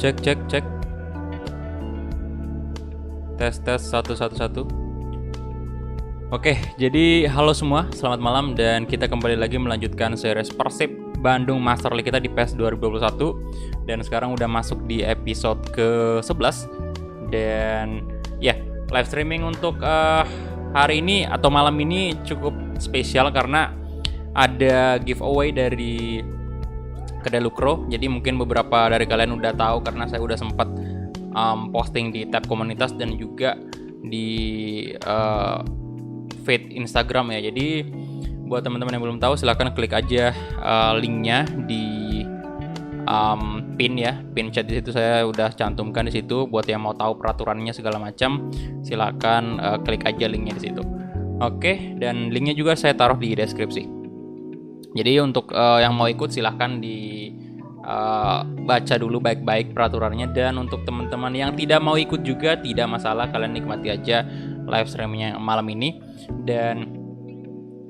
cek cek cek. Tes tes satu satu satu. Oke, jadi halo semua, selamat malam dan kita kembali lagi melanjutkan series Persib Bandung Master League kita di PES 2021 dan sekarang udah masuk di episode ke-11 dan ya, live streaming untuk hari ini atau malam ini cukup spesial karena ada giveaway dari kedai Lukro. Jadi mungkin beberapa dari kalian udah tahu karena saya udah sempat posting di tab komunitas dan juga di feed Instagram ya. Jadi buat teman-teman yang belum tahu silahkan klik aja linknya di pin ya, pin chat di situ saya udah cantumkan di situ. Buat yang mau tahu peraturannya segala macam silahkan klik aja linknya di situ. Oke, dan linknya juga saya taruh di deskripsi. Jadi untuk yang mau ikut silahkan baca dulu baik-baik peraturannya, dan untuk teman-teman yang tidak mau ikut juga tidak masalah, kalian nikmati aja live streamingnya malam ini. Dan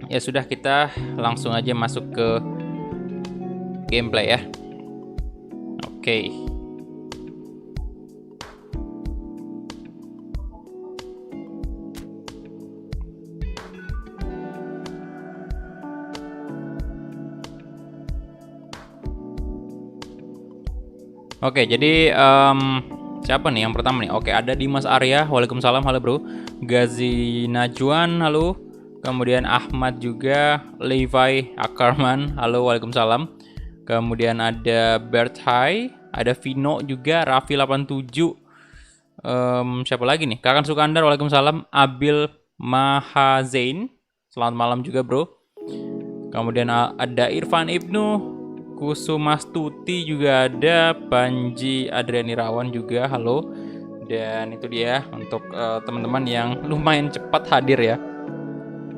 ya sudah, kita langsung aja masuk ke gameplay ya. Oke. Oke, jadi siapa nih yang pertama nih? Oke, ada Dimas Arya, waalaikumsalam, halo bro. Gazi Najwan, halo. Kemudian Ahmad juga, Levi Akarman, halo, waalaikumsalam. Kemudian ada Bert Hai, ada Vino juga, Raffi 87. Siapa lagi nih? Kakan Sukandar, waalaikumsalam. Abil Mahazain, selamat malam juga bro. Kemudian ada Irfan Ibnu, Kusumastuti juga ada, Panji Adriani Rawan juga, halo. Dan itu dia untuk teman-teman yang lumayan cepat hadir ya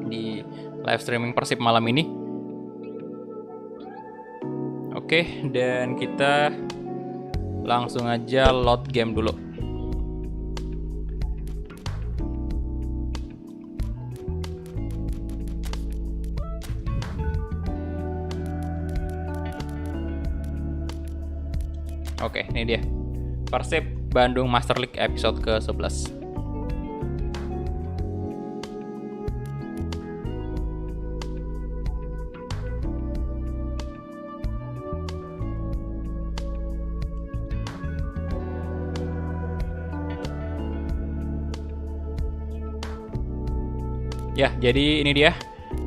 di live streaming Persib malam ini. Oke, dan kita langsung aja load game dulu. Oke, ini dia Persib Bandung Master League episode ke-11. Ya, jadi ini dia.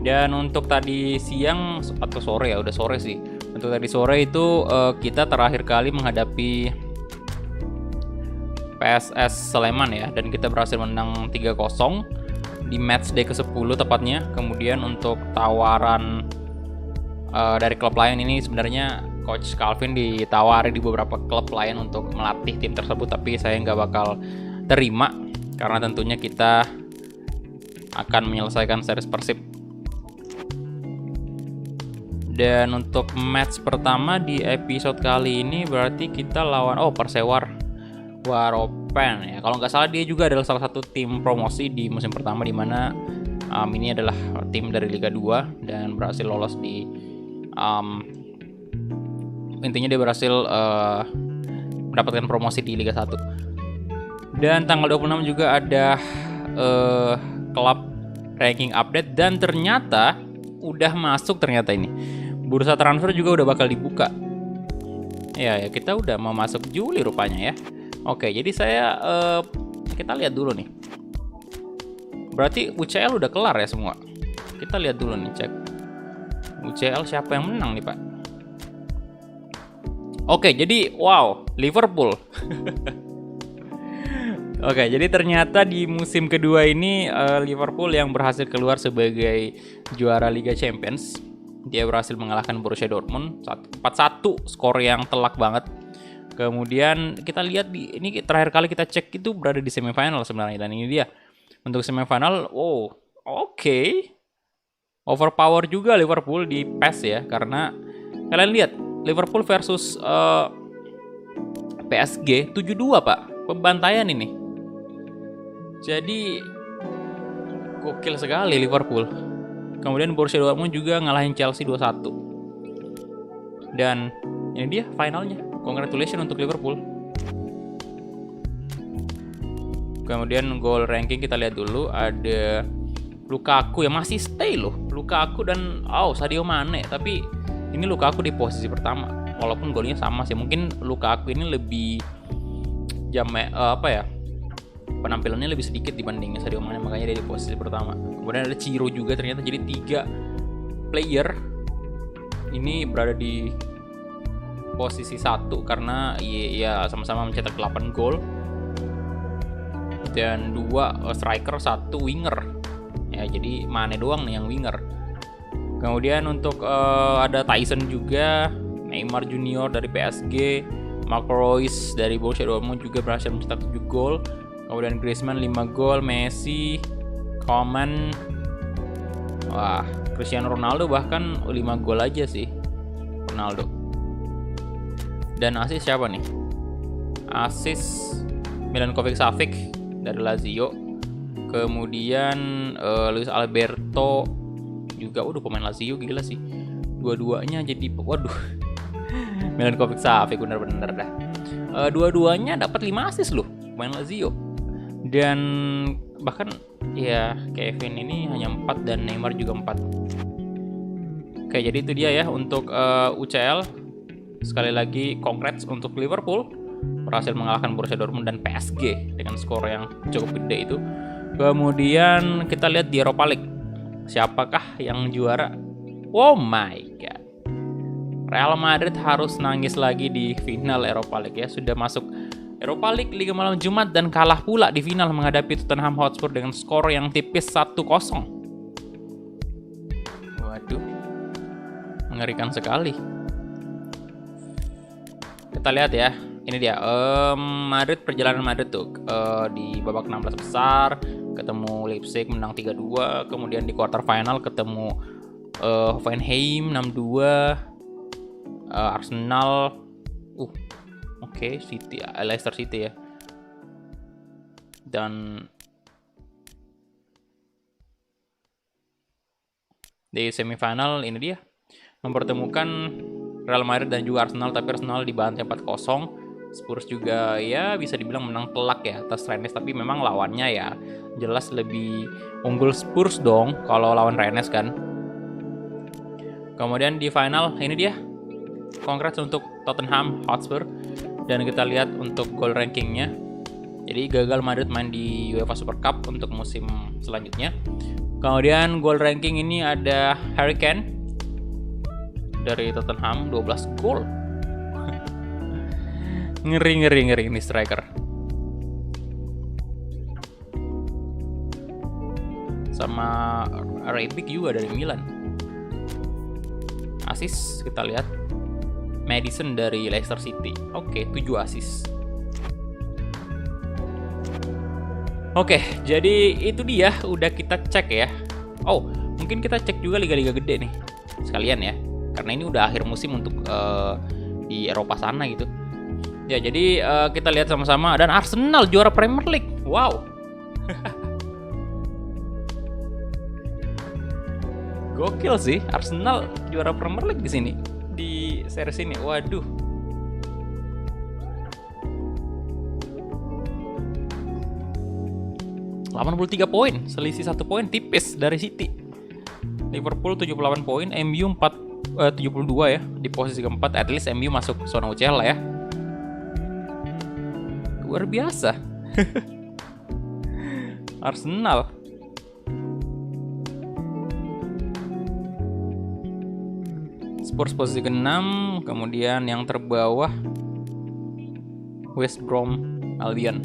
Dan untuk tadi siang atau sore ya, udah sore sih. Untuk tadi sore itu kita terakhir kali menghadapi PSS Sleman ya, dan kita berhasil menang 3-0 di match day ke-10 tepatnya. Kemudian untuk tawaran dari klub lain ini, sebenarnya Coach Calvin ditawari di beberapa klub lain untuk melatih tim tersebut, tapi saya nggak bakal terima karena tentunya kita akan menyelesaikan series Persib. Dan untuk match pertama di episode kali ini berarti kita lawan Persewar Waropen ya. Kalau nggak salah dia juga adalah salah satu tim promosi di musim pertama, di mana ini adalah tim dari Liga 2 dan berhasil lolos di intinya dia berhasil mendapatkan promosi di Liga 1. Dan tanggal 26 juga ada klub ranking update, dan ternyata udah masuk ternyata ini. Bursa transfer juga udah bakal dibuka. Ya, kita udah mau masuk Juli rupanya ya. Oke, jadi kita lihat dulu nih. Berarti UCL udah kelar ya semua. Kita lihat dulu nih, cek UCL siapa yang menang nih, Pak. Oke, jadi wow, Liverpool. Oke, jadi ternyata di musim kedua ini Liverpool yang berhasil keluar sebagai juara Liga Champions. Dia berhasil mengalahkan Borussia Dortmund 4-1, skor yang telak banget. Kemudian kita lihat ini terakhir kali kita cek itu berada di semifinal sebenarnya, dan ini dia. Untuk semifinal, oke. Overpower juga Liverpool di PES ya, karena kalian lihat Liverpool versus PSG 7-2, Pak. Pembantaian ini. Jadi gokil sekali Liverpool. Kemudian Borussia Dortmund juga ngalahin Chelsea 2-1. Dan ini dia finalnya. Congratulations untuk Liverpool. Kemudian goal ranking kita lihat dulu, ada Lukaku yang masih stay loh. Lukaku dan Sadio Mane, tapi ini Lukaku di posisi pertama. Walaupun golnya sama sih, mungkin Lukaku ini lebih penampilannya lebih sedikit dibanding Sadio Mane, makanya dia di posisi pertama. Kemudian ada Ciro juga ternyata, jadi 3 player ini berada di posisi 1 karena ya sama-sama mencetak 8 gol. Dan 2 striker, 1 winger. Ya, jadi Mane doang nih yang winger. Kemudian untuk ada Tyson juga, Neymar Junior dari PSG, Marco Reus dari Borussia Dortmund juga berhasil mencetak 7 gol. Kemudian Griezmann 5 gol, Messi, Coman, Cristiano Ronaldo bahkan 5 gol aja sih Ronaldo. Dan asis siapa nih? Asis Milinkovic Savic dari Lazio. Kemudian Luis Alberto juga udah pemain Lazio, gila sih. Dua-duanya jadi Milinkovic Savic bener-bener dah. Dua-duanya dapat 5 asis loh pemain Lazio. Dan bahkan ya Kevin ini hanya 4 dan Neymar juga 4. Oke, jadi itu dia ya untuk UCL. Sekali lagi congrats untuk Liverpool berhasil mengalahkan Borussia Dortmund dan PSG dengan skor yang cukup gede itu. Kemudian kita lihat di Europa League, siapakah yang juara? Oh my god, Real Madrid harus nangis lagi di final Europa League ya. Sudah masuk Europa League Liga Malam Jumat dan kalah pula di final menghadapi Tottenham Hotspur dengan skor yang tipis 1-0. Waduh, mengerikan sekali. Kita lihat ya, ini dia perjalanan Madrid tuh di babak 16 besar ketemu Leipzig menang 3-2, kemudian di quarter final ketemu Hoffenheim 6-2, Arsenal City, Leicester City ya. Dan di semifinal ini dia mempertemukan Real Madrid dan juga Arsenal, tapi Arsenal dibantai 4-0. Spurs juga ya bisa dibilang menang telak ya atas Rennes, tapi memang lawannya ya jelas lebih unggul Spurs dong kalau lawan Rennes kan. Kemudian di final ini dia, congrats untuk Tottenham Hotspur. Dan kita lihat untuk goal rankingnya. Jadi gagal Madrid main di UEFA Super Cup untuk musim selanjutnya. Kemudian goal ranking ini ada Harry Kane dari Tottenham 12 gol. ngeri ini striker. Sama Rebic juga dari Milan. Asis kita lihat Madison dari Leicester City. 7 asis. Jadi itu dia udah kita cek ya. Mungkin kita cek juga liga-liga gede nih sekalian ya, karena ini udah akhir musim untuk di Eropa sana gitu. Ya, jadi kita lihat sama-sama. Dan Arsenal juara Premier League. Wow. Gokil sih, Arsenal juara Premier League di sini, di series ini. Waduh. ...83 poin, selisih 1 poin tipis dari City. Liverpool 78 poin, MU 72 ya, di posisi keempat. At least MU masuk zona UCL lah ya. Luar biasa. Arsenal. Spurs posisi ke-6, kemudian yang terbawah West Brom Albion.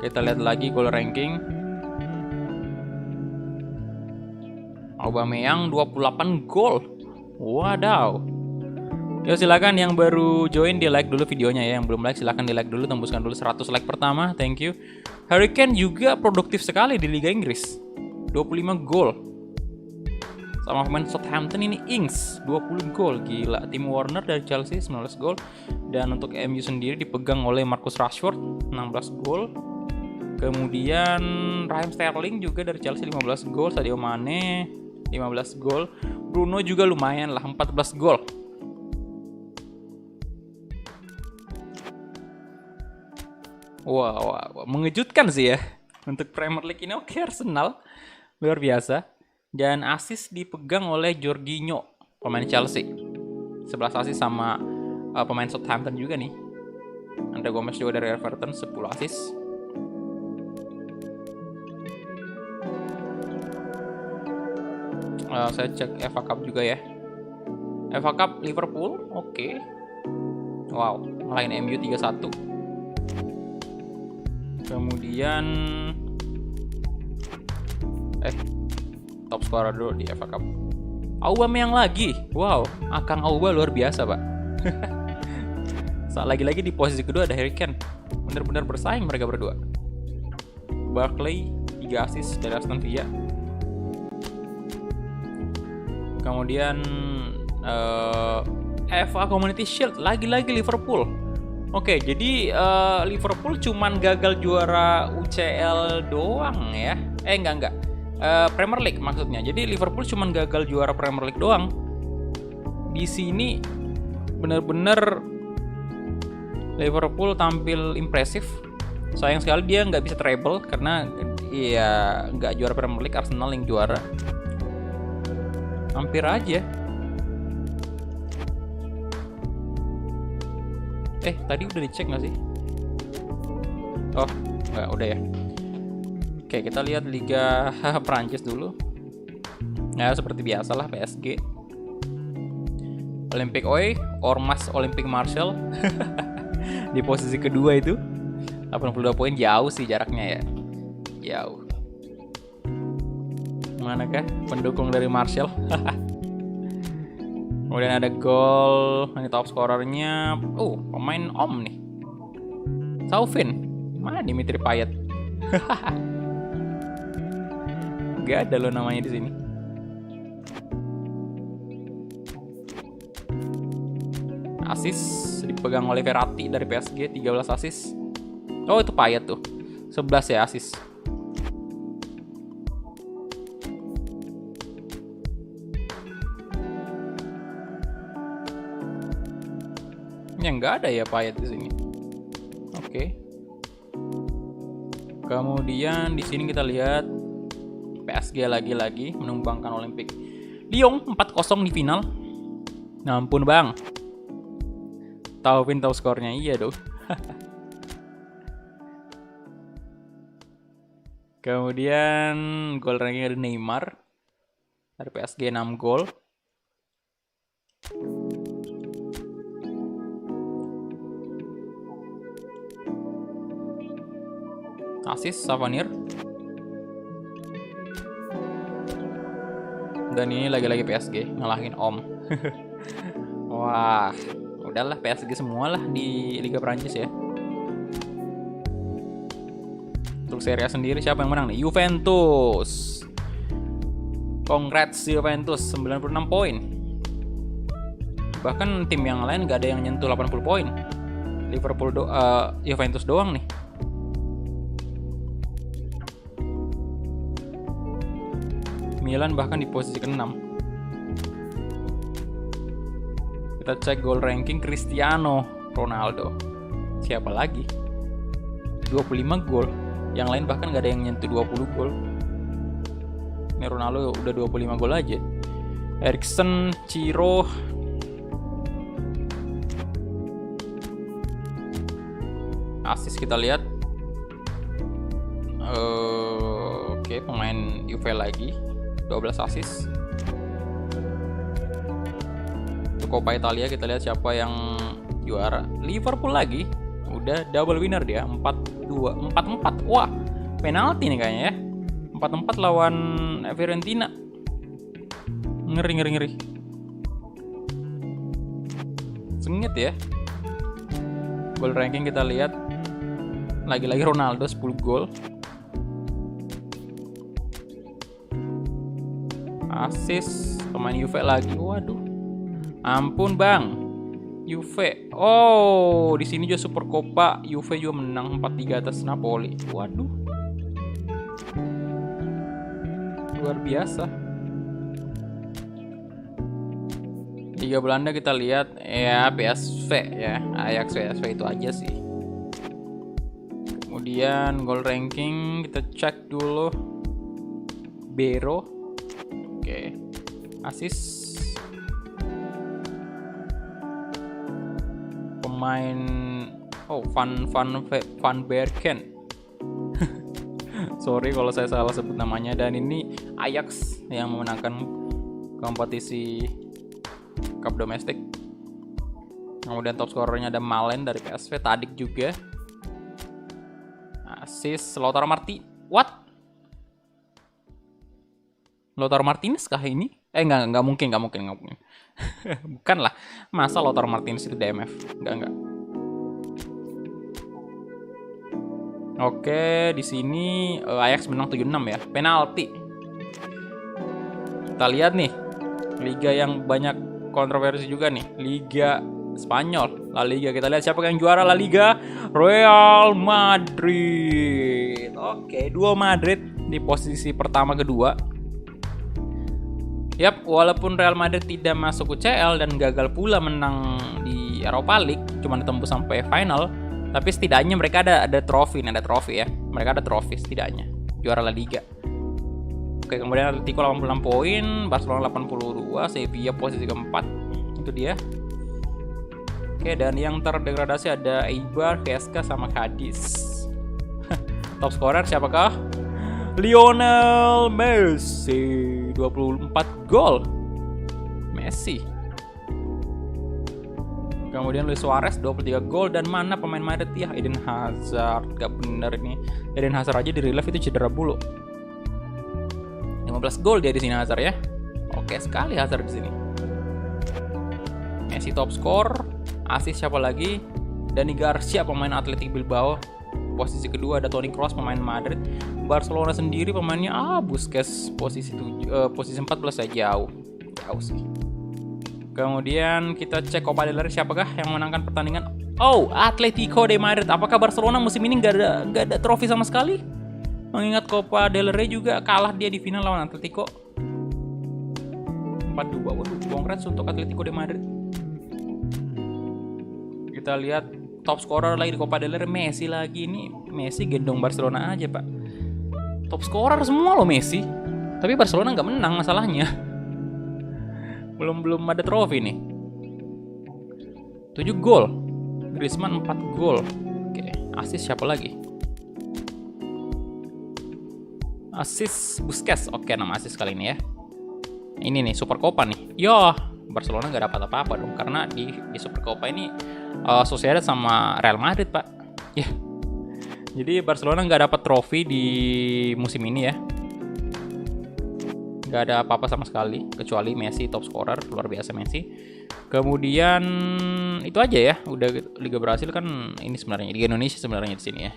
Kita lihat lagi goal ranking. Aubameyang 28 gol. Wadaw. Yo, silakan yang baru join di like dulu videonya ya. Yang belum like silakan di like dulu, tembuskan dulu 100 like pertama. Thank you. Harry Kane juga produktif sekali di Liga Inggris. 25 gol. Sama pemain Southampton ini Ings 20 gol. Gila. Tim Warner dari Chelsea 19 gol. Dan untuk MU sendiri dipegang oleh Marcus Rashford 16 gol. Kemudian Raheem Sterling juga dari Chelsea 15 gol. Sadio Mane 15 gol. Bruno juga lumayan lah 14 gol. Wah, mengejutkan sih ya. Untuk Premier League ini oke, Arsenal luar biasa. Dan asis dipegang oleh Jorginho, pemain Chelsea. 11 asis sama pemain Southampton juga nih. Andre Gomez juga dari Everton 10 asis. Saya cek FA Cup juga ya. FA Cup Liverpool, oke. Wow, ngalahin MU 3-1. Kemudian top scorer dulu di FA Cup. Aubameyang lagi. Wow, Akang Auba luar biasa, Pak. Lagi-lagi di posisi kedua ada Harry Kane. Benar-benar bersaing mereka berdua. Barkley 3 assist dari Aston Villa. Kemudian FA Community Shield lagi-lagi Liverpool. Oke, jadi Liverpool cuman gagal juara UCL doang ya. Enggak. Premier League maksudnya. Jadi Liverpool cuman gagal juara Premier League doang. Di sini benar-benar Liverpool tampil impresif. Sayang sekali dia nggak bisa treble karena ya nggak juara Premier League, Arsenal yang juara. Hampir aja. Tadi udah dicek nggak sih? Oh, nggak, udah ya. Oke, kita lihat Liga Prancis dulu. Ya, seperti biasalah PSG. Olympique Oy, Ormas Olympique Marseille. Di posisi kedua itu. 82 poin, jauh sih jaraknya ya. Jauh. Manakah pendukung dari Marseille? Kemudian ada gol, ini top scorernya. Pemain Om nih. Sauvin. Mana Dimitri Payet? Gak ada lo namanya di sini. Asis dipegang oleh Verratti dari PSG, 13 asis. Oh, itu Payet tuh. 11 ya asis. Yang nggak ada ya Payet di sini. Oke. Kemudian di sini kita lihat PSG lagi-lagi menumbangkan Olympique Lyon 4-0 di final. Nah, ampun bang. Tahu skornya, iya dong. Kemudian gol ranking ada Neymar dari PSG 6 gol. Asis Savanir. Dan ini lagi-lagi PSG ngalahin Om. Wah, udahlah PSG semua lah di Liga Prancis ya. Untuk Serie A sendiri siapa yang menang nih? Juventus. Congrats Juventus 96 poin. Bahkan tim yang lain gak ada yang nyentuh 80 poin. Liverpool Juventus doang nih. Milan bahkan di posisi ke-6. Kita cek gol ranking Cristiano Ronaldo. Siapa lagi? 25 gol. Yang lain bahkan gak ada yang nyentuh 20 gol. Ini Ronaldo udah 25 gol aja. Eriksen, Ciro. Asis kita lihat. Oke, pemain Juve lagi. 12 asis. Untuk Coppa Italia kita lihat siapa yang juara. Liverpool lagi. Udah double winner dia. 4-2, 4-4. Wah, penalti nih kayaknya ya. 4-4 lawan Fiorentina. Ngeri. Sengit ya. Gol ranking kita lihat. Lagi-lagi Ronaldo 10 gol. Asis pemain Juve lagi. Waduh. Ampun, Bang. Juve. Oh, di sini juga Super Coppa. Juve juga menang 4-3 atas Napoli. Waduh. Luar biasa. Liga Belanda kita lihat ya PSV ya. Ajax PSV itu aja sih. Kemudian goal ranking kita cek dulu. Bero. Oke. Assist. Pemain Van Berken. Sorry kalau saya salah sebut namanya. Dan ini Ajax yang memenangkan kompetisi Cup domestik. Kemudian top scorernya ada Malen dari PSV, Tadic juga. Assist Lautaro Martinez. What? Lautaro Martinez kah ini? Enggak mungkin. Bukan lah. Masa Lautaro Martinez itu DMF? Enggak. Oke, di sini Ajax menang 7-6 ya. Penalti. Kita lihat nih. Liga yang banyak kontroversi juga nih. Liga Spanyol, La Liga. Kita lihat siapa yang juara La Liga. Real Madrid. Oke, dua Madrid di posisi pertama kedua. Yap, walaupun Real Madrid tidak masuk UCL dan gagal pula menang di Europa League, cuma ditembus sampai final, tapi setidaknya mereka ada trofi ya. Mereka ada trofi setidaknya. Juara La Liga. Oke, kemudian Atletico 86 poin, Barcelona 82, Sevilla posisi keempat. Itu dia. Oke, dan yang terdegradasi ada Eibar, Huesca sama Cadiz. Top scorer siapakah? Lionel Messi, 24 gol. Messi. Kemudian Luis Suarez 23 gol. Dan mana pemain Madrid ya? Eden Hazard. Gak bener ini. Eden Hazard aja di relief itu cedera bulu. 15 gol dia di sini Hazard ya. Oke sekali Hazard di sini. Messi top skor. Assist siapa lagi? Dani Garcia pemain Athletic Bilbao. Posisi kedua ada Toni Kroos pemain Madrid. Barcelona sendiri pemainnya Busquets posisi 14 ya, jauh sih. Kemudian kita cek Copa del Rey siapakah yang menangkan pertandingan? Atletico de Madrid. Apakah Barcelona musim ini gak ada trofi sama sekali? Mengingat Copa del Rey juga kalah dia di final lawan Atletico 4-2. Waduh, congrats untuk Atletico de Madrid. Kita lihat top scorer lagi di Copa del Rey, Messi lagi. Ini Messi gendong Barcelona aja pak. Top scorer semua loh Messi. Tapi Barcelona nggak menang masalahnya. Belum ada trofi nih. 7 gol. Griezmann 4 gol. Oke, assist siapa lagi? Assist Busquets. Oke, nama assist kali ini ya. Ini nih Super Copa nih. Barcelona nggak dapat apa-apa dong karena di Super Copa ini Sociedad sama Real Madrid pak. Jadi Barcelona nggak dapat trofi di musim ini ya. Nggak ada apa-apa sama sekali kecuali Messi top scorer, luar biasa Messi. Kemudian itu aja ya. Udah Liga Brasil kan ini sebenarnya Liga Indonesia sebenarnya di sini ya.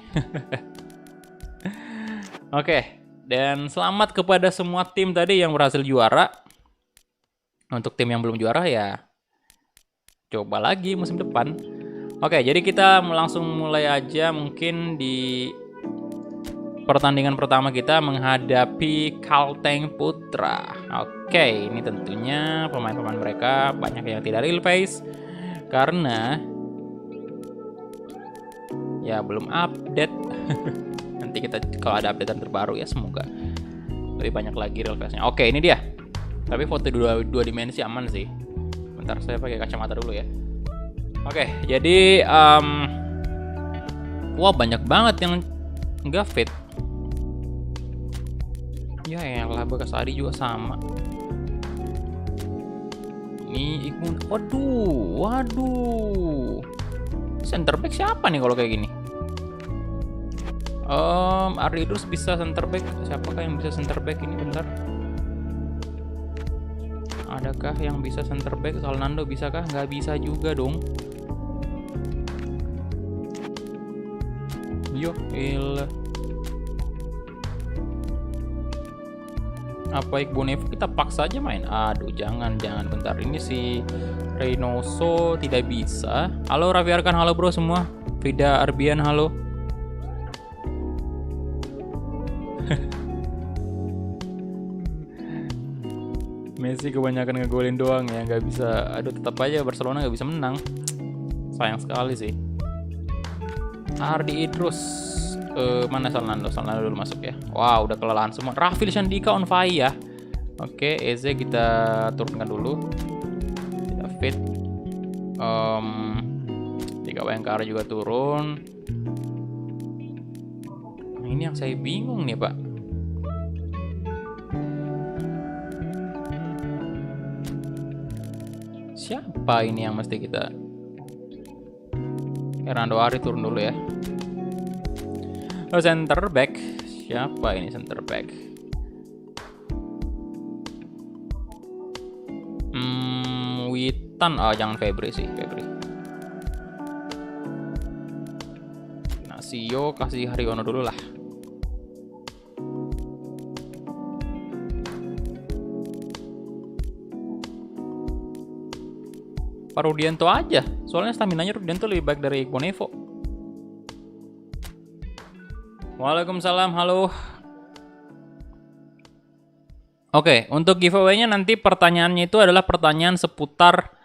Oke, dan selamat kepada semua tim tadi yang berhasil juara. Untuk tim yang belum juara ya coba lagi musim depan. Oke, jadi kita langsung mulai aja mungkin di pertandingan pertama kita menghadapi Kalteng Putra. Oke, ini tentunya pemain-pemain mereka banyak yang tidak real face karena ya belum update. Nanti kita kalau ada updatean terbaru ya semoga lebih banyak lagi real face-nya. Oke, ini dia. Tapi foto dua dimensi aman sih. Bentar saya pakai kacamata dulu ya. Oke, jadi banyak banget yang nggak fit. Ya elah, Bakasari juga sama. Ini Iqbal. Waduh. Center back siapa nih kalau kayak gini? Aridus bisa center back. Siapakah yang bisa center back ini? Bentar. Adakah yang bisa center back? Fernando bisakah? Nggak bisa juga dong. Apa Bonevo kita paksa aja main? Aduh, jangan bentar. Ini si Reynoso tidak bisa. Halo Raffi Arkan, halo bro semua. Frida Arbian, halo. Messi kebanyakan ngegolin doang ya, nggak bisa. Aduh, tetap aja Barcelona nggak bisa menang. Sayang sekali sih. Ardi Idrus, Mana Salnando dulu masuk ya. Wow, udah kelelahan semua. Rafil Shandika on fire ya. Oke, Eze kita turunkan dulu. Kita fit. Tiga Bayangkara juga turun. Nah, ini yang saya bingung nih, Pak. Siapa ini yang mesti kita? Hernando Ari turun dulu ya. Center back. Siapa ini center back? Witan. Oh, jangan Febri sih, Febri. Nasio kasih Haryono dulu lah. Pak Rudianto aja. Soalnya staminanya Rudianto lebih baik dari Iqbal Nevo. Waalaikumsalam, halo. Oke, untuk giveaway-nya nanti pertanyaannya itu adalah pertanyaan seputar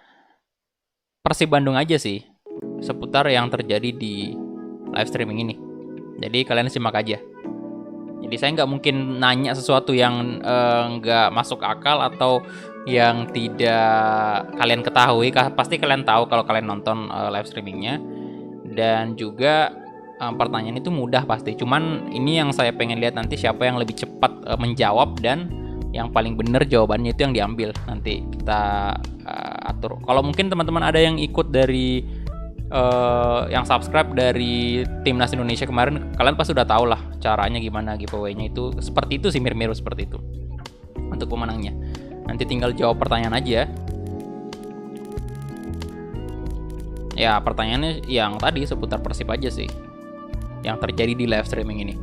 Persib Bandung aja sih. Seputar yang terjadi di live streaming ini. Jadi kalian simak aja. Jadi saya nggak mungkin nanya sesuatu yang nggak masuk akal atau yang tidak kalian ketahui. Pasti kalian tahu kalau kalian nonton live streamingnya. Dan juga pertanyaan itu mudah pasti. Cuman ini yang saya pengen lihat nanti siapa yang lebih cepat menjawab dan yang paling benar jawabannya itu yang diambil. Nanti kita atur. Kalau mungkin teman-teman ada yang ikut dari yang subscribe dari Timnas Indonesia kemarin, kalian pasti udah tahu lah caranya gimana giveaway-nya itu. Seperti itu sih, mirip-mirip seperti itu untuk pemenangnya. Nanti tinggal jawab pertanyaan aja. Ya, pertanyaannya yang tadi seputar Persib aja sih yang terjadi di live streaming ini.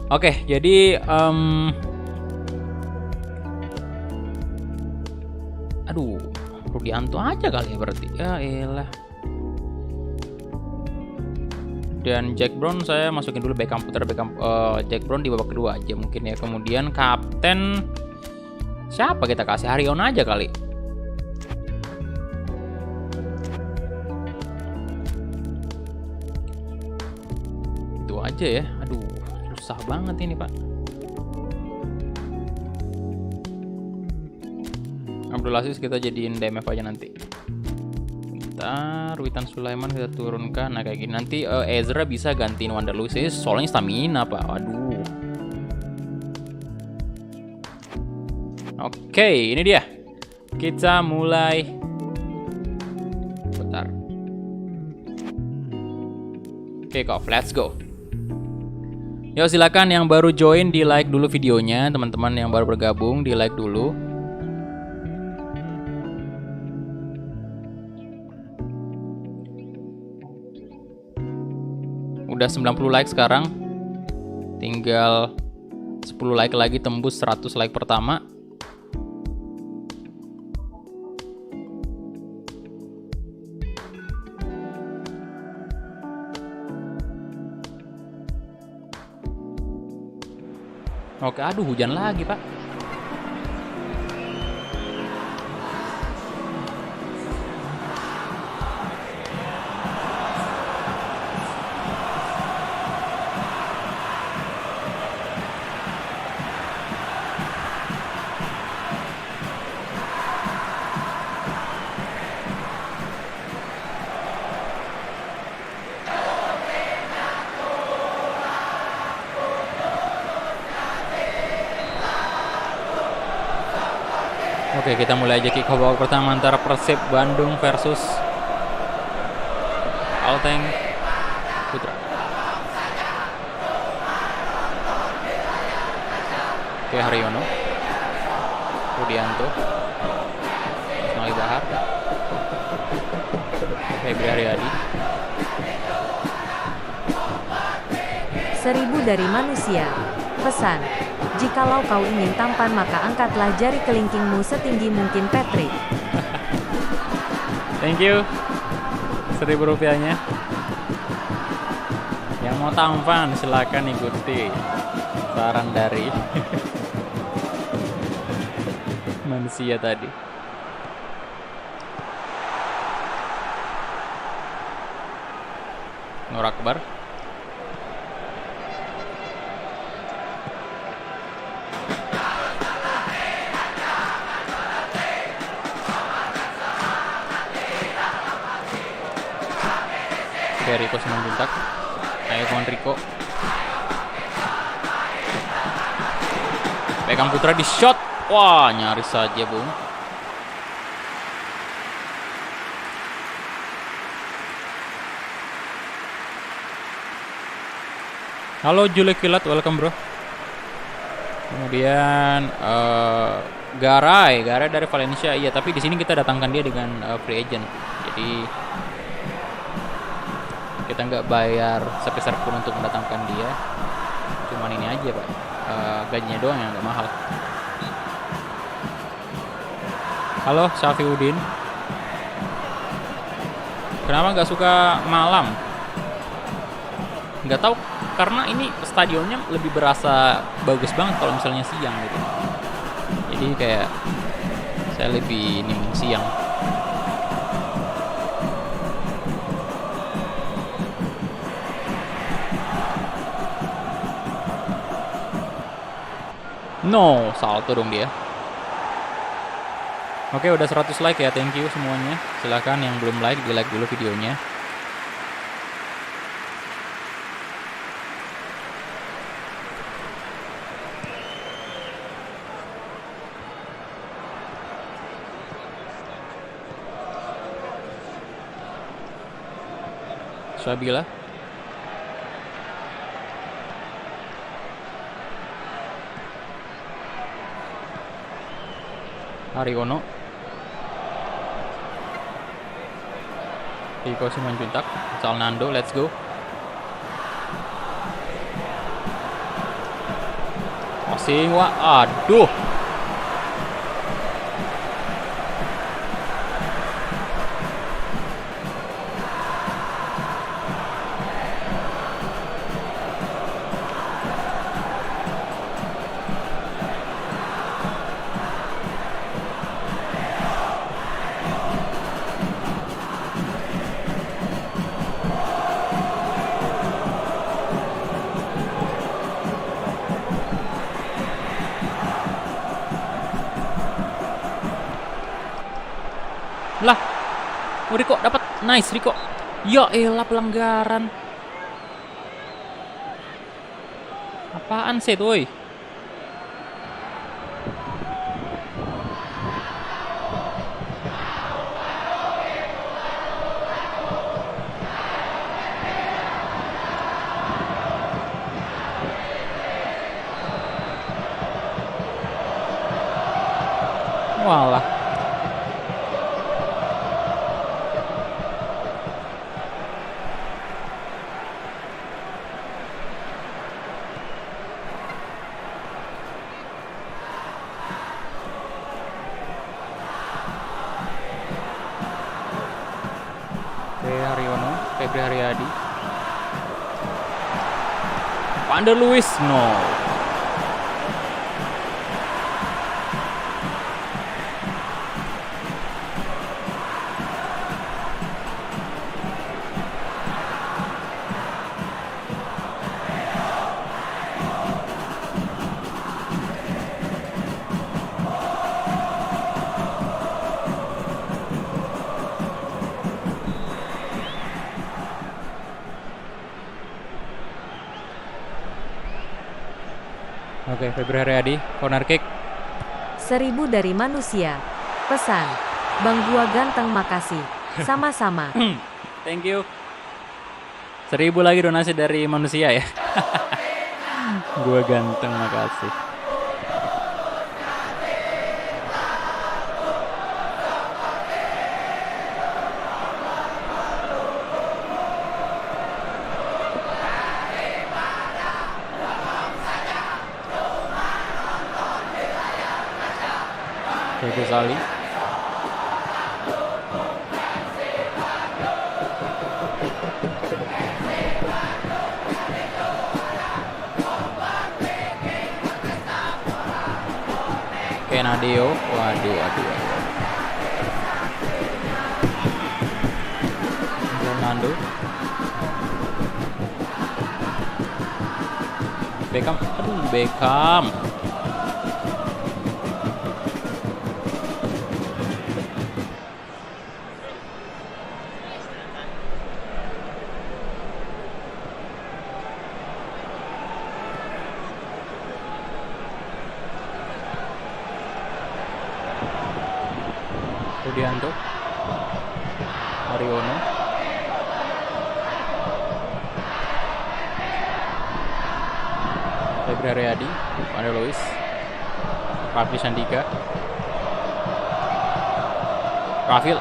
Oke, jadi aduh, Rudianto aja kali ya berarti. Ya elah. Dan Jack Brown saya masukin dulu backup Jack Brown di babak kedua aja mungkin ya. Kemudian kapten siapa kita kasih? Haryono aja kali. Itu aja ya. Aduh, susah banget ini, Pak. Abdul Aziz kita jadiin DMF aja nanti. Witan Sulaiman kita turunkan. Nah kayak gini nanti Ezra bisa gantiin Wander Luiz soalnya stamina, Pak. Aduh. Oke, ini dia. Kita mulai. Bentar. Kick off, let's go. Yo, silakan yang baru join di like dulu videonya, teman-teman yang baru bergabung di like dulu. Udah 90 like sekarang. Tinggal 10 like lagi tembus 100 like pertama. Oke, aduh hujan lagi, Pak. Oke, kita mulai aja kick off babak pertama antara Persib Bandung versus Alteng Putra. Oke, Haryono, Rudianto, Ismail Bahar, Febri Haryadi. 1000 dari manusia. Pesan. Jikalau kau ingin tampan maka angkatlah jari kelingkingmu setinggi mungkin, Patrick. Thank you. 1000 rupiahnya. Yang mau tampan silakan ikuti saran dari manusia tadi. Nur Akbar. Oke, Rico Simanjuntak. Ayo kawan Rico. Beckham Putra di shot. Wah, nyaris saja, Bung. Halo Julie Kilat, welcome bro. Kemudian Garay dari Valencia. Iya, tapi di sini kita datangkan dia dengan free agent. Jadi kita nggak bayar sepeser pun untuk mendatangkan dia. Cuman ini aja, Pak. Gajinya doang yang nggak mahal. Halo Syafiuddin. Kenapa nggak suka malam? Nggak tahu, karena ini stadionnya lebih berasa bagus banget kalau misalnya siang gitu. Jadi kayak saya lebih nimung siang. No, salto dong dia. Oke, udah 100 like ya, thank you semuanya. Silahkan yang belum like, di like dulu videonya. Sabila. Haryono. Rico Simanjuntak. Salnando, let's go. Passing, wah, aduh. Lah, oh, Rico dapat, nice Rico. Ya elah, pelanggaran. Apaan sih tuh? Walah. Haryono, Febri Haryadi. Van der Luis, no. Oke, Febri Haryadi, corner kick. 1000 dari manusia. Pesan, Bang Gua ganteng makasih. Sama-sama. Thank you. 1000 lagi donasi dari manusia ya. Gua ganteng makasih. Ghazali. Kenadio, waduh. Ronaldo. Beckham, Beckham. Rudianto, Ariono, Febri Haryadi, Wander Luiz, Rafli Sandika, Rafil.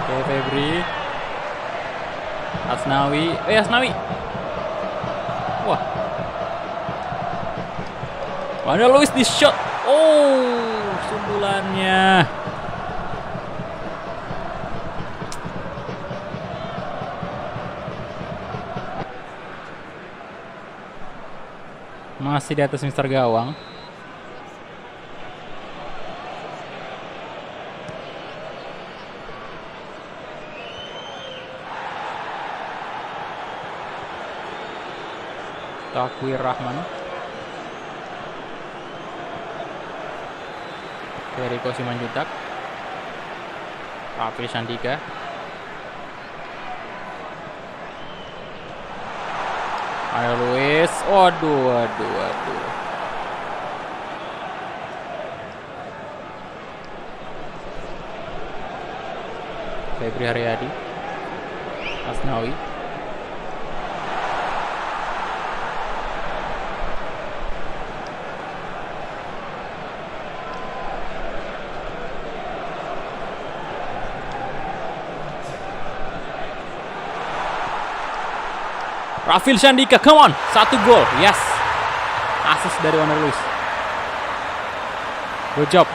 Oke, Febri, Asnawi, Asnawi. Wah, Wander Luiz di shot. Oh, sundulannya. Masih di atas Mister Gawang. Takwir Rahman, Riko Simanjuntak, Rafli Sandika, Wander Luiz. Waduh. Febri Haryadi, Asnawi, Rafil Sandika, come on, 1 gol, yes, assist dari Wander Luiz, good job.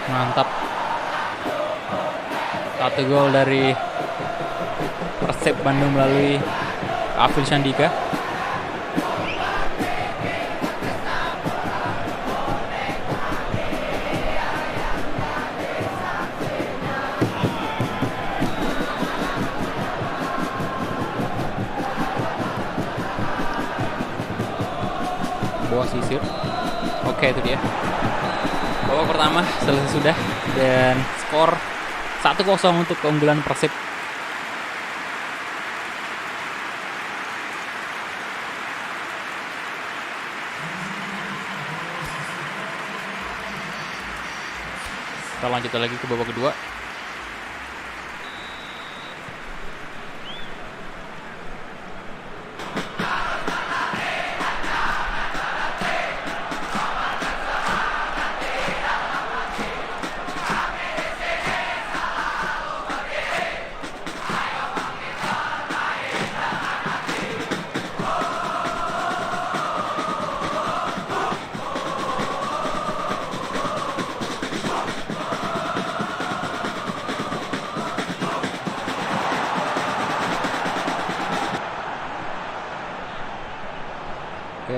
Mantap. 1 gol dari Persib Bandung melalui Rafil Sandika. Bawah sisir. Oke, itu dia. Babak pertama selesai sudah dan skor 1-0 untuk keunggulan Persib. Kita lanjut lagi ke babak kedua.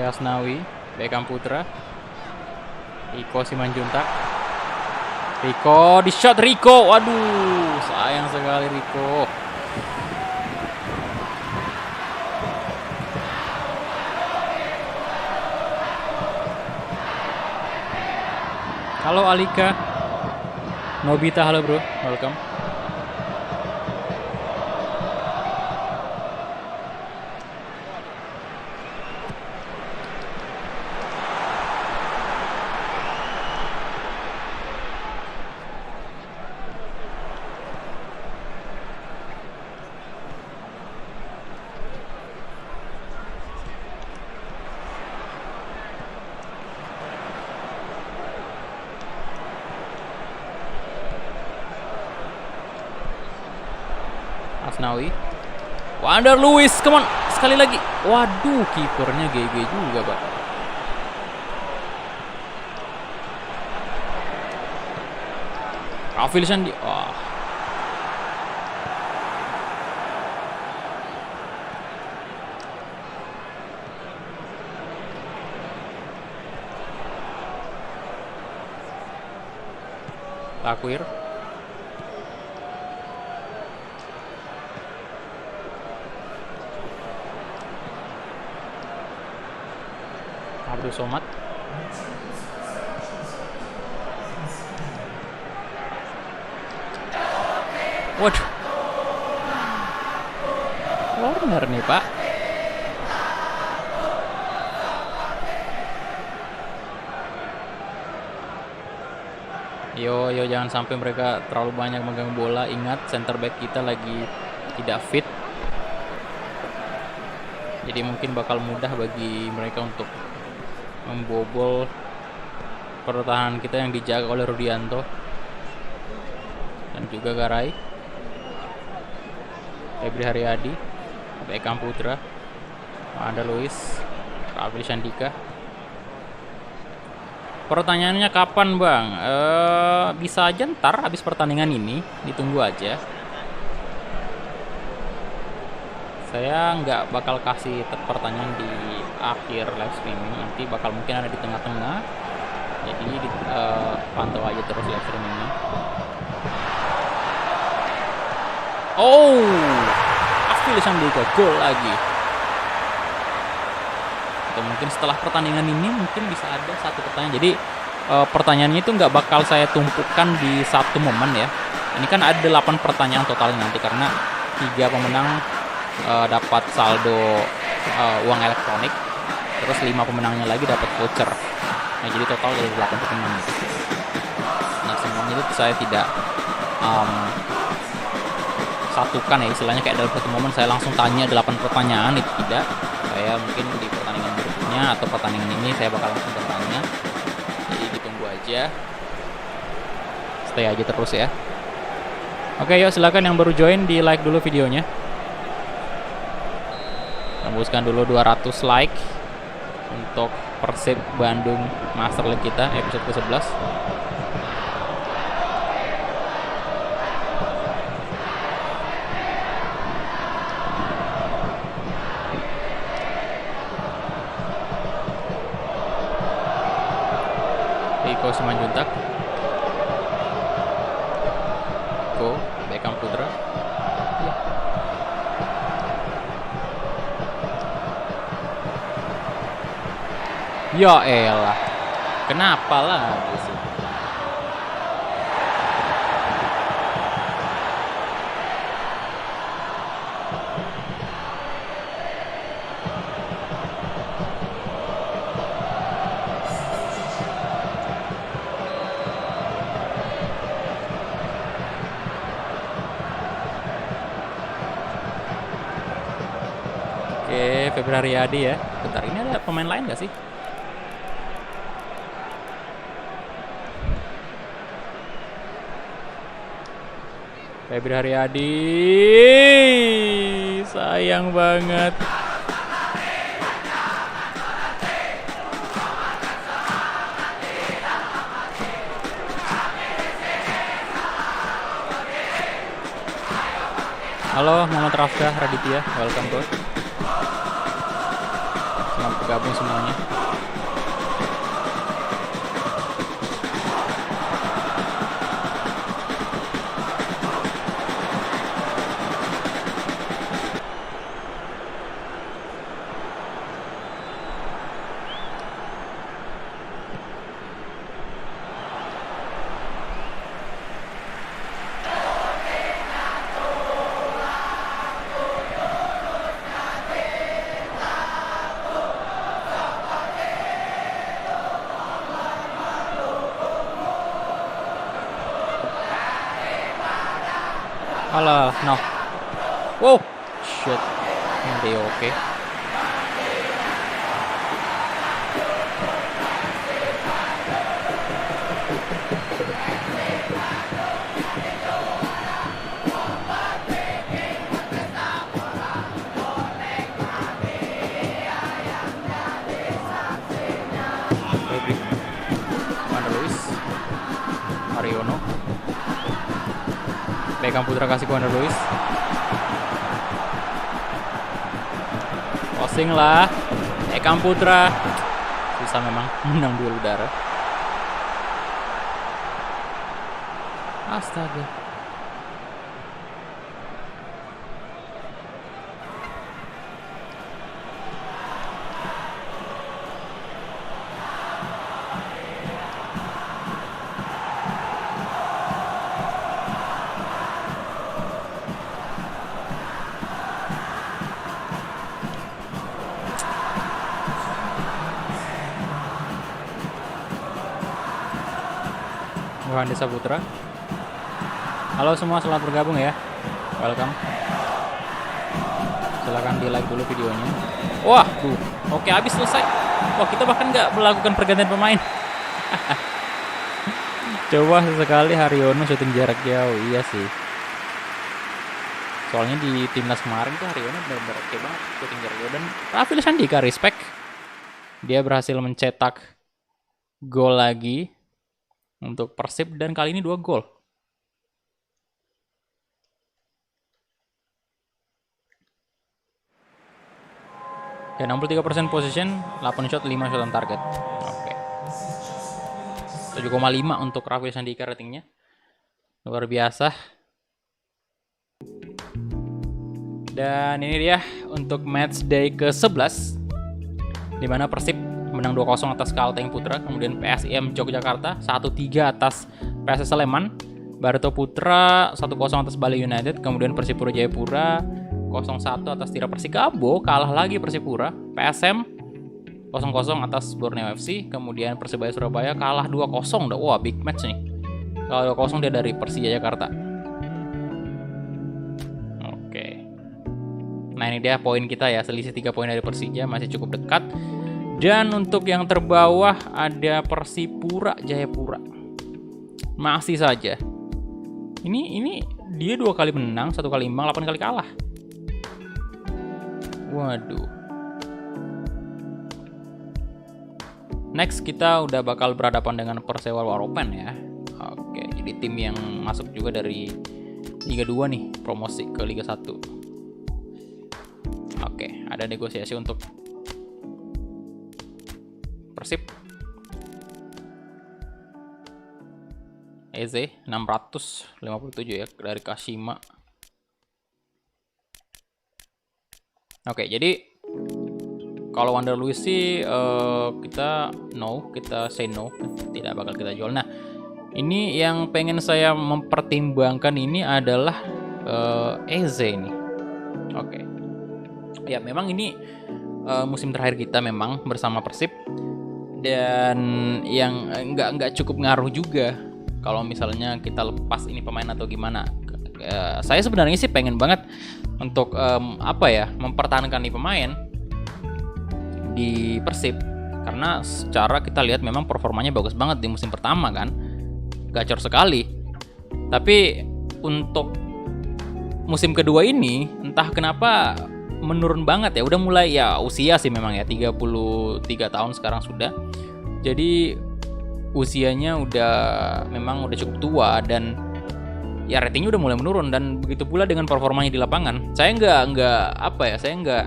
Asnawi, Beckham Putra, Riko Simanjuntak, Riko di shot Riko, waduh sayang sekali Riko. Halo Alika, Nobita, halo bro, welcome. Asnawi, Wander Luiz, come on, sekali lagi. Waduh, kipernya GG juga, Pak. Afilisan di Takwir. Abdul Somad. Waduh. Corner nih, Pak. Yo, jangan sampai mereka terlalu banyak megang bola. Ingat, center back kita lagi tidak fit. Jadi mungkin bakal mudah bagi mereka untuk membobol pertahanan kita yang dijaga oleh Rudianto dan juga Garay. Febri Haryadi, Bekam Putra, Anda Luis, Rafli Sandika. Pertanyaannya kapan, Bang? Bisa aja ntar habis pertandingan ini, ditunggu aja. Saya nggak bakal kasih pertanyaan di akhir live streaming, nanti bakal mungkin ada di tengah-tengah. Jadi pantau aja terus live streamingnya. Oh, Afil Sandika gol lagi. Atau mungkin setelah pertandingan ini mungkin bisa ada satu pertanyaan. Jadi pertanyaannya itu nggak bakal saya tumpukan di satu momen ya. Ini kan ada 8 pertanyaan total nanti karena 3 pemenang dapat saldo uang elektronik, terus 5 pemenangnya lagi dapat voucher. Nah, jadi total dari 8 pemenang. Nah, semuanya itu saya tidak satukan ya, istilahnya kayak dalam satu momen saya langsung tanya 8 pertanyaan, itu tidak. Saya mungkin di pertandingan berikutnya atau pertandingan ini saya bakal langsung bertanya. Jadi ditunggu aja. Stay aja terus ya. Oke, yuk silakan yang baru join di like dulu videonya. Tembuskan dulu 200 like untuk Persib Bandung Master League kita episode ke-11. Iko Simanjuntak, Ko Bekam Putra. Ya elah, kenapa lagi sih? Oke, Febri Haryadi ya. Bentar, ini ada pemain lain gak sih? Febri Haryadi, sayang banget. Halo, Muhammad Rafkah Raditya, welcome bro. Selamat bergabung semuanya. Alah, no. Wow, shit. Ini oke. Anda Luis, Mariono. Ekam Putra kasih ke Wander Luiz. Crossing lah. Ekam Putra. Susah memang menang duel udara. Astaga. Yohandi Saputra. Halo semua, selamat bergabung ya. Welcome. Silahkan di like dulu videonya. Wah, oke, habis selesai. Wah, kita bahkan nggak melakukan pergantian pemain. Coba sesekali Haryono syuting jarak jauh. Iya sih. Soalnya di timnas kemarin tuh Haryono benar-benar oke banget syuting jarak jauh. Dan Rafil Sandika, respect. Dia berhasil mencetak gol lagi untuk Persib dan kali ini 2 gol. Dan 63% possession, 8 shot, 5 shot on target. Oke. 7,5 untuk Rafil Sandika ratingnya. Luar biasa. Dan ini dia untuk match day ke-11 di mana Persib menang 2-0 atas Kalteng Putra, kemudian PSIM Yogyakarta 1-3 atas PSS Sleman, Barito Putra 1-0 atas Bali United, kemudian Persipura Jayapura 0-1 atas Tira Persikabo, kalah lagi Persipura, PSM 0-0 atas Borneo FC, kemudian Persebaya Surabaya kalah 2-0. Wah, big match nih. Kalah 2-0 dia dari Persija Jakarta. Oke. Nah, ini dia poin kita ya, selisih 3 poin dari Persija, masih cukup dekat. Dan untuk yang terbawah ada Persipura Jayapura. Masih saja. Ini dia 2 kali menang, 1 kali imbang, 8 kali kalah. Waduh. Next kita udah bakal berhadapan dengan Persewa Waropen ya. Oke, jadi tim yang masuk juga dari Liga 2 nih, promosi ke Liga 1. Oke, ada negosiasi untuk Persib. Eze 657 ya dari Kashima. Oke, jadi kalau Wander Luiz sih kita say no, tidak bakal kita jual. Nah, ini yang pengen saya mempertimbangkan ini adalah Eze ini. Oke. Ya, memang ini musim terakhir kita memang bersama Persib. Dan yang nggak cukup ngaruh juga kalau misalnya kita lepas ini pemain atau gimana. Saya sebenarnya sih pengen banget untuk mempertahankan nih pemain di Persib, karena secara kita lihat memang performanya bagus banget di musim pertama kan, gacor sekali. Tapi untuk musim kedua ini entah kenapa menurun banget ya. Udah mulai ya usia sih memang ya, 33 tahun sekarang sudah. Jadi usianya memang udah cukup tua dan ya ratingnya udah mulai menurun, dan begitu pula dengan performanya di lapangan. Saya nggak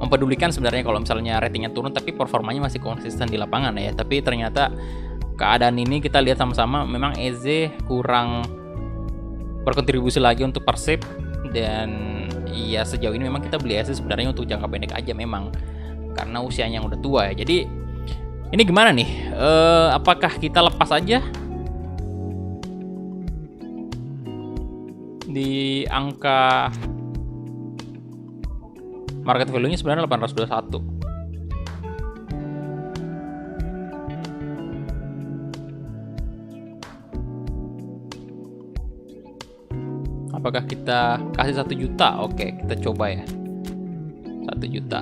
mempedulikan sebenarnya kalau misalnya ratingnya turun tapi performanya masih konsisten di lapangan ya. Tapi ternyata keadaan ini kita lihat sama-sama memang Eze kurang berkontribusi lagi untuk Persib. Dan ya sejauh ini memang kita beli Eze sebenarnya untuk jangka pendek aja memang, karena usianya yang udah tua ya. Jadi ini gimana nih? Apakah kita lepas aja di angka market value-nya sebenarnya 821. Apakah kita kasih 1 juta? Oke, kita coba ya. 1 juta.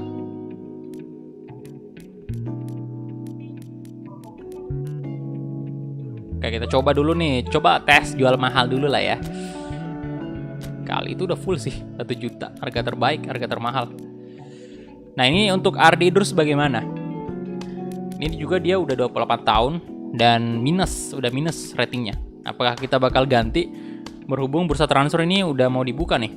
Oke, kita coba dulu nih. Coba tes jual mahal dulu lah ya. Kali itu udah full sih, 1 juta. Harga terbaik, harga termahal. Nah, ini untuk Ardi Idrus bagaimana? Ini juga dia udah 28 tahun dan udah minus ratingnya. Apakah kita bakal ganti Berhubung bursa transfer ini udah mau dibuka nih.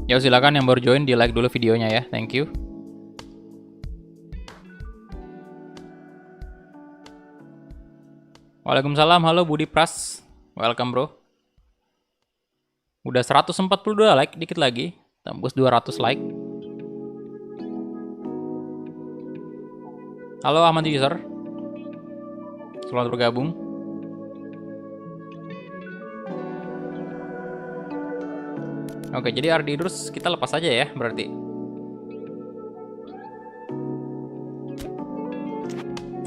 Ya silakan yang baru join di like dulu videonya ya, thank you. Waalaikumsalam, halo Budi Pras, welcome bro. Udah 142 like, dikit lagi, tembus 200 like. Halo Ahmad User, selamat bergabung. Oke, jadi Ardidrus kita lepas aja ya, berarti.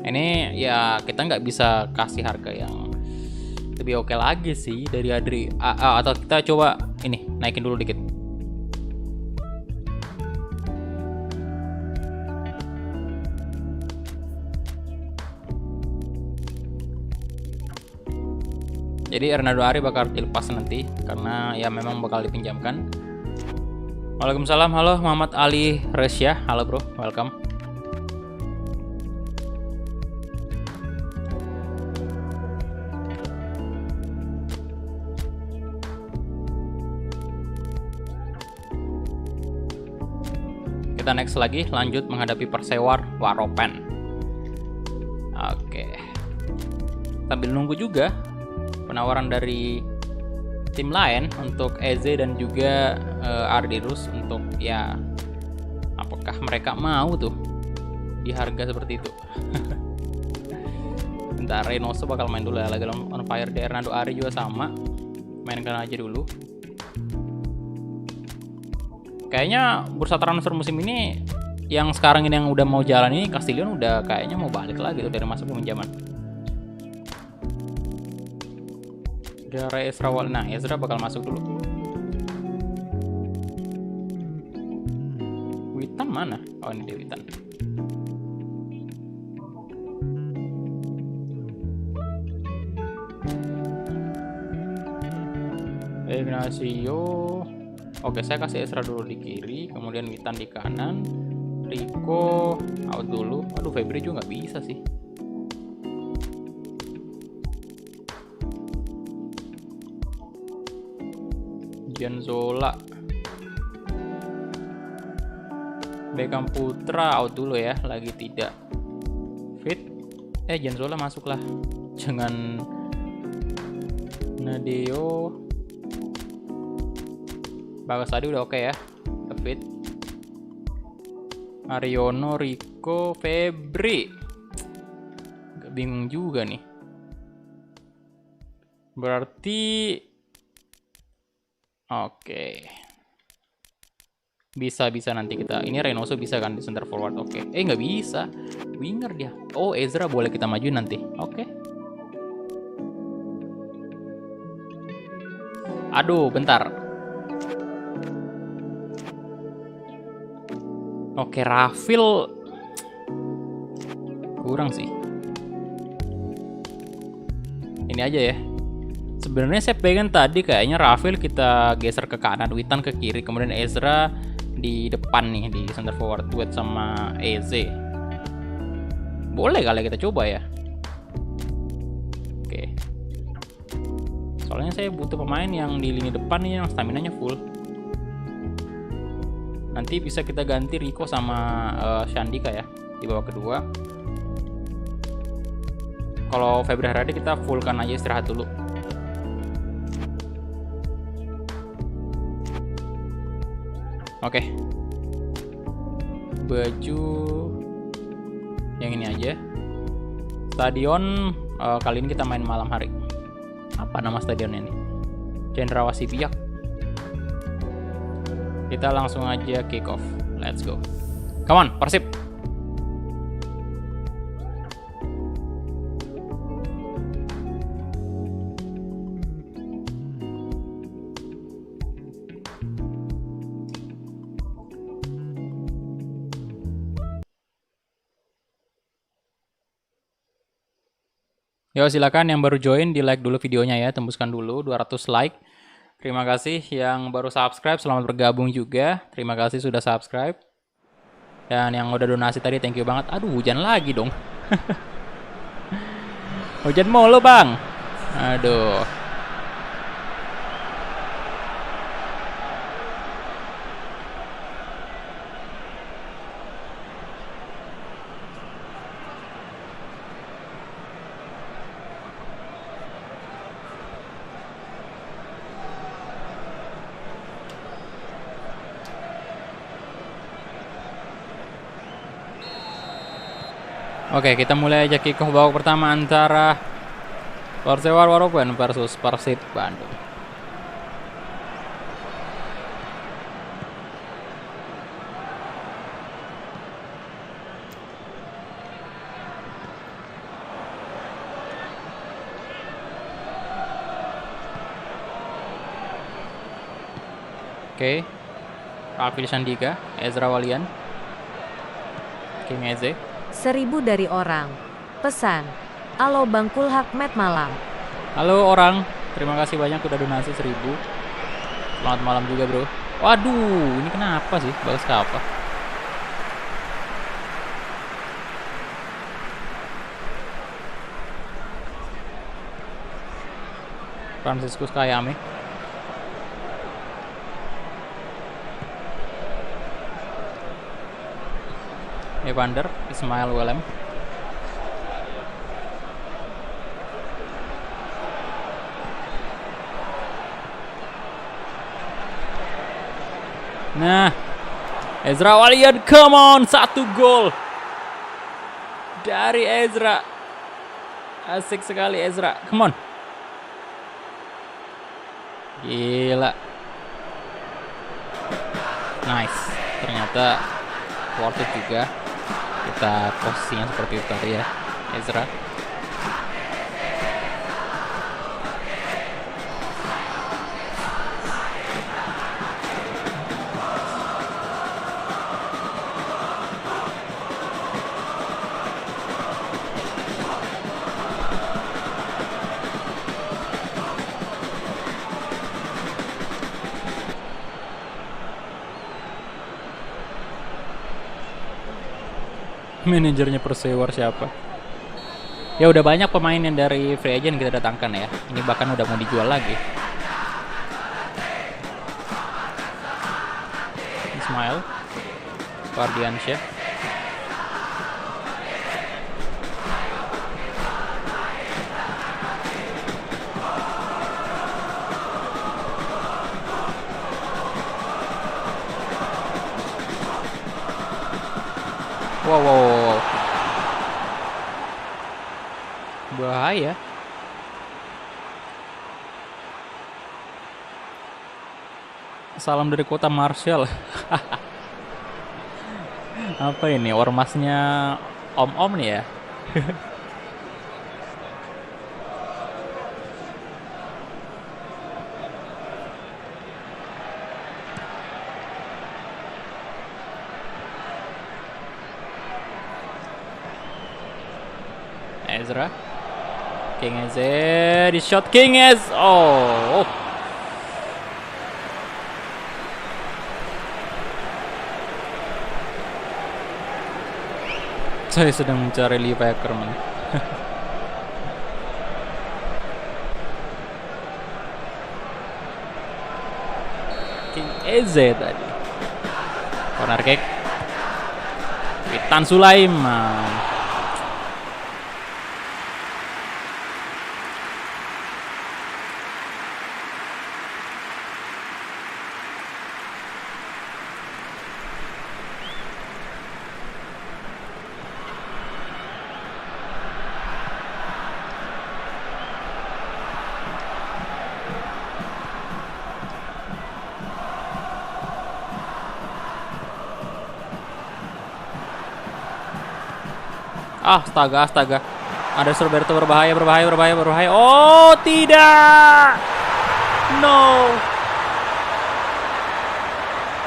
Ini ya kita nggak bisa kasih harga yang lebih oke lagi sih dari Adri. Atau kita coba ini, naikin dulu dikit. Jadi Ronaldo Ari bakal dilepas nanti karena ya memang bakal dipinjamkan. Waalaikumsalam, halo Muhammad Ali Resya, halo bro, welcome. Kita next lagi, lanjut menghadapi Persewar Waropen. Oke. Sambil nunggu juga penawaran dari tim lain untuk Eze dan juga Ardidrus untuk ya apakah mereka mau tuh di harga seperti itu. Bentar, Reynoso bakal main dulu ya, lagi on fire. Hernando Ari juga sama, mainkan aja dulu. Kayaknya bursa transfer musim ini yang sekarang ini yang udah mau jalan ini, Castillion udah kayaknya mau balik lagi tuh dari masa peminjaman. Dari Ezra Wal, nah Ezra bakal masuk dulu. Witan mana? Oh ini dia Witan. Ignacio. Oke, saya kasih Ezra dulu di kiri, kemudian Witan di kanan, Rico out dulu. Aduh, Febri juga nggak bisa sih. Gianzola, Beckham Putra out dulu ya, lagi tidak fit. Gianzola masuklah, jangan Nadeo. Bagas tadi udah oke ya, fit. Ariono, Rico, Febri, gak bingung juga nih. Berarti oke. Bisa nanti kita. Ini Reynoso bisa kan di center forward. Oke. Nggak bisa. Winger dia. Oh, Ezra boleh kita majuin nanti. Oke. Aduh, bentar. Oke, Rafil kurang sih. Ini aja ya. Sebenarnya saya pengen tadi kayaknya Rafil kita geser ke kanan, Witan ke kiri, kemudian Ezra di depan nih di center forward duet sama Eze. Boleh kali kita coba ya. Oke. Soalnya saya butuh pemain yang di lini depan nih yang stamina-nya full. Nanti bisa kita ganti Rico sama Shandika ya di babak kedua. Kalau Febri Haradi kita fullkan aja, istirahat dulu. Oke. Baju yang ini aja. Stadion kali ini kita main malam hari. Apa nama stadionnya ini? Cendrawasih Biak. Kita langsung aja kick off. Let's go. Come on, Persib. Yo, silakan yang baru join di like dulu videonya ya, tembuskan dulu 200 like. Terima kasih yang baru subscribe, selamat bergabung juga. Terima kasih sudah subscribe. Dan yang udah donasi tadi thank you banget. Aduh, hujan lagi dong. Hujan mulu, Bang. Aduh. Oke, kita mulai aja kick off babak pertama antara Persewa Waropen versus Persib Bandung. Oke, Rafil Sandika, Ezra Walian, King Eze. 1000 dari orang. Pesan. Halo Bang Kulhak Met malam. Halo orang, terima kasih banyak udah donasi 1000. Selamat malam juga bro. Waduh, ini kenapa sih? Balas ke apa? Franciscus Kayame. Evander, Ismail Welem. Nah, Ezra Walian, come on, 1 gol dari Ezra. Asik sekali Ezra, come on. Gila. Nice, ternyata worth it juga. Kita posisinya seperti itu tadi ya, Ezra. Manajernya Persewa siapa? Ya udah banyak pemain yang dari free agent kita datangkan ya. Ini bahkan udah mau dijual lagi. Ismail, Fardiansyah, wow. Bahaya. Salam dari kota Marshall. Apa ini? Ormasnya Om-Om nih ya? Ezra, King Eze, di shot King Ez. Oh. Saya sedang mencari Lee Packerman. King Eze tadi. Corner kick. Witan Sulaiman. Astaga. Ada Roberto berbahaya. Oh, tidak. No.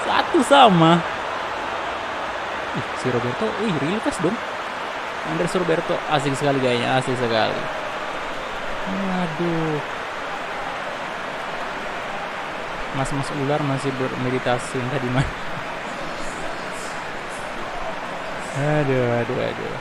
1-1. Si Roberto, real fast dong. Andres Roberto asik sekali gayanya, asik sekali. Aduh. Mas-mas ular masih bermeditasi entah di mana. Aduh.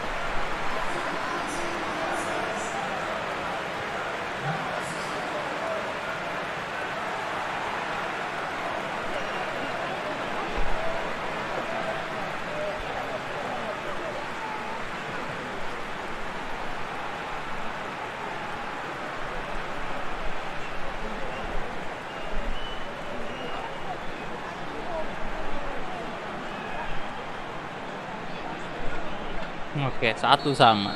Oke, 1-1.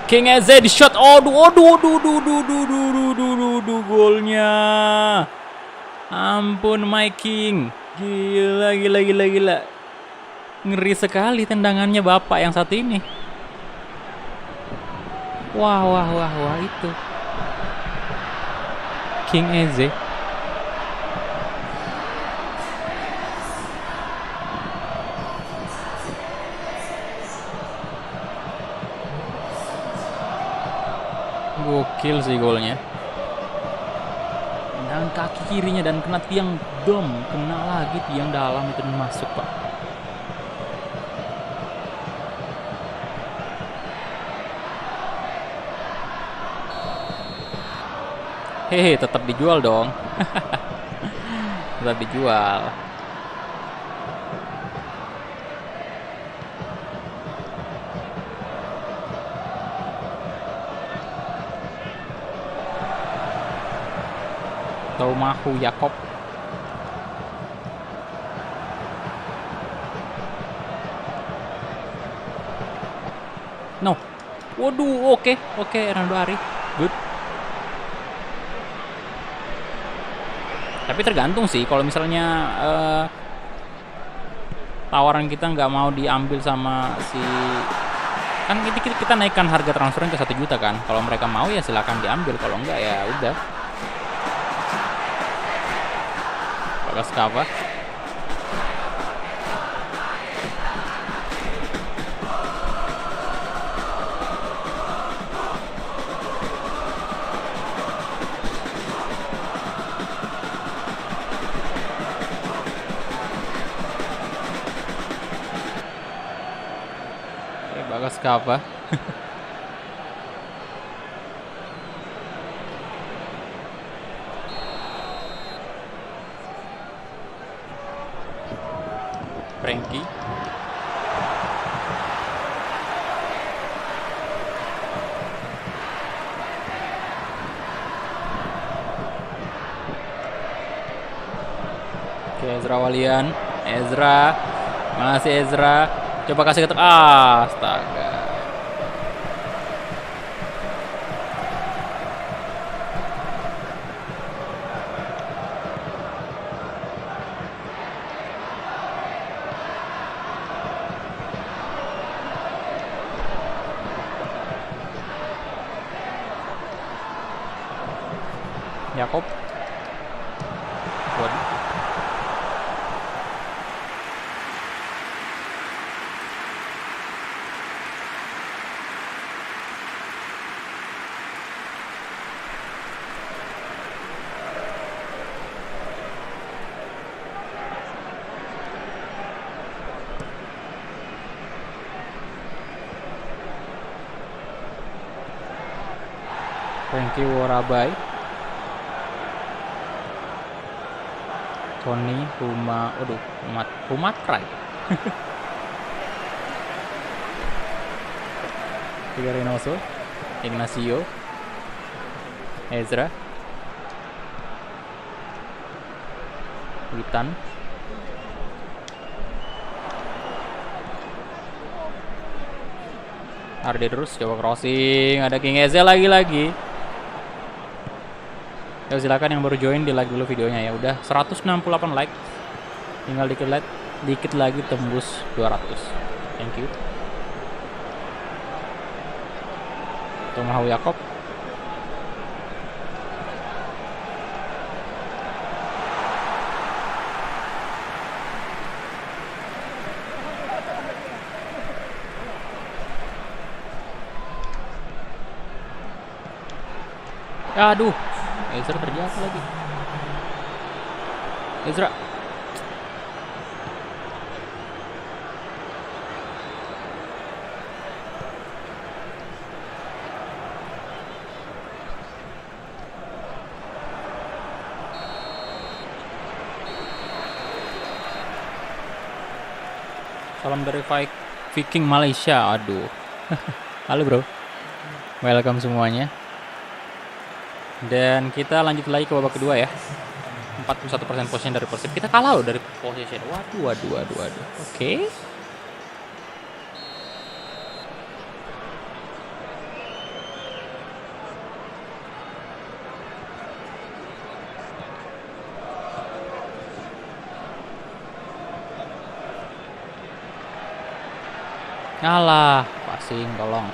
King Eze di shot. Aduh, golnya. Ampun, my King. Gila. Ngeri sekali tendangannya bapak yang satu ini. Wah, itu. King Eze. Gokil sih golnya. Dan kaki kirinya dan kena tiang dom, kena lagi tiang dalam itu masuk, Pak. Hehe, tetap dijual dong. Tetap dijual. Taumahu Yakob. No. Waduh, oke, Ronaldo Ari. Good. Tapi tergantung sih, kalau misalnya tawaran kita nggak mau diambil sama si, kan kita naikkan harga transfernya ke 1 juta kan. Kalau mereka mau ya silakan diambil, kalau enggak ya udah. Bagas Kava. Bagas Kava. Frankie. Oke, Ezra Walian. Masih Ezra. Coba kasih ketuk. Astaga. Yakob. Waduh. Frankie Worabai. Tony Humatrai. Tiga Reynoso, Ignacio, Ezra, Witan, Arde terus coba crossing, ada King Eze lagi. Ya silakan yang baru join di like dulu videonya ya. Udah 168 like. Tinggal dikit lagi tembus 200. Thank you. Taumahu Yakob. Aduh, Ezra terjatuh lagi. Ezra. Salam dari Viking Malaysia. Aduh. Halo bro. Welcome semuanya. Dan kita lanjut lagi ke babak kedua ya. 41% possession dari Persib. Kita kalah loh dari possession. Waduh. Oke. Alah, passing tolong.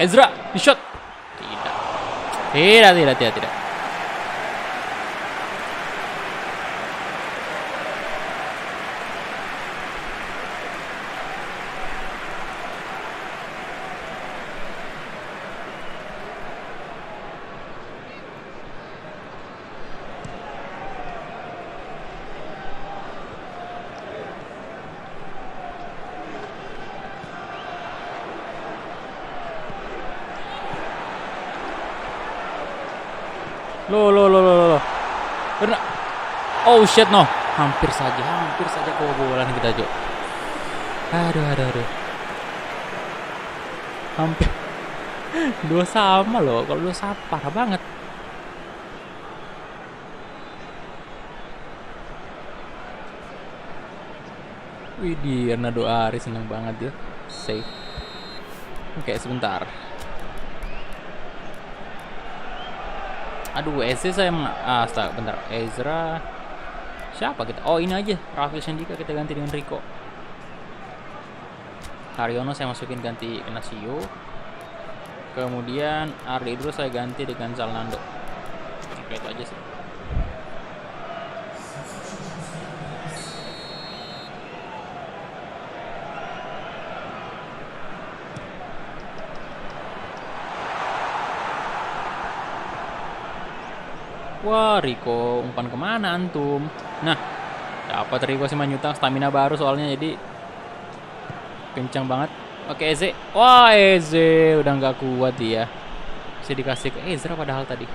Ezra, di shot. Tidak. Loh. Benar. Oh shit no. Hampir saja kebobolan kita, Jo. Aduh. Hampir. Dua sama loh. Kalau dua sama parah banget. Widih, Ronaldo Ari seneng banget dia. Save. Oke, sebentar. Aduh, Ezra saya bentar. Ezra siapa kita? Oh, ini aja. Raffi Sandika kita ganti dengan Rico. Haryono saya masukin ganti Nasio. Kemudian Ardi Idrus saya ganti dengan Zalnando. Oke, itu aja sih. Wah, Rico umpan kemana antum? Nah, dapat Rico Simanjuntak, stamina baru soalnya jadi kencang banget. Oke, Eze. Wah, Eze udah nggak kuat dia. Bisa dikasih ke Ezra padahal tadi.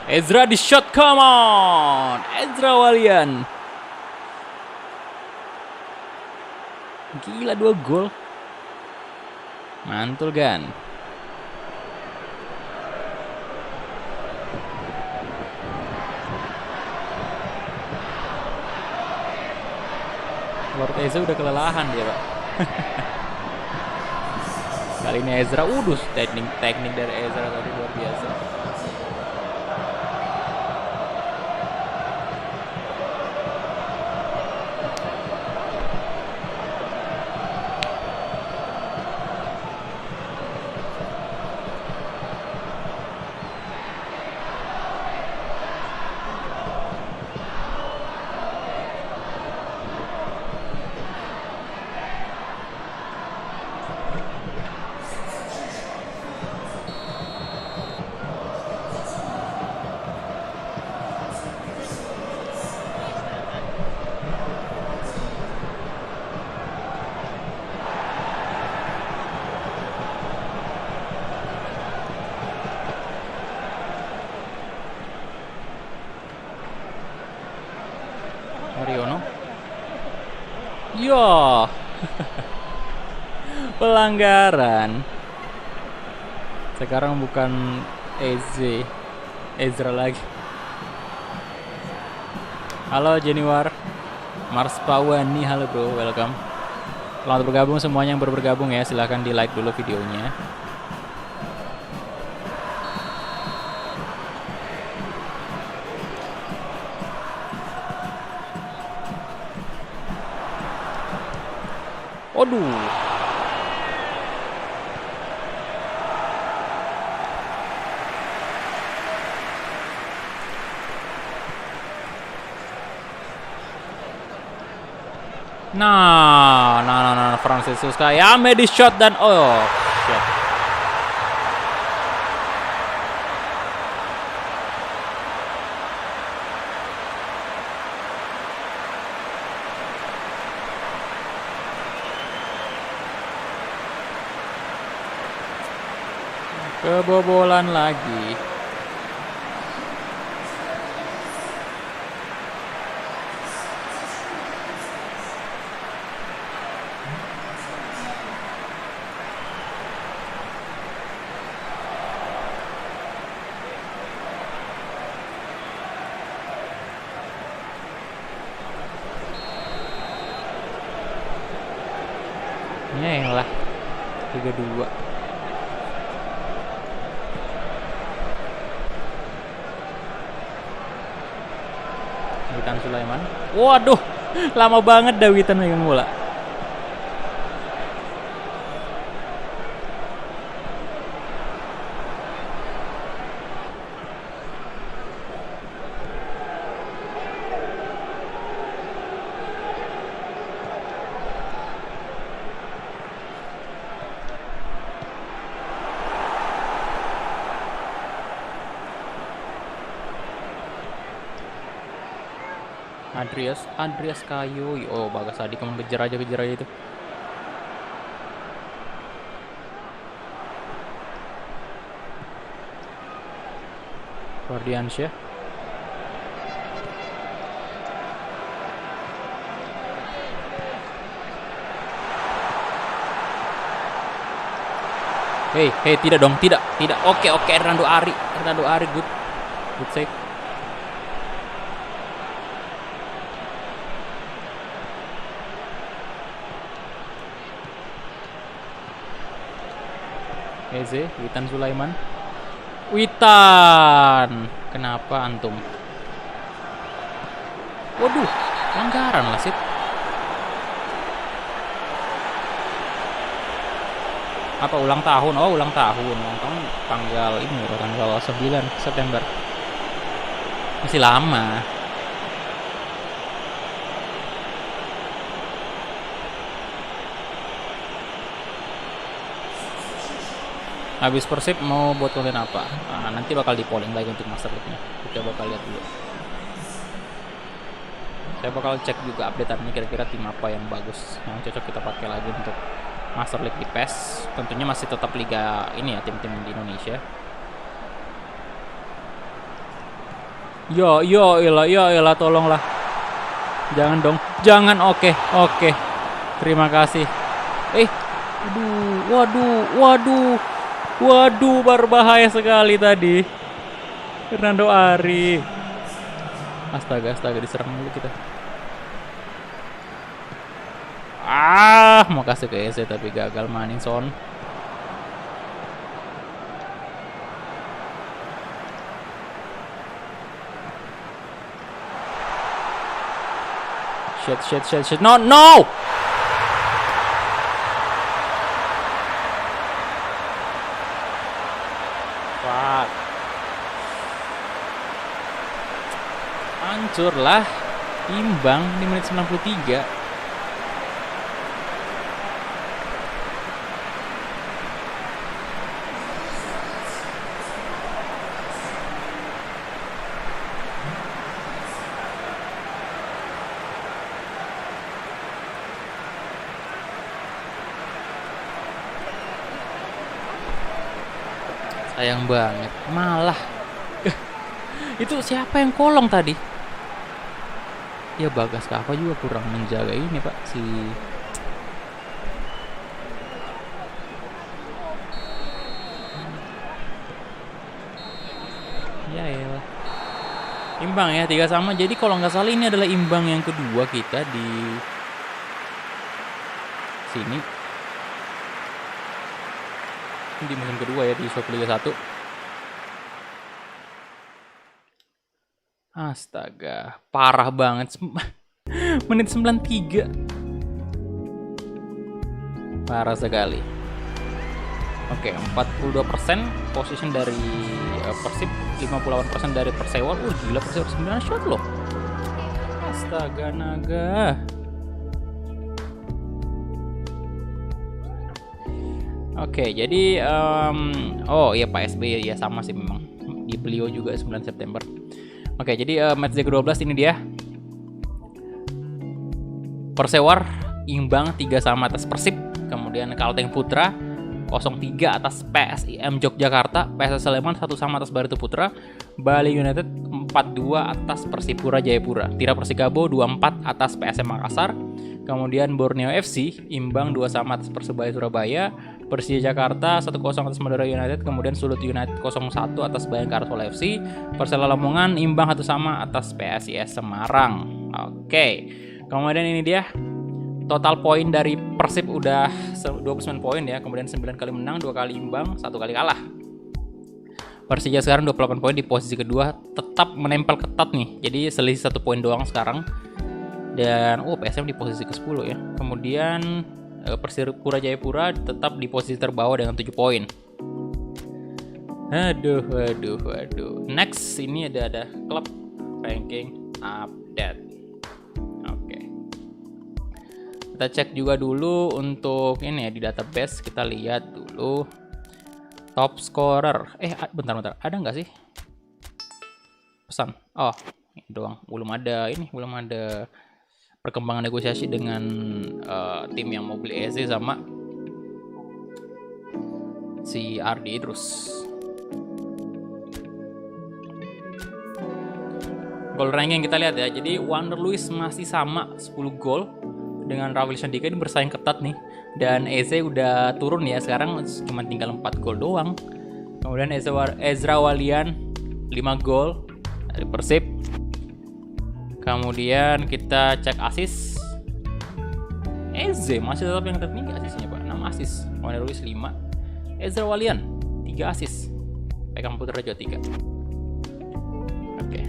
Ezra di shot, come on, Ezra Walian. Gila, 2 gol. Mantul kan? Lord Ezra udah kelelahan dia, Pak. Kali ini Ezra, teknik dari Ezra tadi luar biasa. Mariono. Yo. Pelanggaran. Sekarang bukan Ezra lagi. Halo Jeniwar. Mars Pawani, halo bro, welcome. Selamat bergabung semuanya yang baru bergabung ya. Silahkan di like dulu videonya. Aduh. Nah, Franciscus kayak Medi shot dan shot. Kebobolan lagi. Lah 3-2. Witan Sulaiman. Waduh, lama banget dah Witan megang bola. Andreas Kayu. Oh, Bagas tadi kamu kejar aja itu. Guardiansyah. Hei, tidak dong, tidak. Oke, Hernando Ari, good save. Witan Sulaiman. Witan, kenapa antum? Waduh, pelanggaran lah sih. Apa ulang tahun? Oh, ulang tahun tanggal 9 September. Masih lama. Habis Persib mau buat konten apa? Nah, nanti bakal di polling lagi untuk Master League-nya. Kita bakal lihat dulu. Saya bakal cek juga update-annya kira-kira tim apa yang bagus, yang cocok kita pakai lagi untuk Master League di PES. Tentunya masih tetap liga ini ya, tim-tim di Indonesia. Ya elah, tolonglah. Jangan dong. Jangan, oke. Terima kasih. Waduh, berbahaya sekali tadi. Hernando Ari. Astaga, diserang dulu kita. Mau kasih ke EC tapi gagal Maninson. Shit. No! Hancur lah, imbang di menit 93. Sayang banget, malah. Itu siapa yang kolong tadi? Ya Bagas Kava juga kurang menjaga ini Pak si. Ya ya. Imbang ya 3 sama. Jadi kalau nggak salah ini adalah imbang yang kedua kita di sini. Di musim kedua ya di Super Liga 1. Astaga, parah banget. Menit 93. Parah sekali. Oke, 42% position dari Persib, 58% dari Persewa. Gila Persewa 9 shot loh. Astaga naga. Oke, jadi oh iya Pak SBY ya sama sih memang. Di beliau juga 9 September. Oke, jadi match day ke-12 ini dia. Persewar imbang 3 sama atas Persib. Kemudian Kalteng Putra 0-3 atas PSIM Yogyakarta. PSS Sleman 1 sama atas Barito Putra. Bali United 4-2 atas Persipura Jayapura. Tira Persikabo 2-4 atas PSM Makassar. Kemudian Borneo FC imbang 2 sama atas Persebaya Surabaya. Persija Jakarta 1-0 atas Madura United. Kemudian Sulut United 0-1 atas Bayangkara Solo FC. Persela Lamongan imbang 1 sama atas PSIS Semarang. Oke. Kemudian ini dia total poin dari Persib udah 29 poin ya. Kemudian 9 kali menang, 2 kali imbang, 1 kali kalah. Persija sekarang 28 poin di posisi kedua, tetap menempel ketat nih. Jadi selisih 1 poin doang sekarang. Dan PSM di posisi ke-10 ya. Kemudian Persipura Jayapura tetap di posisi terbawah dengan 7 poin. Aduh. Next ini ada klub ranking update. Oke. Kita cek juga dulu untuk ini ya di database, kita lihat dulu top scorer. Bentar. Ada nggak sih pesan? Oh, ini doang. Belum ada perkembangan negosiasi dengan tim yang mau beli Eze sama si Ardi Idrus. Goal ranking kita lihat ya. Jadi Wander Luiz masih sama 10 gol dengan Rawil Sandika, ini bersaing ketat nih. Dan Eze udah turun ya, sekarang cuma tinggal 4 gol doang. Kemudian Ezra Walian 5 gol dari Persib. Kemudian kita cek asis. Eze masih tetap yang tertinggi asisnya Pak, 6 asis. Wander Luiz 5. Ezra Walian 3 asis. Pekam Putra juga 3. Oke.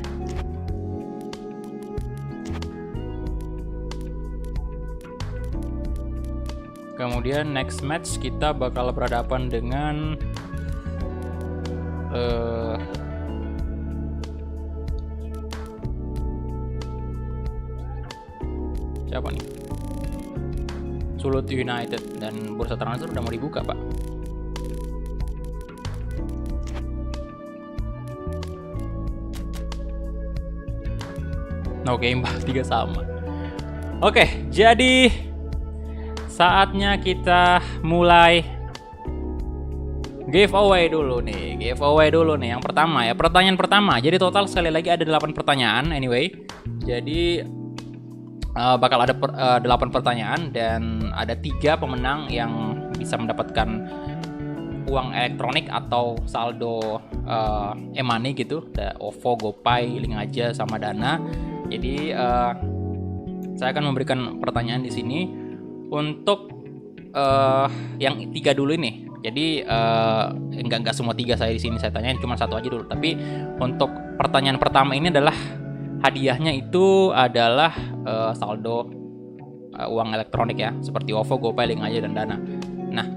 Kemudian next match kita bakal berhadapan dengan siapa nih? Sulut United, dan bursa transfer udah mau dibuka Pak. Oke, imbang 3 sama. Oke, jadi saatnya kita mulai giveaway dulu nih. Yang pertama ya, pertanyaan pertama. Jadi total sekali lagi ada 8 pertanyaan anyway. Jadi bakal ada 8 pertanyaan dan ada 3 pemenang yang bisa mendapatkan uang elektronik atau saldo e-money gitu. Ada OVO, GoPay, Link Aja sama Dana. Jadi saya akan memberikan pertanyaan di sini untuk yang 3 dulu ini. Jadi enggak semua 3 saya di sini saya tanyain, cuma 1 aja dulu. Tapi untuk pertanyaan pertama ini adalah hadiahnya itu adalah saldo uang elektronik ya, seperti OVO, GoPay, Link Aja dan Dana. Nah,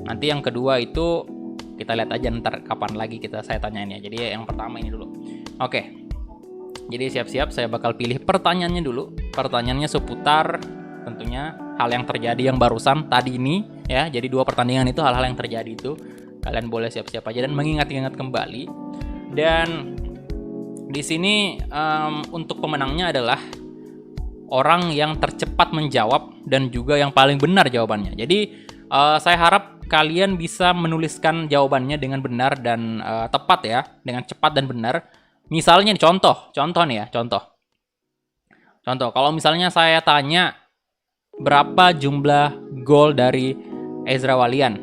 nanti yang kedua itu kita lihat aja ntar kapan lagi saya tanyain ya. Jadi yang pertama ini dulu. Oke. Jadi siap-siap, saya bakal pilih pertanyaannya dulu. Pertanyaannya seputar tentunya hal yang terjadi yang barusan tadi ini ya. Jadi 2 pertandingan itu hal-hal yang terjadi itu. Kalian boleh siap-siap aja dan mengingat-ingat kembali. Dan di sini untuk pemenangnya adalah orang yang tercepat menjawab dan juga yang paling benar jawabannya. Jadi saya harap kalian bisa menuliskan jawabannya dengan benar dan tepat ya, dengan cepat dan benar. Misalnya contoh nih ya, Contoh, kalau misalnya saya tanya berapa jumlah gol dari Ezra Walian,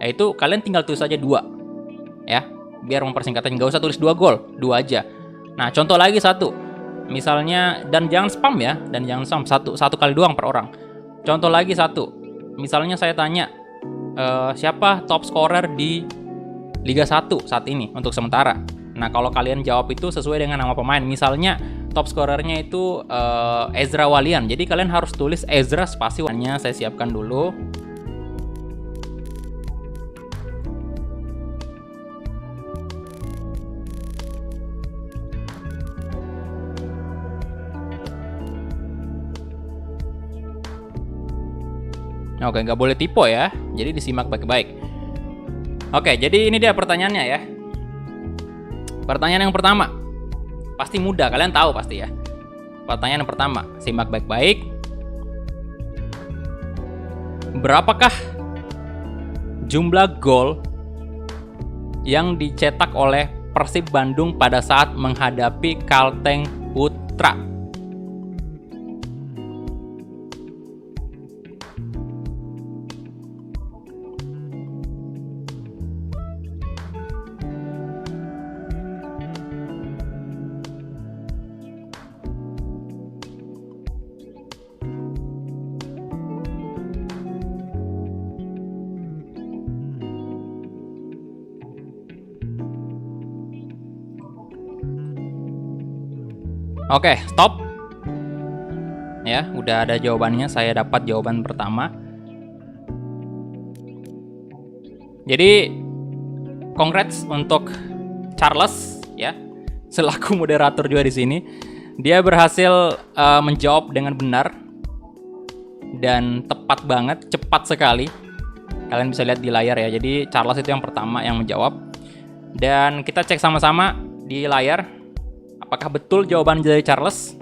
itu kalian tinggal tulis aja 2, ya, biar mempersingkatnya, nggak usah tulis 2 gol, 2 aja. Nah, contoh lagi 1, misalnya, dan jangan spam ya, dan jangan spam, satu kali doang per orang. Contoh lagi 1, misalnya saya tanya siapa top scorer di Liga 1 saat ini untuk sementara. Nah, kalau kalian jawab itu sesuai dengan nama pemain, misalnya top scorernya itu Ezra Walian, jadi kalian harus tulis Ezra spasi Walian. Saya siapkan dulu. Oke, nggak boleh typo ya, jadi disimak baik-baik. Oke, jadi ini dia pertanyaannya ya. Pertanyaan yang pertama, pasti mudah, kalian tahu pasti ya. Pertanyaan yang pertama, simak baik-baik. Berapakah jumlah gol yang dicetak oleh Persib Bandung pada saat menghadapi Kalteng Putra? Oke, stop. Ya, udah ada jawabannya. Saya dapat jawaban pertama. Jadi, congrats untuk Charles ya, selaku moderator juga di sini. Dia berhasil menjawab dengan benar dan tepat banget, cepat sekali. Kalian bisa lihat di layar ya. Jadi Charles itu yang pertama yang menjawab. Dan kita cek sama-sama di layar. Apakah betul jawaban dari Charles?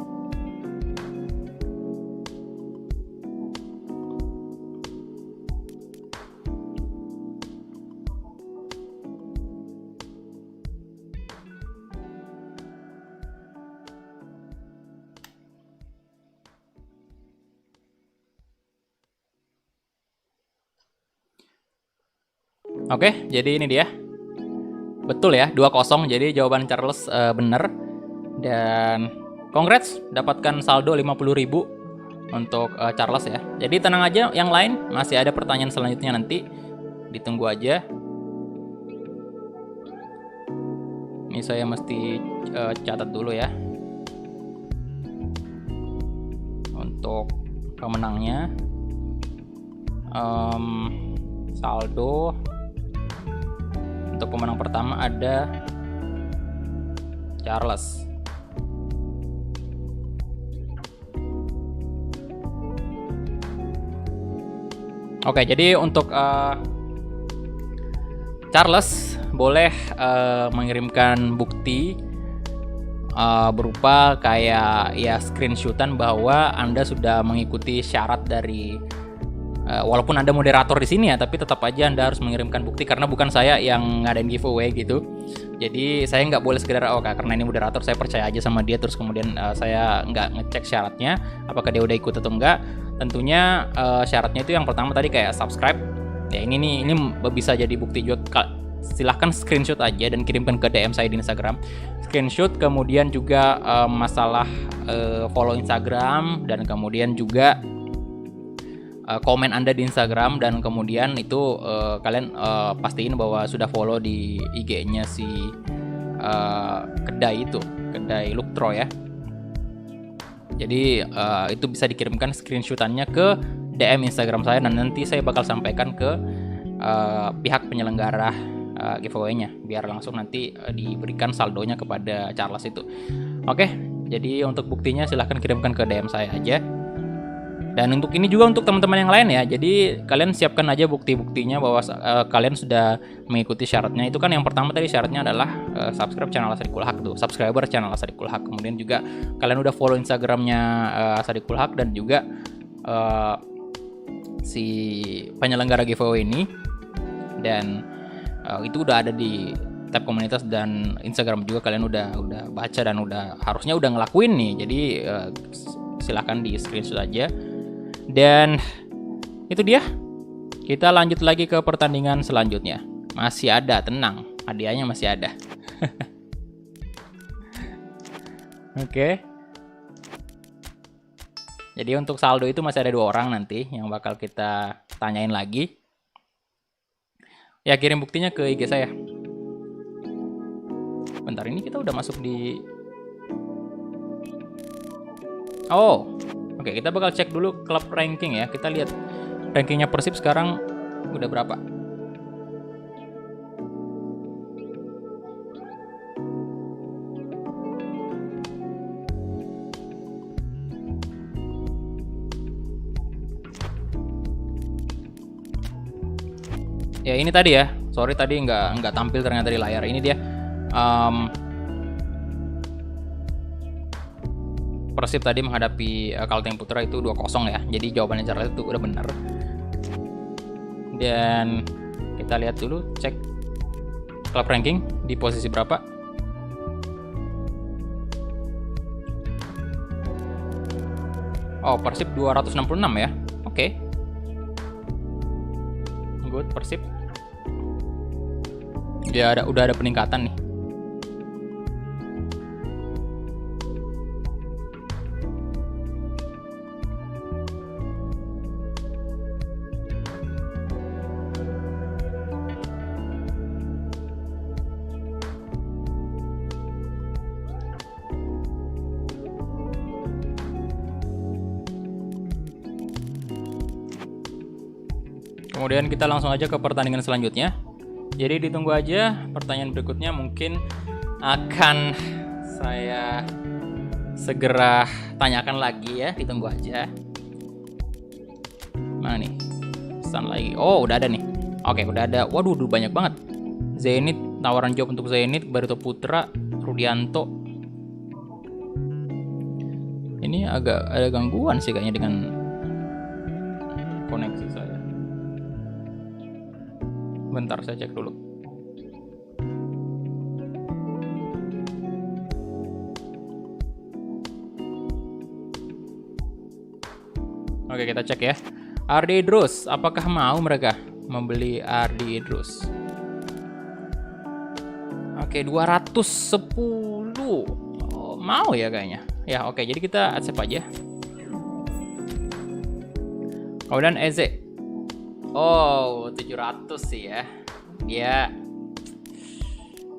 Oke, jadi ini dia. Betul ya, 2-0. Jadi jawaban Charles benar. Dan congrats, dapatkan saldo 50.000 untuk Charles ya. Jadi tenang aja, yang lain masih ada pertanyaan selanjutnya nanti. Ditunggu aja. Ini saya mesti catat dulu ya. Untuk pemenangnya. Saldo untuk pemenang pertama ada Charles. Oke, jadi untuk Charles boleh mengirimkan bukti berupa kayak ya screenshotan bahwa Anda sudah mengikuti syarat dari walaupun Anda moderator di sini ya, tapi tetap aja Anda harus mengirimkan bukti karena bukan saya yang ngadain giveaway gitu. Jadi saya nggak boleh sekedar karena ini moderator saya percaya aja sama dia terus kemudian saya nggak ngecek syaratnya apakah dia udah ikut atau enggak. Tentunya syaratnya itu yang pertama tadi kayak subscribe. Ya ini bisa jadi bukti juga. Silahkan screenshot aja dan kirimkan ke DM saya di Instagram. Screenshot, kemudian juga masalah follow Instagram, dan kemudian juga komen Anda di Instagram, dan kemudian itu kalian pastiin bahwa sudah follow di IG-nya si kedai Luktro ya. Jadi itu bisa dikirimkan screenshotannya ke DM Instagram saya dan nanti saya bakal sampaikan ke pihak penyelenggara giveaway-nya biar langsung nanti diberikan saldonya kepada Charles itu. Oke, jadi untuk buktinya silahkan kirimkan ke DM saya aja. Dan untuk ini juga untuk teman-teman yang lain ya. Jadi kalian siapkan aja bukti-buktinya bahwa kalian sudah mengikuti syaratnya. Itu kan yang pertama tadi syaratnya adalah subscribe channel Asadikul Haq tuh, subscriber channel Asadikul Haq. Kemudian juga kalian udah follow Instagramnya Asadikul Haq dan juga si penyelenggara giveaway ini. Dan itu udah ada di tab komunitas dan Instagram juga, kalian udah baca dan harusnya udah ngelakuin nih. Jadi silahkan di screenshot aja. Dan itu dia. Kita lanjut lagi ke pertandingan selanjutnya. Masih ada, tenang. Hadiahnya masih ada. Oke. Jadi untuk saldo itu masih ada 2 orang nanti yang bakal kita tanyain lagi. Ya, kirim buktinya ke IG saya. Bentar, ini kita udah masuk di... Oh, oke, kita bakal cek dulu klub ranking ya. Kita lihat rankingnya Persib sekarang udah berapa. Ya ini tadi ya, sorry tadi nggak tampil ternyata di layar. Ini dia. Persib tadi menghadapi Kalteng Putra itu 2-0 ya. Jadi jawabannya Charles itu udah benar. Dan kita lihat dulu, cek klub ranking di posisi berapa. Oh, Persib 266 ya. Oke. Good, Persib. Ya udah ada peningkatan nih. Kemudian kita langsung aja ke pertandingan selanjutnya. Jadi ditunggu aja pertanyaan berikutnya, mungkin akan saya segera tanyakan lagi ya, ditunggu aja. Mana nih? Pesan lagi. Oh, udah ada nih. Oke, udah ada. Waduh, banyak banget. Zenit, tawaran job untuk Zenit, Barito Putra, Rudianto. Ini agak ada gangguan sih kayaknya dengan koneksi saya. Bentar, saya cek dulu. Oke, kita cek ya. Ardi Idrus, apakah mau mereka membeli Ardi Idrus? Oke, 210. Oh, mau ya kayaknya. Ya, oke, jadi kita accept aja. Kemudian Eze. Oh, 700 sih ya.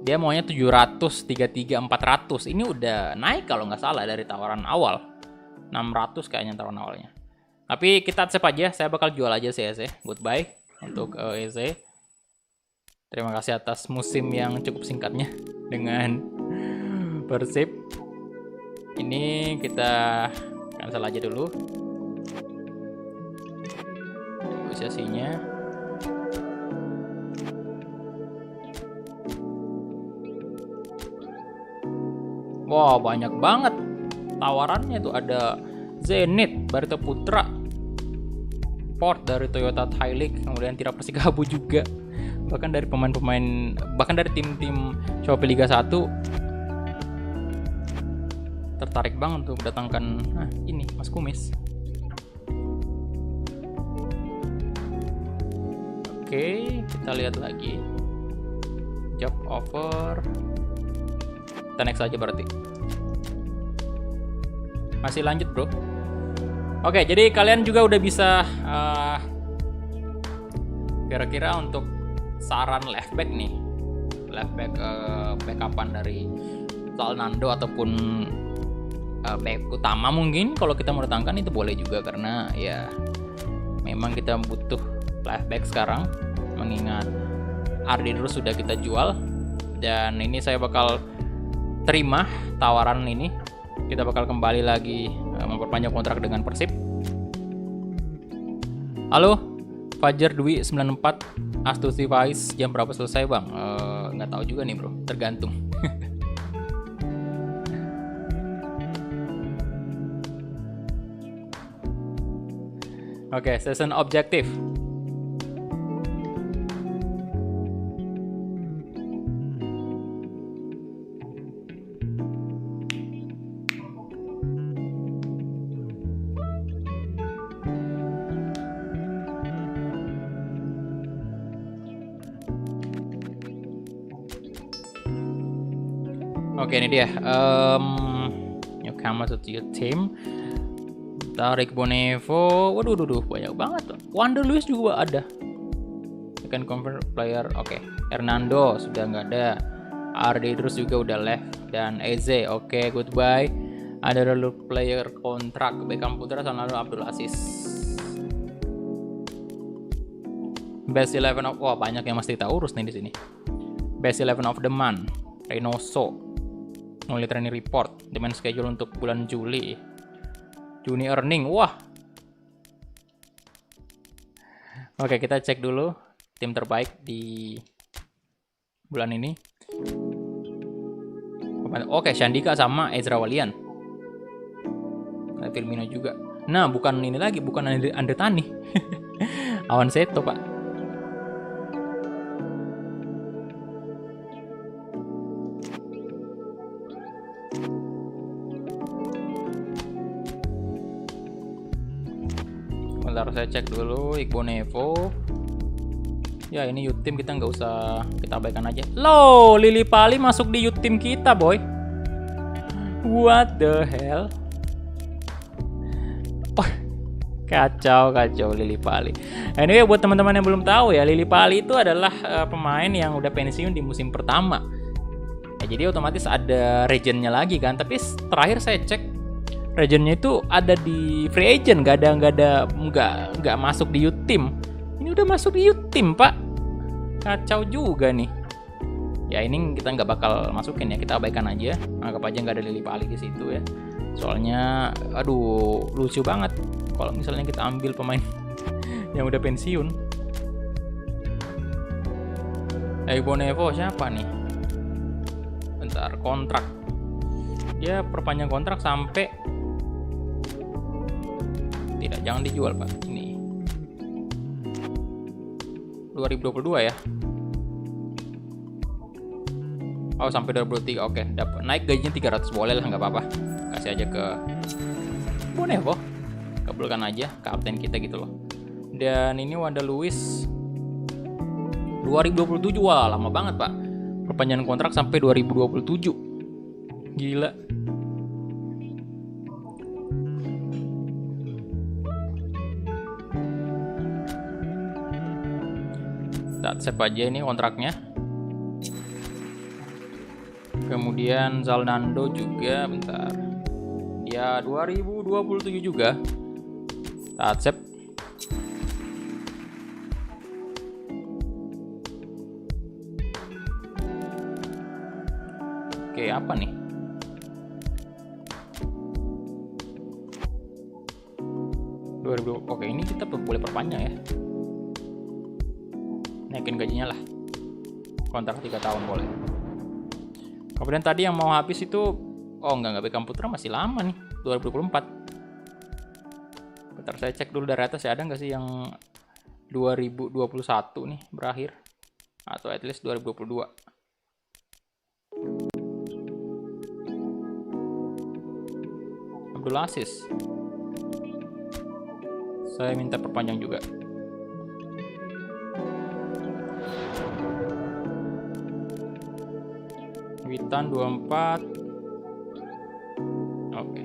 Dia maunya 700, 33, 400. Ini udah naik kalau nggak salah dari tawaran awal. 600 kayaknya tawaran awalnya. Tapi kita accept aja, saya bakal jual aja sih Eze. Goodbye untuk Eze. Terima kasih atas musim yang cukup singkatnya dengan Persib. Ini kita cancel aja dulu negosiasinya. Wah, banyak banget tawarannya tuh. Ada Zenit, Barito Putra, Port dari Toyota Thailand, kemudian Tira Persikabo juga. Bahkan dari pemain-pemain, bahkan dari tim-tim Shopee Liga 1 tertarik banget untuk mendatangkan ini Mas Kumis. Oke, kita lihat lagi job offer. Kita next aja berarti. Masih lanjut bro. Oke, jadi kalian juga udah bisa kira-kira untuk saran left back nih, left back backupan dari Zalnando ataupun back utama mungkin kalau kita mau datangkan itu boleh juga, karena ya memang kita butuh left back sekarang mengingat Ardi Idrus sudah kita jual. Dan ini saya bakal terima tawaran ini. Kita bakal kembali lagi memperpanjang kontrak dengan Persib. Halo, Fajar Dwi 94, Astuti Faiz, jam berapa selesai bang? Nggak tahu juga nih bro, tergantung. Oke, season objektif. Oke, ini dia. Newcomer to your team. Tarik Bonevo. Waduh, banyak banget. Wander Luiz juga ada. You can convert player. Oke. Hernando sudah nggak ada. RD terus juga udah left. Dan Eze. Oke, goodbye. Ada dulu player kontrak Beckham Putra sama lalu Abdul Aziz. Best 11 of banyak yang mesti kita urus nih di sini. Best 11 of the month. Reynoso. Mulai training report. Demand schedule untuk bulan Juli. Juni earning. Wah. Oke, kita cek dulu tim terbaik di bulan ini. Oke, Shandika sama Ezra Walian. Ada Firmino juga. Nah, bukan ini lagi, bukan Andre Tani. Awan Seto, Pak. Bentar, saya cek dulu Igbonevo. Ya, ini youth team kita nggak usah, kita abaikan aja. Loh, Lili Pali masuk di youth team kita, boy. What the hell? Oh, kacau Lili Pali. Anyway, buat teman-teman yang belum tahu ya, Lili Pali itu adalah pemain yang udah pensiun di musim pertama. Ya, jadi otomatis ada regionnya lagi kan. Tapi terakhir saya cek regionnya itu ada di free agent, nggak masuk di youth team. Ini udah masuk di youth team, Pak. Kacau juga nih. Ya, ini kita nggak bakal masukin ya, kita abaikan aja. Anggap aja nggak ada Lili Pali di situ ya. Soalnya, aduh, lucu banget kalau misalnya kita ambil pemain yang udah pensiun. Bonevo siapa nih? Bentar, kontrak. Dia perpanjang kontrak sampai tidak, jangan dijual, Pak. Ini 2022 ya. Oh, sampai 2023. Oke, dapat naik gajinya 300, boleh lah, nggak apa-apa. Kasih aja ke Bonevo. Kabulkan aja kapten kita gitu loh. Dan ini Wanda Luiz 2027. Wah, lama banget, Pak. Perpanjangan kontrak sampai 2027. Gila. Save aja ini kontraknya. Kemudian Zalnando juga, bentar. Ya 2027 juga. Save. Oke, apa nih? Oke, ini kita boleh perpanjang ya. Naikin gajinya lah. Kontrak 3 tahun boleh. Kemudian tadi yang mau habis itu, enggak Beckham Putra masih lama nih, 2024. Bentar, saya cek dulu dari atas ya, ada nggak sih yang 2021 nih berakhir, atau at least 2022. Abdul Aziz, saya minta perpanjang juga. Witan 24. Oke.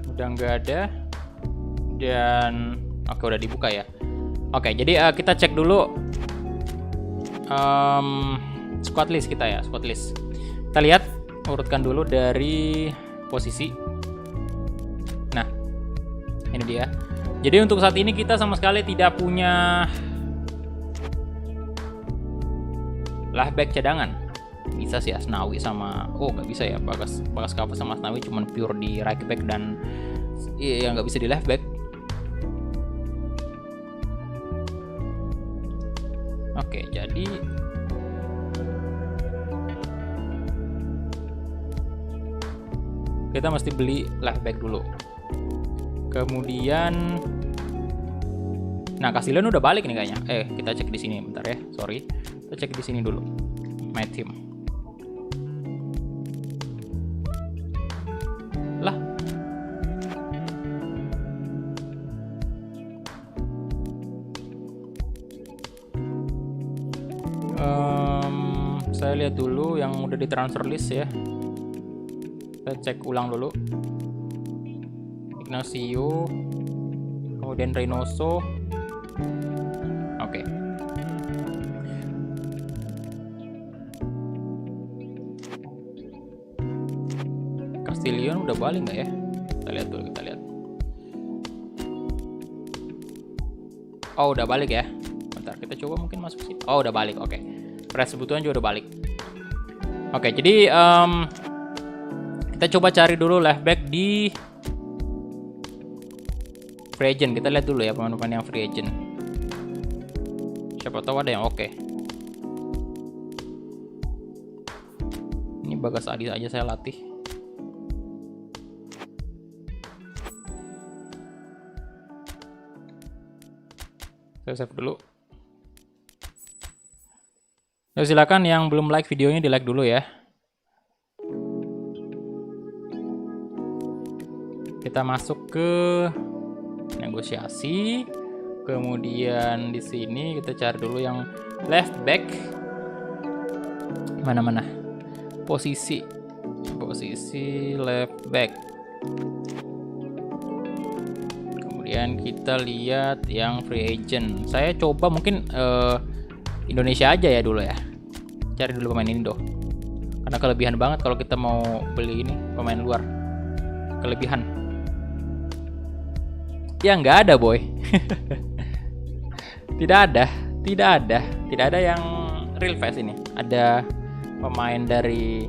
Udah nggak ada. Dan oke, udah dibuka ya. Oke, jadi kita cek dulu squad list kita ya, squad list. Kita lihat, urutkan dulu dari posisi. Nah, ini dia. Jadi untuk saat ini kita sama sekali tidak punya left back cadangan. Bisa sih Asnawi sama, nggak bisa ya, Bagas Kava sama Asnawi cuman pure di right back dan yang nggak bisa di left back. Oke, jadi kita mesti beli left back dulu. Kemudian, nah Casillas udah balik nih kayaknya. Kita cek di sini bentar ya. Sorry, kita cek di sini dulu. My team. Saya lihat dulu yang udah di transfer list ya. Kita cek ulang dulu. Ignacio, kemudian Reynoso. Oke. Castillion udah balik nggak ya? Kita lihat dulu, kita lihat. Oh, udah balik ya. Bentar, kita coba mungkin masuk sini. Oh, udah balik. Oke. Press kebutuhan juga udah balik. Oke, jadi kita coba cari dulu left back di free agent. Kita lihat dulu ya pemain-pemain yang free agent. Siapa tahu ada yang oke. Ini Bagas Adi aja saya latih. Saya save dulu. Ya, silakan yang belum like videonya di like dulu ya. Kita masuk ke negosiasi. Kemudian di sini kita cari dulu yang left back. Mana-mana? Posisi left back. Kemudian kita lihat yang free agent. Saya coba mungkin Indonesia aja ya dulu ya. Cari dulu pemain Indo. Karena kelebihan banget kalau kita mau beli ini pemain luar. Kelebihan. Ya nggak ada boy. Tidak ada yang real face ini. Ada pemain dari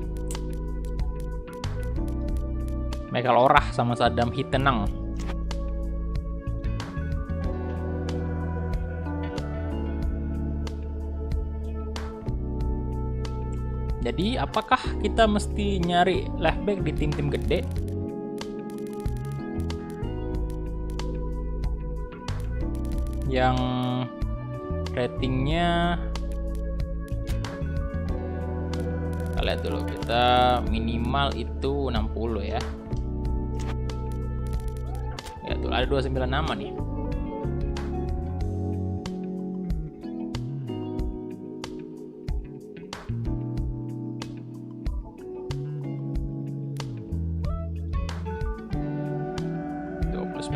Michael Orah sama Saddam Hitenang. Jadi apakah kita mesti nyari left back di tim-tim gede? Yang ratingnya kita lihat dulu, kita minimal itu 60 ya. Ya tuh ada 29 nama nih.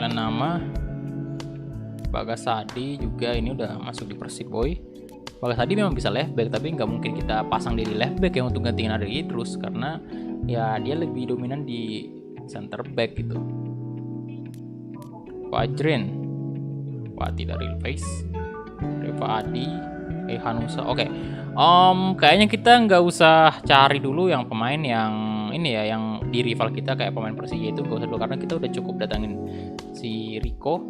Nama Bagas Adi juga ini udah masuk di Persib boy. Bagas Adi memang bisa left back, tapi nggak mungkin kita pasang dari left back yang untuk gantiin Adri Idrus karena ya dia lebih dominan di center back gitu. Fajrin, wah tidak real face. Reva Adi, Hanusa. Oke. Kayaknya kita nggak usah cari dulu yang pemain yang ini ya, yang di rival kita kayak pemain Persija itu nggak usah dulu karena kita udah cukup datangin si Rico.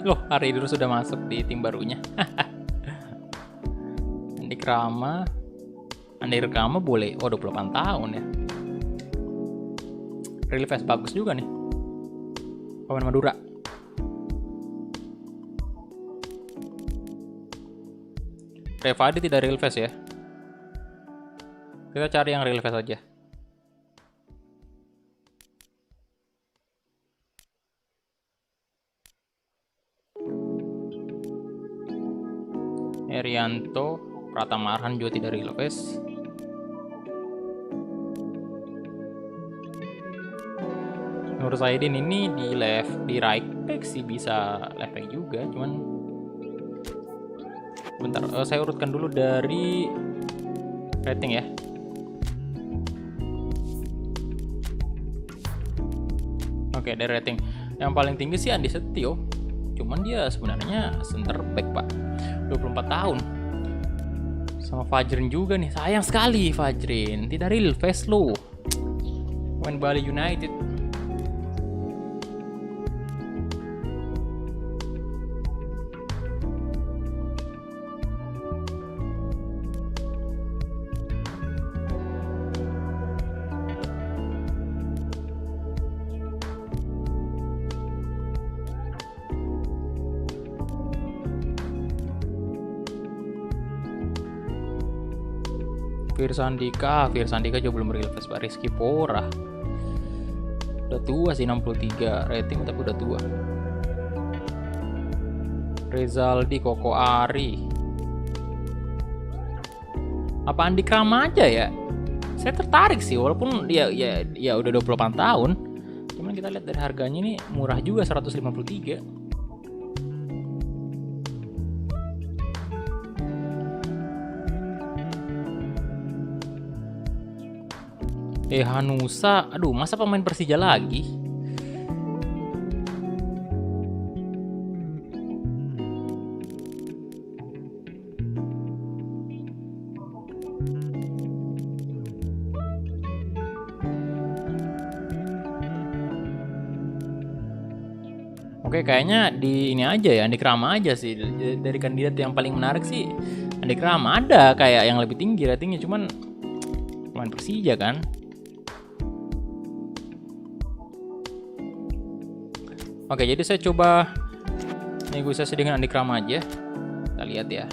Loh, Ari dulu sudah masuk di tim barunya. Andi Krama boleh. Oh, 28 tahun ya. Real face bagus juga nih. Pemain Madura. Revadi tidak real face ya. Kita cari yang real face aja. Erianto, Pratama Arhan juga tidak real face. Nur Saidin ini di right back sih bisa left back juga, cuman bentar, saya urutkan dulu dari rating ya. Oke, dari rating yang paling tinggi sih Andi Setio, cuman dia sebenarnya center back pak, 24 tahun. Sama Fajrin juga nih, sayang sekali Fajrin tidak real face lo, main Bali United. Firsandika juga belum real face Pak. Rizky Pora. Udah tua sih, 63 rating tapi udah tua. Rezaldi, Koko Ari. Apa Andi Krama aja ya? Saya tertarik sih, walaupun dia ya udah 28 tahun. Cuman kita lihat dari harganya ini murah juga, 153. Hanusa, aduh masa pemain Persija lagi? Oke, kayaknya di ini aja ya, Andi Krama aja sih. Dari kandidat yang paling menarik sih Andi Krama. Ada kayak yang lebih tinggi ratingnya, cuman pemain Persija kan. Oke, jadi saya coba negosiasi dengan Andi Krama aja. Kita lihat ya.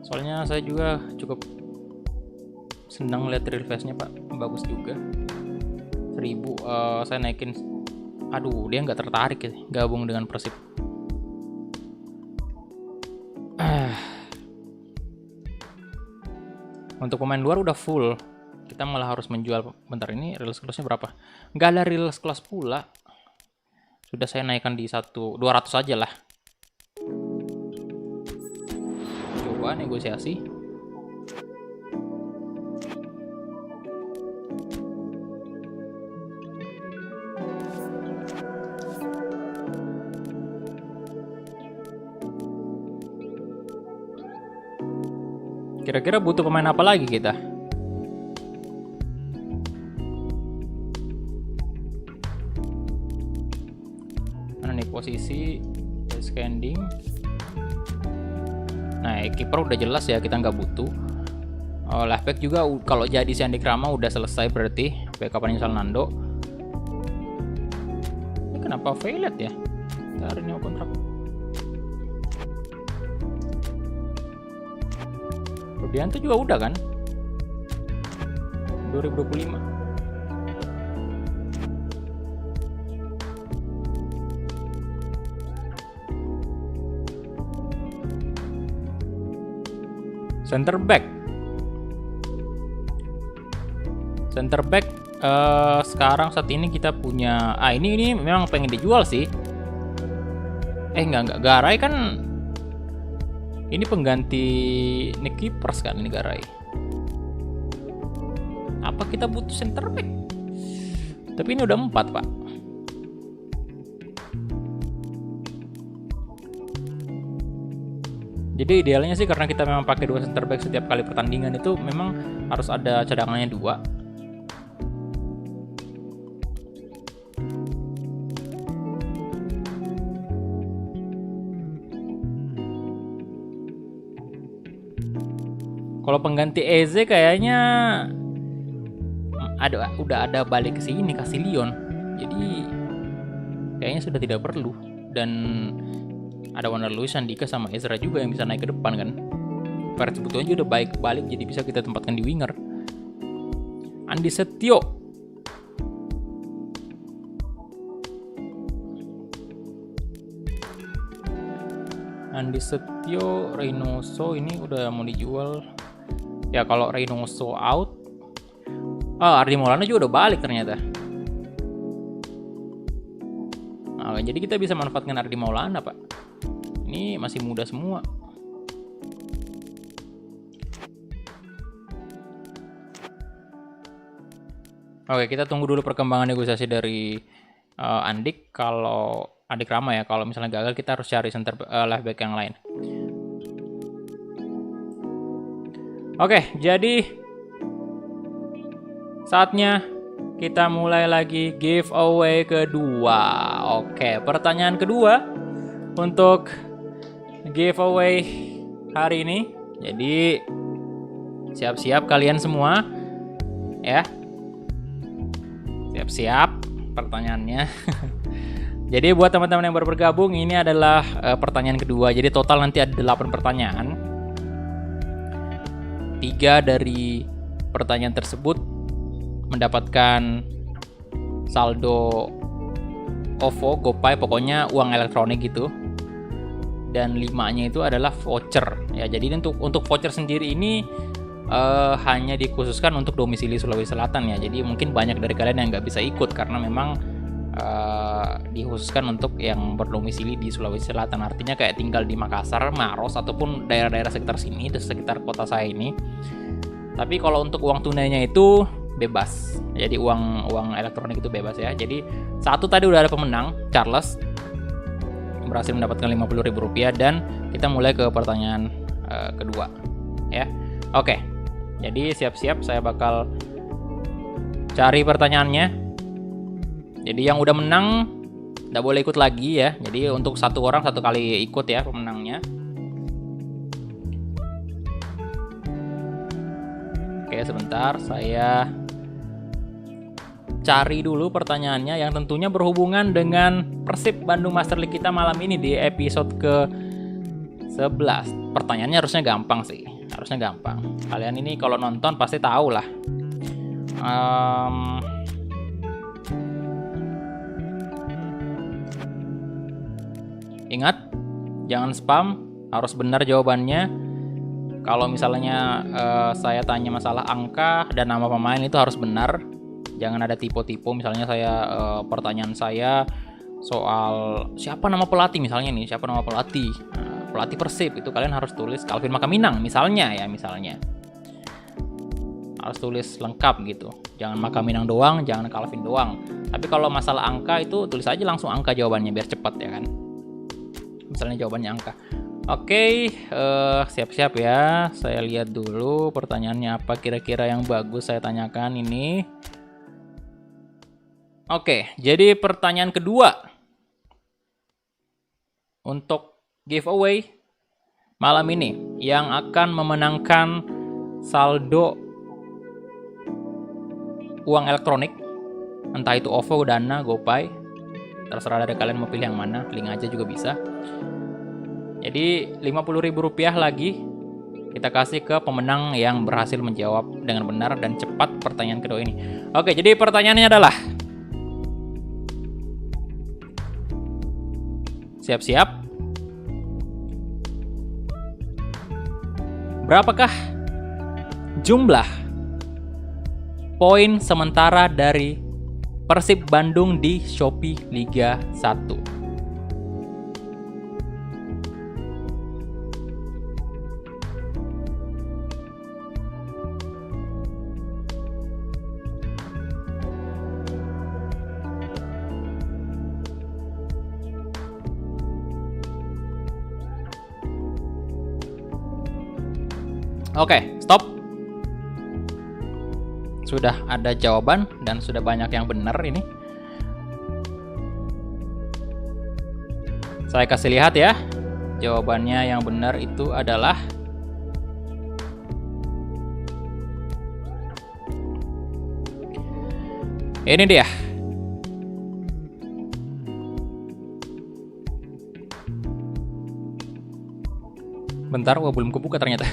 Soalnya saya juga cukup senang lihat real face-nya, Pak. Bagus juga. 1000 saya naikin. Aduh, dia nggak tertarik ya gabung dengan Persib. Untuk pemain luar udah full. Kita malah harus menjual. Bentar, ini real clause-nya berapa? Nggak ada real clause pula. Sudah saya naikkan di 200 aja lah. Coba negosiasi. Kira-kira butuh pemain apa lagi kita? Posisi standing. Nah, kiper udah jelas ya, kita nggak butuh. Left back juga kalau jadi si Andi Krama udah selesai berarti. Backup-nya Salnando. Ini kenapa Violet ya? Kita renew kontrak. Rudianto juga udah kan? 2025. Center back sekarang saat ini kita punya ini memang pengen dijual sih. Enggak Garay kan ini pengganti Nick Keepers kan, ini Garay. Apa kita butuh center back? Tapi ini udah 4, Pak. Jadi idealnya sih karena kita memang pakai 2 center back setiap kali pertandingan, itu memang harus ada cadangannya 2. Kalau pengganti Eze kayaknya udah ada balik ke sini, kasih Lyon. Jadi kayaknya sudah tidak perlu. Dan ada Wander Luiz, Andika sama Ezra juga yang bisa naik ke depan kan. Perez sebetulnya udah baik balik, jadi bisa kita tempatkan di winger. Andi Setio. Reynoso ini udah mau dijual. Ya kalau Reynoso out. Ardi Maulana juga udah balik ternyata. Nah, jadi kita bisa manfaatkan Ardi Maulana, Pak. Ini masih muda semua. Oke, kita tunggu dulu perkembangan negosiasi dari Andik. Kalau Andik Rama ya, kalau misalnya gagal kita harus cari center left back yang lain. Oke, jadi saatnya kita mulai lagi giveaway kedua. Oke, pertanyaan kedua untuk giveaway hari ini. Jadi siap-siap kalian semua ya. Siap-siap pertanyaannya. Jadi buat teman-teman yang baru bergabung, ini adalah pertanyaan kedua. Jadi total nanti ada 8 pertanyaan. 3 dari pertanyaan tersebut mendapatkan saldo OVO, GoPay, pokoknya uang elektronik gitu. Dan 5-nya itu adalah voucher. Ya, jadi untuk voucher sendiri ini hanya dikhususkan untuk domisili Sulawesi Selatan ya. Jadi mungkin banyak dari kalian yang nggak bisa ikut karena memang dikhususkan untuk yang berdomisili di Sulawesi Selatan. Artinya kayak tinggal di Makassar, Maros ataupun daerah-daerah sekitar sini, di sekitar kota saya ini. Tapi kalau untuk uang tunainya itu bebas. Jadi uang elektronik itu bebas ya. Jadi satu tadi udah ada pemenang, Charles berhasil mendapatkan Rp50.000 dan kita mulai ke pertanyaan kedua ya. Oke. Jadi siap-siap saya bakal cari pertanyaannya. Jadi yang udah menang nggak boleh ikut lagi ya. Jadi untuk satu orang satu kali ikut ya pemenangnya. Oke, sebentar saya cari dulu pertanyaannya yang tentunya berhubungan dengan Persib Bandung Master League kita malam ini di episode ke-11. Pertanyaannya harusnya gampang sih, harusnya gampang. Kalian ini kalau nonton pasti tahu lah. Ingat, jangan spam, harus benar jawabannya. Kalau misalnya saya tanya masalah angka dan nama pemain itu harus benar. Jangan ada tipe-tipe, misalnya pertanyaan saya soal siapa nama pelatih misalnya nih, siapa nama pelatih pelatih Persib, itu kalian harus tulis Calvin Makaminang misalnya harus tulis lengkap gitu, jangan Makaminang doang, jangan Calvin doang. Tapi kalau masalah angka itu tulis aja langsung angka jawabannya biar cepat ya kan, misalnya jawabannya angka. Oke, siap-siap ya, saya lihat dulu pertanyaannya apa kira-kira yang bagus saya tanyakan ini. Oke, jadi pertanyaan kedua untuk giveaway malam ini yang akan memenangkan saldo uang elektronik, entah itu OVO, Dana, GoPay, terserah dari kalian mau pilih yang mana, link aja juga bisa. Jadi Rp50.000 lagi kita kasih ke pemenang yang berhasil menjawab dengan benar dan cepat pertanyaan kedua ini. Oke, jadi pertanyaannya adalah, siap-siap. Berapakah jumlah poin sementara dari Persib Bandung di Shopee Liga 1? Oke, stop. Sudah ada jawaban dan sudah banyak yang benar ini. Saya kasih lihat ya. Jawabannya yang benar itu adalah ini dia. Bentar, belum kebuka ternyata.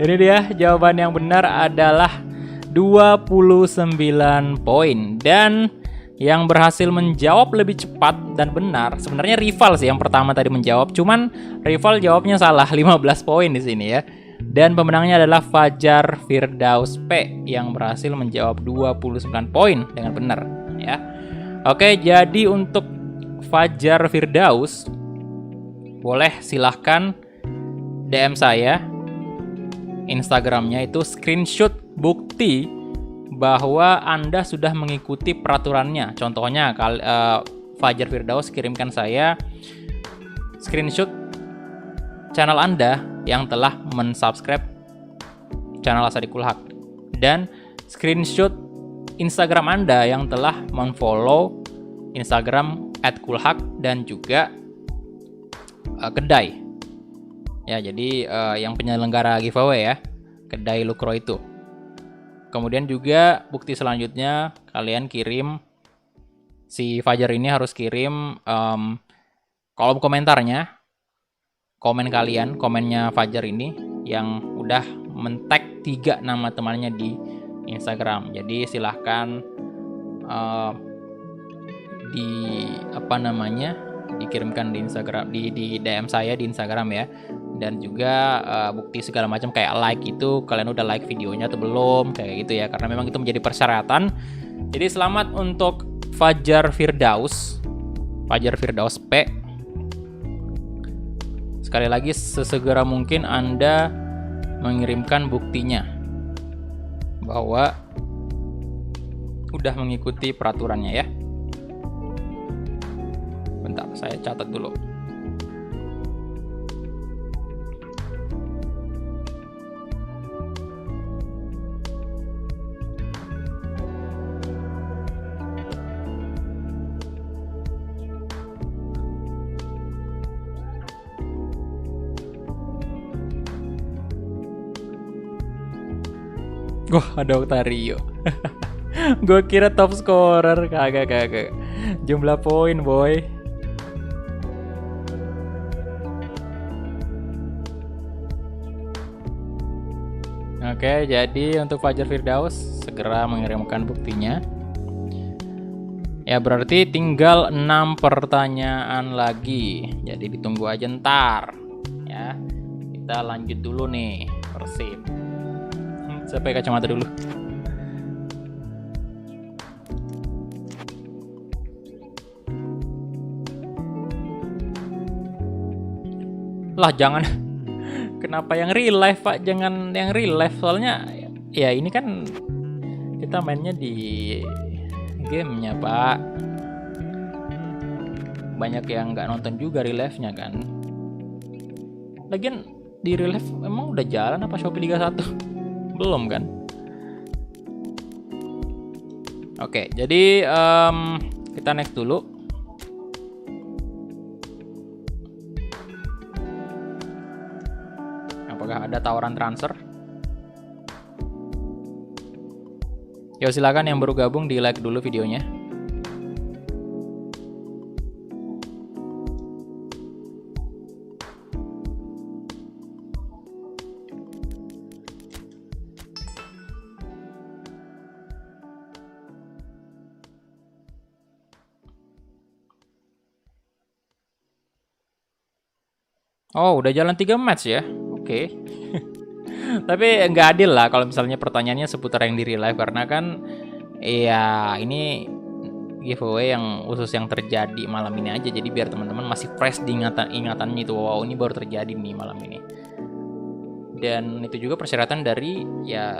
Ini dia, jawaban yang benar adalah 29 poin. Dan yang berhasil menjawab lebih cepat dan benar sebenarnya rival sih yang pertama tadi menjawab, cuman rival jawabnya salah, 15 poin di sini ya. Dan pemenangnya adalah Fajar Firdaus P yang berhasil menjawab 29 poin dengan benar ya. Oke, jadi untuk Fajar Firdaus boleh silahkan DM saya Instagramnya, itu screenshot bukti bahwa Anda sudah mengikuti peraturannya. Contohnya Fajar Firdaus kirimkan saya screenshot channel Anda yang telah mensubscribe channel Asadikul Haq, dan screenshot Instagram Anda yang telah memfollow Instagram @kulhaq dan juga kedai ya. Jadi yang penyelenggara giveaway ya, kedai Lukro itu. Kemudian juga bukti selanjutnya kalian kirim, si Fajar ini harus kirim kolom komentarnya, komennya Fajar ini yang udah men-tag 3 nama temannya di Instagram. Jadi silahkan eh, di apa namanya, dikirimkan di Instagram, di DM saya di Instagram ya. Dan juga bukti segala macam kayak like itu, kalian udah like videonya atau belum, kayak gitu ya, karena memang itu menjadi persyaratan. Jadi selamat untuk Fajar Firdaus P. Sekali lagi, sesegera mungkin Anda mengirimkan buktinya bahwa udah mengikuti peraturannya ya. Bentar, saya catat dulu. Wah, ada Octario. Gue kira top scorer, kagak. Jumlah poin, boy. Oke, jadi untuk Fajar Firdaus segera mengirimkan buktinya. Ya, berarti tinggal 6 pertanyaan lagi. Jadi ditunggu aja ntar. Ya. Kita lanjut dulu nih, Persib. Saya pakai kacamata dulu. Lah jangan. Kenapa yang real life, Pak? Jangan yang real life, soalnya ya ini kan kita mainnya di gamenya, Pak. Banyak yang nggak nonton juga real life-nya kan. Lagian di real life emang udah jalan apa Shopee Liga 1? Belum kan? Oke, jadi kita next dulu. Apakah ada tawaran transfer? Yo, silakan yang baru gabung di like dulu videonya. Oh, udah jalan 3 match ya? Oke. Tapi nggak adil lah kalau misalnya pertanyaannya seputar yang di real life, karena kan ya ini giveaway yang khusus yang terjadi malam ini aja. Jadi biar teman-teman masih fresh di ingatannya itu, wow ini baru terjadi nih malam ini. Dan itu juga persyaratan dari ya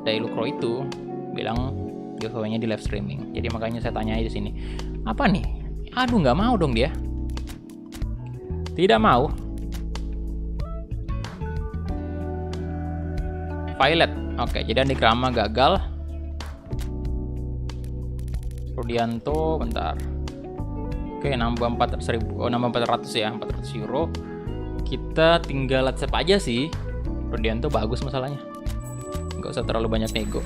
Dailukro itu bilang giveaway-nya di live streaming. Jadi makanya saya tanya di sini. Apa nih? Aduh, nggak mau dong dia. Tidak mau. Violet. Oke, jadi Andi Krama gagal. Rudianto, bentar. Oke, nambah 400 ya, 400 euro. Kita tinggal WhatsApp aja sih. Rudianto bagus masalahnya. Nggak usah terlalu banyak nego.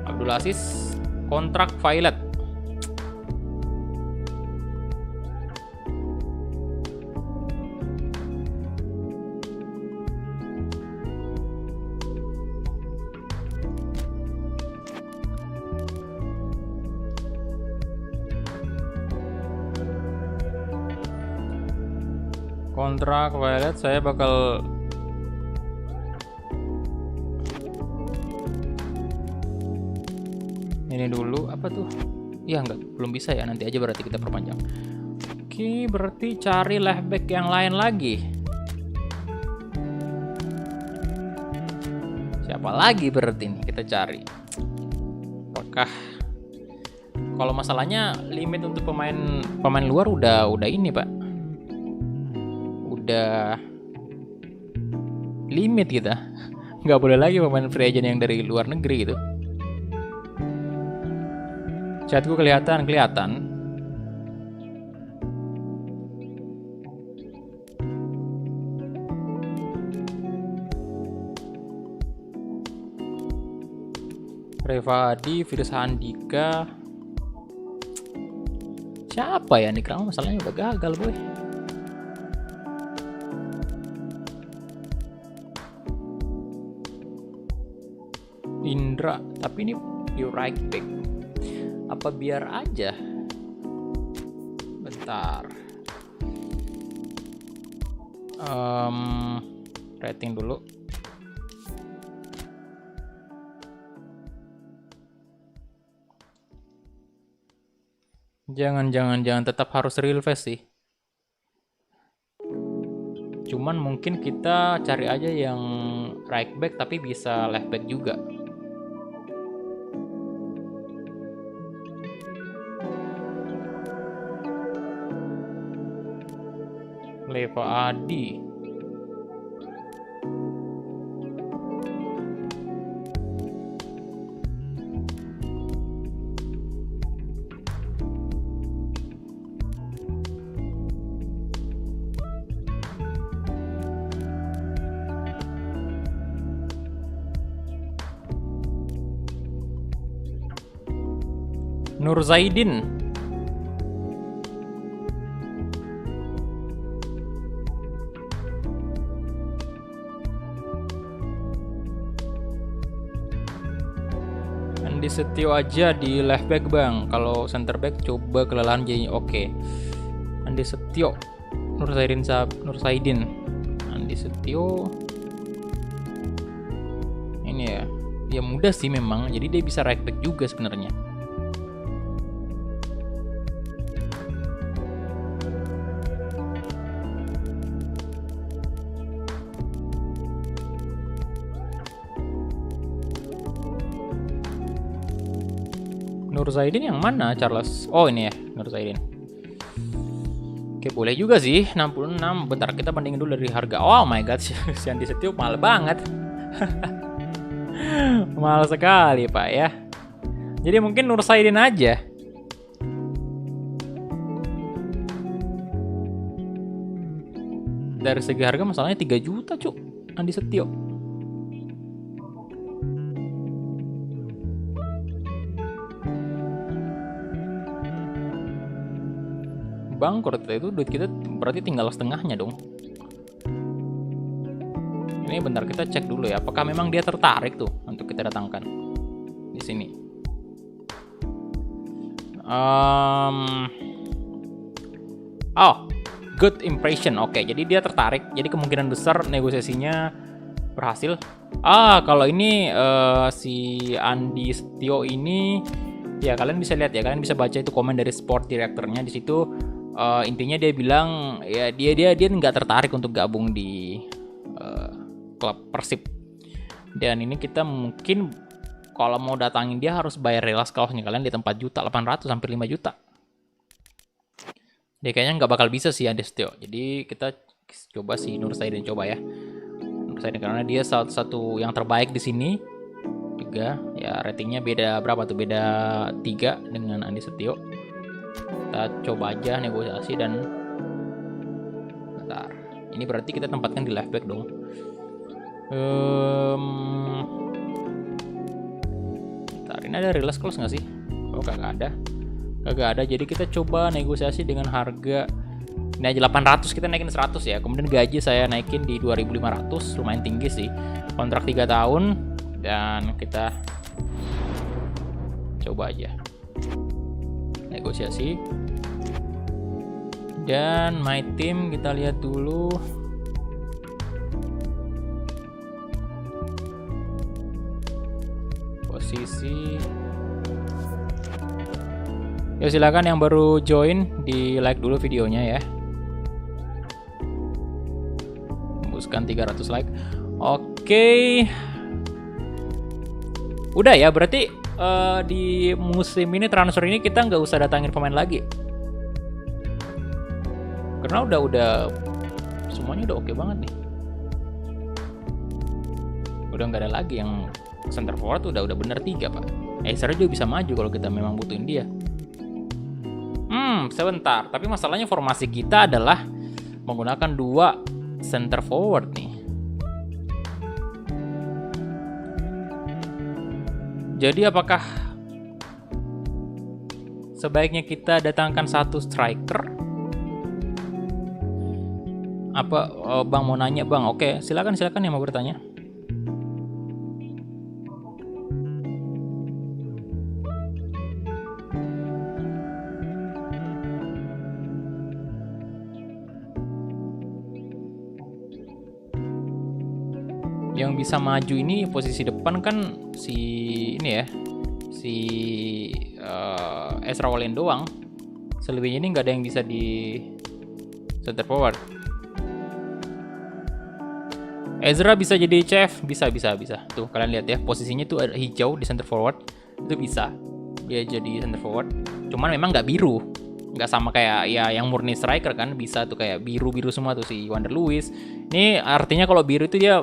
Abdul Aziz, kontrak Violet. Kontrak Violet saya bakal ini dulu, apa tuh? Ya enggak, belum bisa ya, nanti aja berarti kita perpanjang. Oke, berarti cari left back yang lain lagi. Siapa lagi berarti nih kita cari? Apakah kalau masalahnya limit untuk pemain luar udah ini, Pak. Udah limit kita, nggak boleh lagi pemain free agent yang dari luar negeri gitu. Chatku kelihatan. Reva Hadi, Virus Handika. Siapa ya nih? Kamu masalahnya udah gagal, boy. Indra, tapi ini pure right back. Apa biar aja? Bentar. Rating dulu. Jangan tetap harus real face sih. Cuman mungkin kita cari aja yang right back tapi bisa left back juga. Leva Adi. Nur Zaidin. Andi Setio aja di left back bang. Kalau center back coba kelelahan jadi oke. Andi Setio, Nur Zaidin, Andi Setio. Ini ya, dia muda sih memang. Jadi dia bisa right back juga sebenarnya. Nur Zaidin yang mana, Charles? Oh ini ya, Nur Zaidin. Oke, boleh juga sih, 66. Bentar, kita bandingin dulu dari harga. Oh my god, si Andi Setio mahal banget. Mahal sekali, Pak ya. Jadi mungkin Nur Zaidin aja. Dari segi harga masalahnya 3 juta, cuk. Andi Setio. Bangkrut itu duit kita berarti tinggal setengahnya dong. Ini bentar kita cek dulu ya, apakah memang dia tertarik tuh untuk kita datangkan di sini. Oh, good impression. Oke, jadi dia tertarik. Jadi kemungkinan besar negosiasinya berhasil. Kalau ini si Andi Setio ini, ya kalian bisa lihat ya, kalian bisa baca itu komen dari sport directornya di situ. Intinya dia bilang ya dia nggak tertarik untuk gabung di klub Persib. Dan ini kita mungkin kalau mau datangin dia harus bayar relas kaosnya kalian di 4.800.000 hampir 5 juta. Dia kayaknya nggak bakal bisa sih Andi Setio. Jadi kita coba si Nur Zaidin coba ya. Nur Zaidin karena dia salah satu yang terbaik di sini. Juga ya ratingnya beda berapa tuh? Beda 3 dengan Andi Setio. Kita coba aja negosiasi dan bentar. Ini berarti kita tempatkan di left back dong. Bentar, ini ada release clause nggak sih? Oh, kagak ada. Jadi kita coba negosiasi dengan harga ini aja 800, kita naikin 100 ya. Kemudian gaji saya naikin di 2.500, lumayan tinggi sih. Kontrak 3 tahun dan kita coba aja negosiasi. Dan my team kita lihat dulu. Posisi. Ya silakan yang baru join di like dulu videonya ya. Tembuskan 300 like. Oke. Udah ya, berarti di musim ini transfer ini kita nggak usah datangin pemain lagi. Karena udah semuanya udah oke banget nih. Udah nggak ada lagi yang center forward, udah bener 3 pak. Sergio bisa maju kalau kita memang butuhin dia. Sebentar. Tapi masalahnya formasi kita adalah menggunakan 2 center forward nih. Jadi apakah sebaiknya kita datangkan 1 striker? Apa Bang mau nanya Bang? Oke, silakan yang mau bertanya. Yang bisa maju ini posisi depan kan si ini ya, si Ezra Walian doang. Selebihnya ini nggak ada yang bisa di center forward. Ezra bisa jadi chef, bisa. Tuh kalian lihat ya, posisinya tuh ada hijau di center forward, itu bisa dia jadi center forward. Cuman memang nggak biru, nggak sama kayak ya yang murni striker kan, bisa tuh kayak biru semua tuh si Wander Luiz. Ini artinya kalau biru itu dia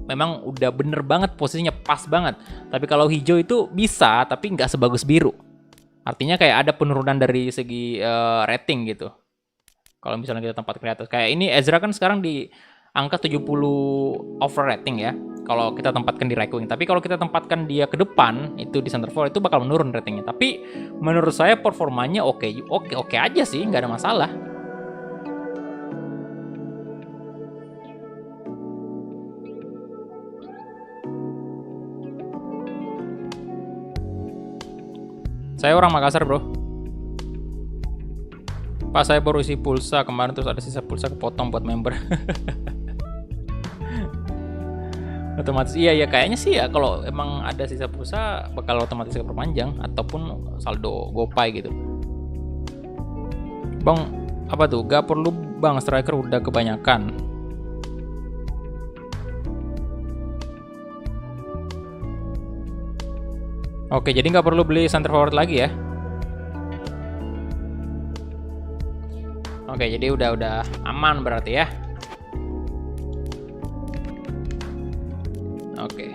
memang udah bener banget posisinya, pas banget. Tapi kalau hijau itu bisa, tapi nggak sebagus biru. Artinya kayak ada penurunan dari segi rating gitu. Kalau misalnya kita tempatkan di atas, kayak ini Ezra kan sekarang di angka 70 over rating ya, kalau kita tempatkan di right wing. Tapi kalau kita tempatkan dia ke depan, itu di center forward, itu bakal menurun ratingnya. Tapi menurut saya performanya oke aja sih, nggak ada masalah. Saya orang Makassar, bro. Pak, saya baru isi pulsa kemarin, terus ada sisa pulsa kepotong buat member. Otomatis iya kayaknya sih ya, kalau emang ada sisa pulsa bakal otomatis diperpanjang ataupun saldo GoPay gitu. Bang, apa tuh? Gak perlu bang, striker udah kebanyakan. Oke, jadi nggak perlu beli center forward lagi ya. Oke, jadi udah aman berarti ya. Oke.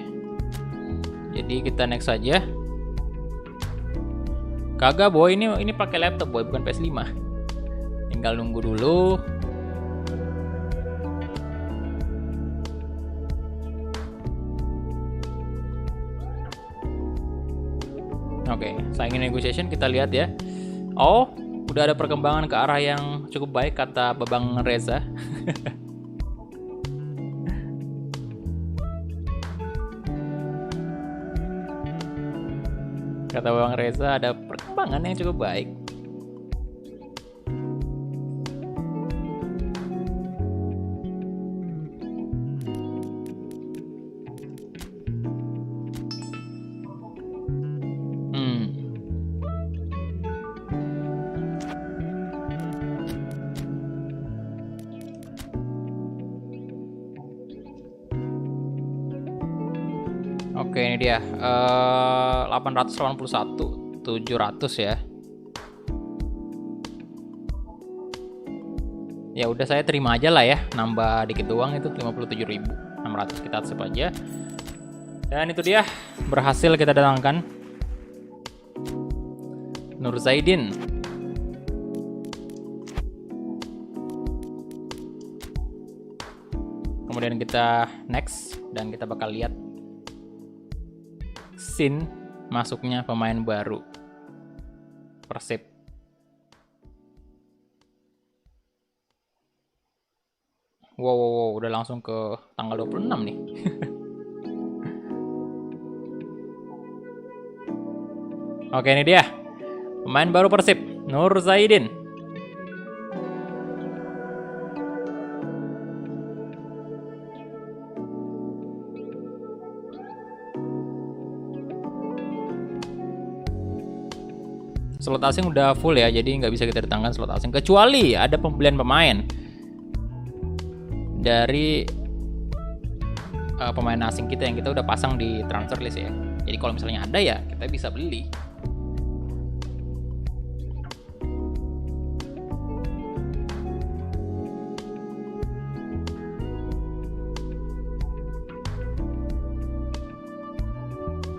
Jadi kita next saja. Kagak boy, ini pakai laptop boy, bukan PS5. Tinggal nunggu dulu. Oke, signing negotiation kita lihat ya. Oh, udah ada perkembangan ke arah yang cukup baik kata Babang Reza. Kata Babang Reza ada perkembangan yang cukup baik. Oke, ini dia 881 700 ya. Ya udah, saya terima aja lah ya, nambah dikit doang itu 57.600, kita save aja. Dan itu dia, berhasil kita datangkan Nur Zaidin. Kemudian kita next dan kita bakal lihat scene masuknya pemain baru Persib. Wow, udah langsung ke tanggal 26 nih. Oke, ini dia pemain baru Persib, Nur Zaidin. Slot asing udah full ya, jadi nggak bisa kita datangkan slot asing kecuali ada pembelian pemain dari pemain asing kita yang kita udah pasang di transfer list ya. Jadi kalau misalnya ada ya kita bisa beli.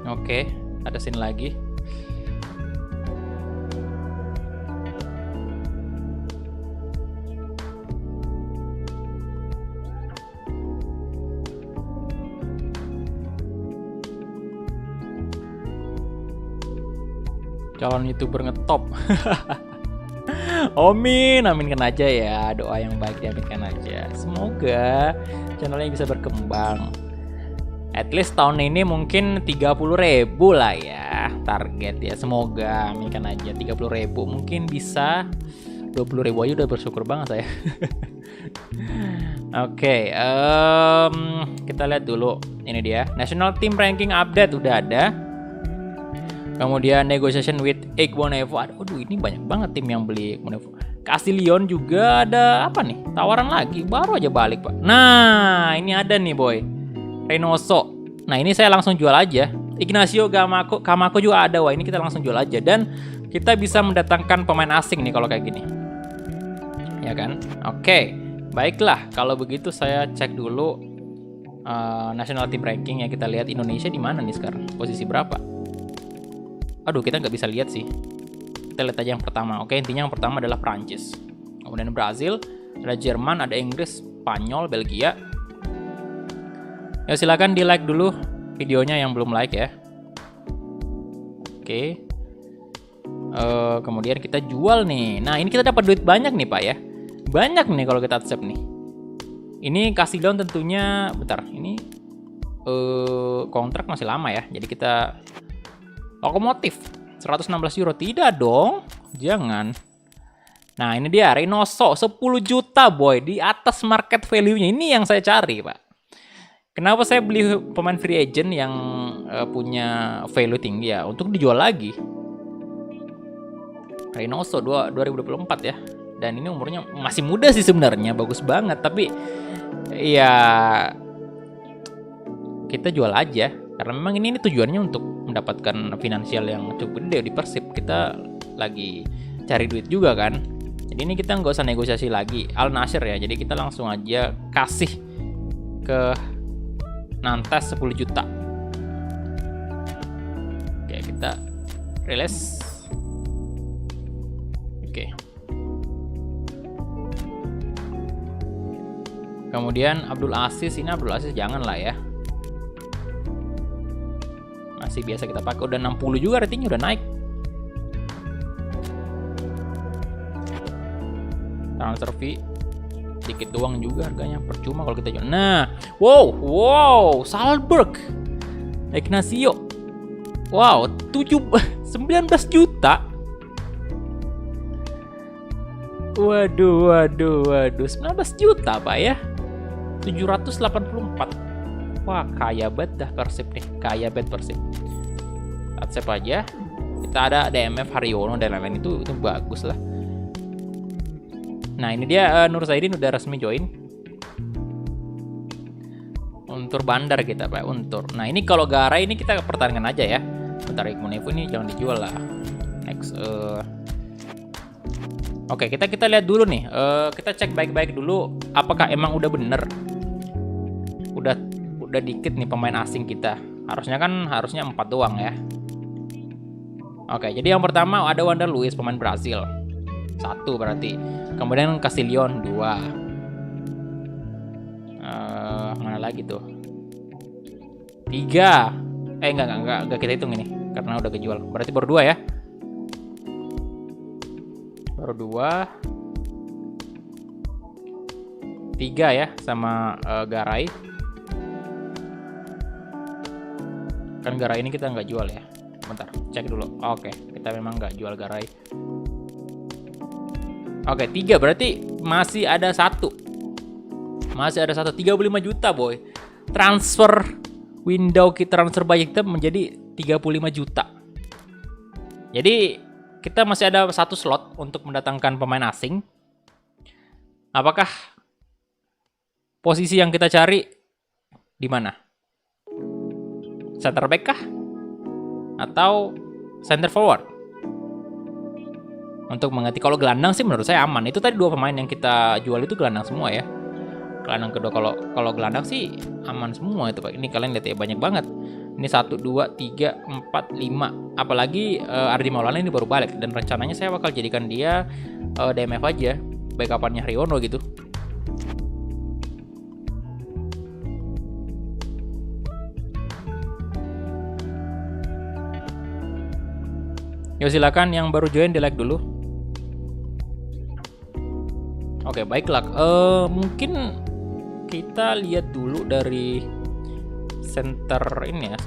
Oke, ada scene lagi. Calon YouTuber ngetop. Aminkan aja ya, doa yang baik diaminkan aja. Semoga channelnya bisa berkembang. At least tahun ini mungkin 30.000 lah ya target ya. Semoga aminkan aja 30.000, mungkin bisa 20.000 aja udah bersyukur banget saya. Oke, kita lihat dulu. Ini dia, National Team Ranking Update udah ada. Kemudian negotiation with Igbonevo. Aduh, ini banyak banget tim yang beli Igbonevo. Castillon juga ada apa nih? Tawaran lagi, baru aja balik, Pak. Nah, ini ada nih, boy. Reynoso. Nah, ini saya langsung jual aja. Ignacio Kamako juga ada. Wah, ini kita langsung jual aja. Dan kita bisa mendatangkan pemain asing nih kalau kayak gini. Ya kan? Oke. Baiklah, kalau begitu saya cek dulu National Team Ranking ya. Kita lihat Indonesia di mana nih sekarang, posisi berapa. Aduh, kita nggak bisa lihat sih. Kita lihat aja yang pertama. Oke, intinya yang pertama adalah Prancis. Kemudian Brazil, ada Jerman, ada Inggris, Spanyol, Belgia. Ya silakan di like dulu videonya yang belum like ya. Oke. Kemudian kita jual nih. Nah, ini kita dapat duit banyak nih, Pak ya. Banyak nih kalau kita accept nih. Ini Castillon tentunya, bentar, ini kontrak masih lama ya. Jadi kita Lokomotif 116 euro. Tidak dong, jangan. Nah, ini dia Reynoso 10 juta, boy, di atas market value-nya. Ini yang saya cari, Pak. Kenapa saya beli pemain free agent yang punya value tinggi ya? Untuk dijual lagi. Reynoso 2024 ya. Dan ini umurnya masih muda sih sebenarnya, bagus banget. Tapi ya kita jual aja. Karena memang ini tujuannya untuk mendapatkan finansial yang cukup gede di Persib. Kita lagi cari duit juga kan. Jadi ini kita nggak usah negosiasi lagi. Al Nassr ya. Jadi kita langsung aja kasih ke Nantes 10 juta. Oke, kita release. Oke. Kemudian Abdul Aziz, ini Abdul Aziz jangan lah ya. Masih biasa kita pakai, udah 60 juga ratingnya, udah naik. Transfer fee dikit doang juga harganya, percuma kalau kita jual. Nah, wow, Salzburg, Ignacio, wow, 19 juta. Waduh, 19 juta, Pak ya. 784. Wah, kaya banget dah Persib nih, kaya banget Persib. Accept aja. Kita ada DMF Haryono dan lain-lain, itu bagus lah. Nah, ini dia Nur Zaidin udah resmi join. Untur Bandar kita, Pak, Untur. Nah, ini kalau Garay ini kita pertahankan aja ya. Bentar, Igbonevo ini jangan dijual lah. Next. Oke, kita lihat dulu nih. Kita cek baik-baik dulu apakah emang udah bener. Udah dikit nih pemain asing kita. Harusnya 4 doang ya. Oke, jadi yang pertama ada Wander Luiz, pemain Brazil. 1 berarti. Kemudian Castillon 2. Mana lagi tuh? 3. Enggak kita hitung ini karena udah kejual. Berarti baru 2 ya. Baru 2. 3 ya sama Garay. Kan Garay ini kita nggak jual ya. Bentar, cek dulu. Oke, kita memang nggak jual Garay. Oke, 3 berarti masih ada 1. Masih ada 1, 35 juta, boy. Transfer window kita, transfer budget kita menjadi 35 juta. Jadi kita masih ada 1 slot untuk mendatangkan pemain asing. Apakah posisi yang kita cari di mana? Center back kah? Atau center forward? Untuk mengganti, kalau gelandang sih menurut saya aman. Itu tadi 2 pemain yang kita jual itu gelandang semua ya. Gelandang kedua, kalau gelandang sih aman semua itu, Pak. Ini kalian lihat ya, banyak banget. Ini 1, 2, 3, 4, 5. Apalagi Ardi Maulana ini baru balik. Dan rencananya saya bakal jadikan dia DMF aja, backup-nya Haryono gitu. Yo, silakan yang baru join di like dulu. Oke, baiklah. Mungkin kita lihat dulu dari center ini ya,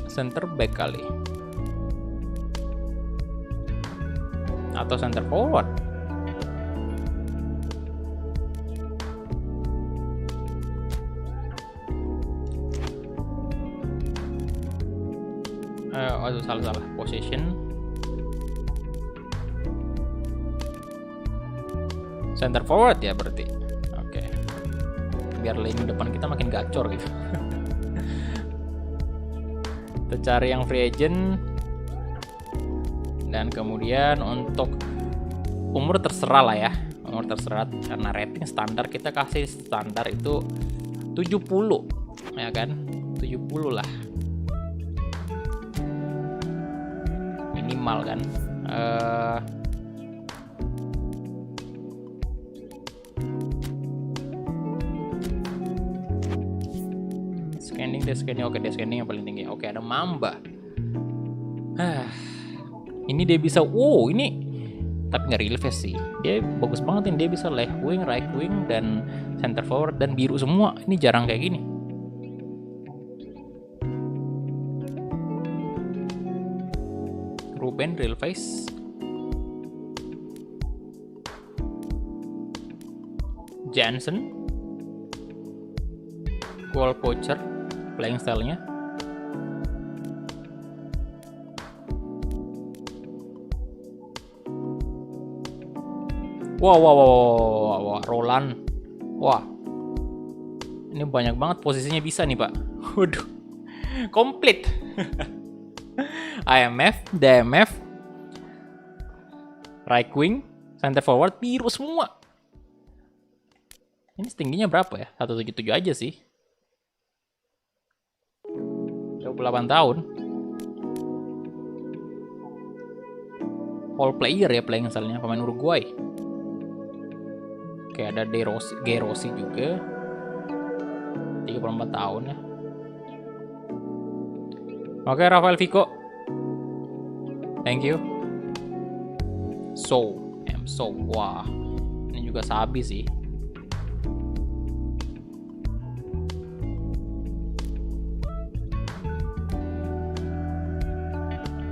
center back kali. Atau center forward. Aduh, salah. Possession. Center forward ya berarti. Oke. Biar lini depan kita makin gacor gitu. Kita cari yang free agent. Dan kemudian untuk umur terserah lah ya. Umur terserah karena rating standar kita kasih standar itu 70 ya kan? 70 lah. Minimal kan. Scanning. Oke, scanning yang paling tinggi. Oke, ada Mamba. Ini dia bisa, ini tapi nggak release sih. Dia bagus banget ini, dia bisa left wing, right wing, dan center forward dan biru semua. Ini jarang kayak gini. Ruben real face. Jansen. Goal poacher playing style-nya. Wow, Roland. Wah. Ini banyak banget posisinya bisa nih, Pak. Waduh. Komplit. IMF, DMF, right wing, center forward, biru semua. Ini tingginya berapa ya? 177 aja sih. 28 tahun. All player ya playing style-nya, pemain Uruguay. Oke, ada Gay Rossi juga. 34 tahun ya. Oke, Rafael Fico. Thank you. So. Wah. Ini juga sabi sih.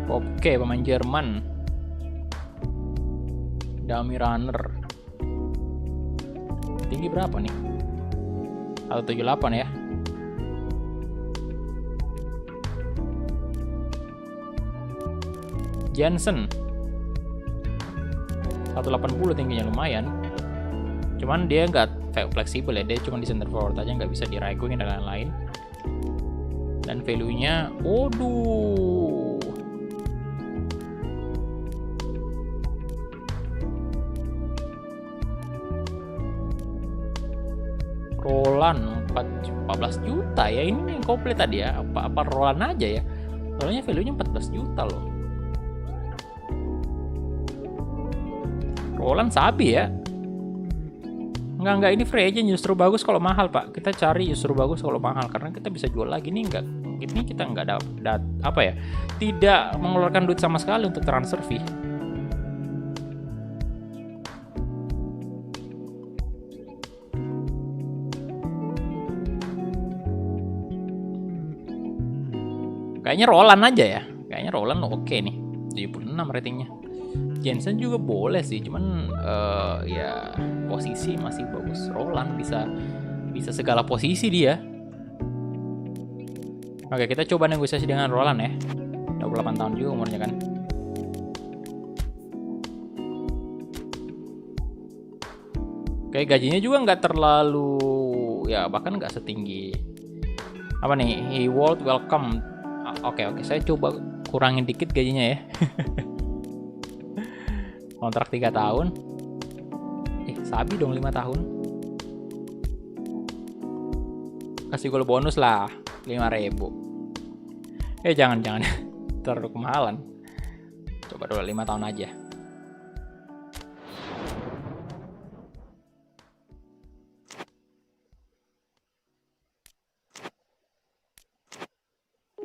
Oke, pemain Jerman. Dummy runner. Tinggi berapa nih? 178 ya. Jansen 180 tingginya, lumayan. Cuman dia nggak fleksibel ya, dia cuma di center forward aja, nggak bisa di right wing dan lain-lain. Dan value-nya, waduh, Roland 14 juta ya. Ini yang komplit tadi ya, apa Roland aja ya, soalnya value-nya 14 juta loh. Roland sabi ya. Enggak, ini free agent justru bagus kalau mahal, Pak. Kita cari justru bagus kalau mahal karena kita bisa jual lagi nih. Ini kita nggak ada apa ya, tidak mengeluarkan duit sama sekali untuk transfer fee. Kayaknya Roland aja ya. Kayaknya Roland oke nih. 76 ratingnya. Jensen juga boleh sih, cuman ya posisi masih bagus. Roland bisa segala posisi dia. Oke, kita coba negosiasi dengan Roland ya. 28 tahun juga umurnya kan. Oke, gajinya juga nggak terlalu ya, bahkan nggak setinggi apa nih, he world welcome. Oke, saya coba kurangin dikit gajinya ya. Kontrak 3 tahun. Sabi dong 5 tahun. Kasih gol bonus lah 5.000. Jangan terlalu kemahalan. Coba dulu 5 tahun aja.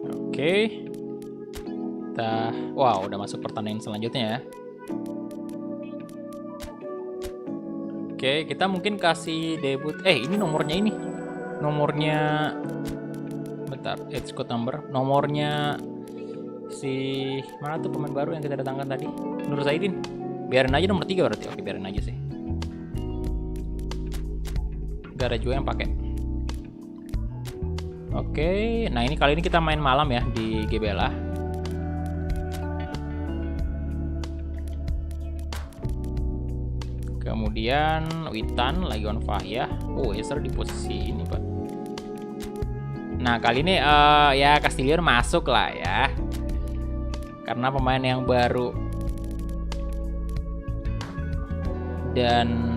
Oke. Wow, udah masuk pertandingan selanjutnya ya. Oke, kita mungkin kasih debut. Ini nomornya ini. Nomornya bentar, edge code number. Nomornya si mana tuh pemain baru yang kita datangkan tadi? Nur Zaidin. Biarin aja nomor 3 berarti. Oke, biarin aja sih. Gak ada juga yang pakai. Oke, nah ini kali ini kita main malam ya di GBLA. Kemudian Witan lagi on fire. Oh, Ezra di posisi ini, Pak. Nah, kali ini ya Castillion masuk lah ya. Karena pemain yang baru. Dan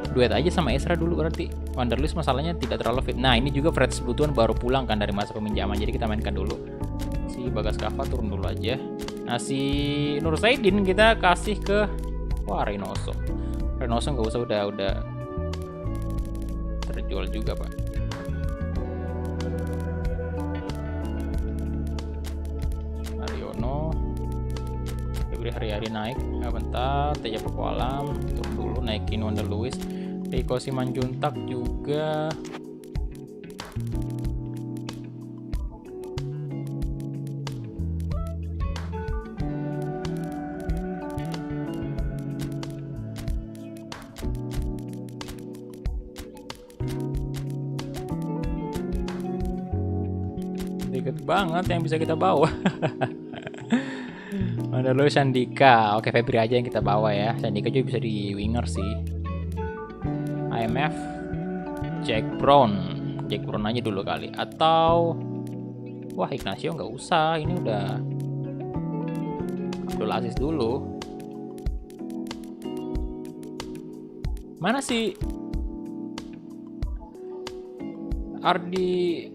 duet aja sama Ezra dulu berarti. Wanderlust masalahnya tidak terlalu fit. Nah, ini juga Fred Butuan baru pulang kan dari masa peminjaman. Jadi kita mainkan dulu. Si Bagas Kava turun dulu aja. Nah, si Nur Saidin kita kasih ke Reynoso. Reynoso nggak usah, udah terjual juga, Pak. Ariono. Febri hari-hari naik. Nah, bentar, Teja Petualam turun dulu, naikin Wanderlust. Riko Simanjuntak juga. Dikit banget yang bisa kita bawa. Ada lo Sandika. Oke, Febri aja yang kita bawa ya. Sandika juga bisa di winger sih. IMF Jack Brown aja dulu kali, atau wah Ignacio nggak usah, ini udah Abdul Aziz dulu. Mana sih Ardi?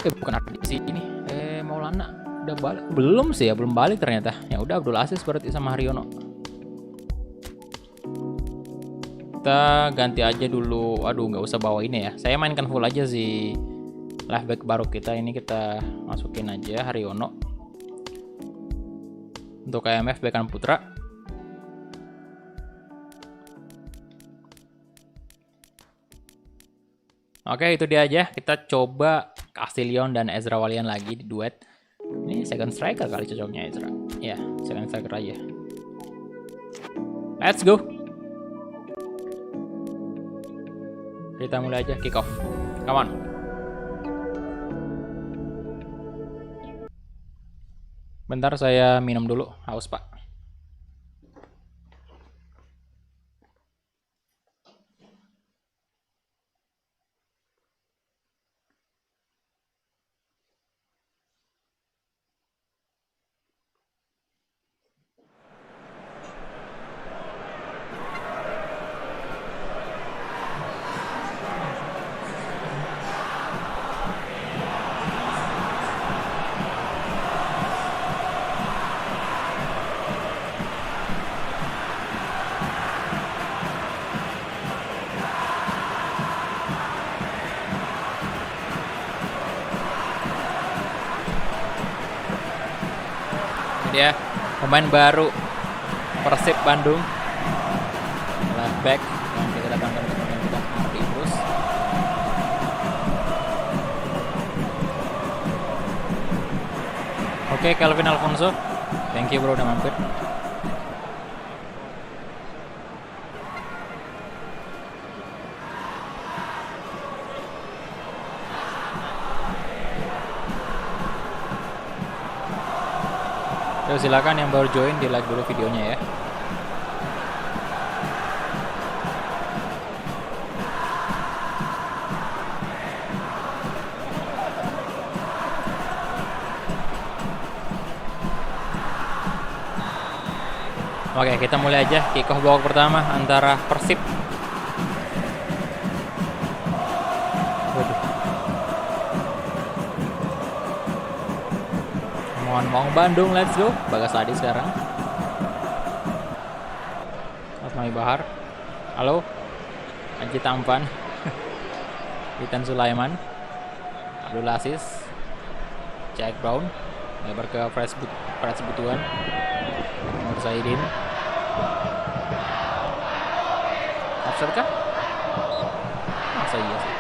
Bukan Ardi sih ini. Maulana udah balik belum sih ya? Belum balik ternyata. Ya udah Abdul Aziz berarti sama Haryono. Kita ganti aja dulu. Aduh, nggak usah bawa ini ya. Saya mainkan full aja sih. Left back baru kita ini kita masukin aja Haryono. Untuk KMF Bekan Putra. Oke, itu dia aja. Kita coba Castillion dan Ezra Walian lagi di duet. Ini second striker kali cocoknya Ezra. Ya, second striker aja. Let's go. Kita mulai aja kick off. Come on. Bentar saya minum dulu, haus Pak. Ya, pemain baru Persib Bandung, left back yang kita datangkan ke pemain kita Ardi Bruce. Oke, Calvin Alfonso, thank you bro udah mampir. Yo, silakan yang baru join di like dulu videonya ya. Oke, kita mulai aja kick off babak pertama antara Persib. Mohon Bandung, let's go. Bagas Adi sekarang. Asmai Bahar. Halo. Anji Tampan. Witan Sulaiman. Abdul Aziz. Jack Brown. Lebar ke Fred Butuan. Nur Saidin. Offside kah? Masa iya sih?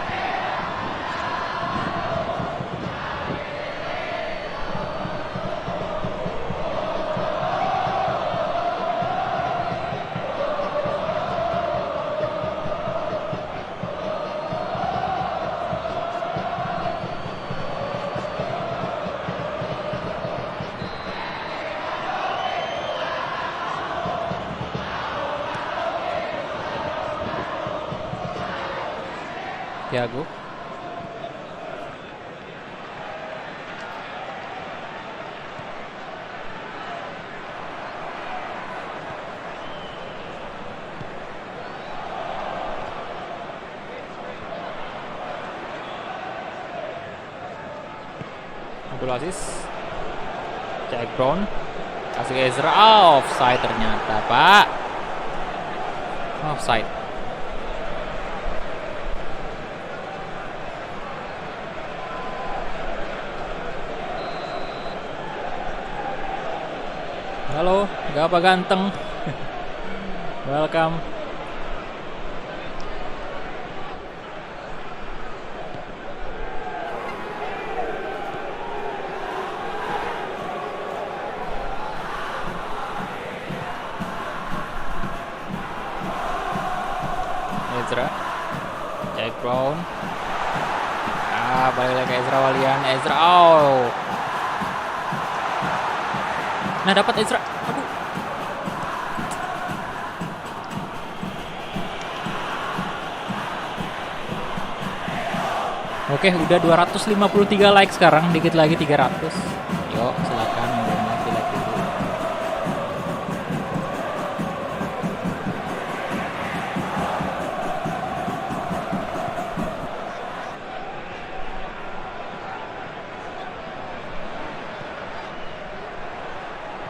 Thiago. Abdul Aziz. Jack Brown. Kasih ke Ezra. Offside ternyata, Pak. Offside. Halo, gak apa ganteng. Welcome. Ezra, Jack Brown. Balik lagi ke Ezra Walian. Ezra, nah dapat Ezra. Aduh. Oke, udah 253 like sekarang, dikit lagi 300. Yuk, silakan yang belum like dulu.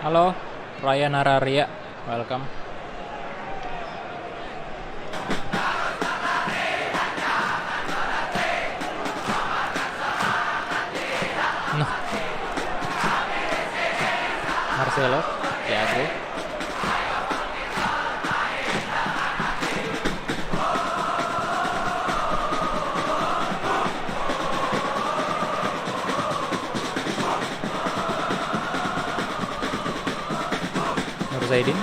Halo, Raya Nararia, welcome. Nah, Marcelo, Thiago. Zaidin. Nah,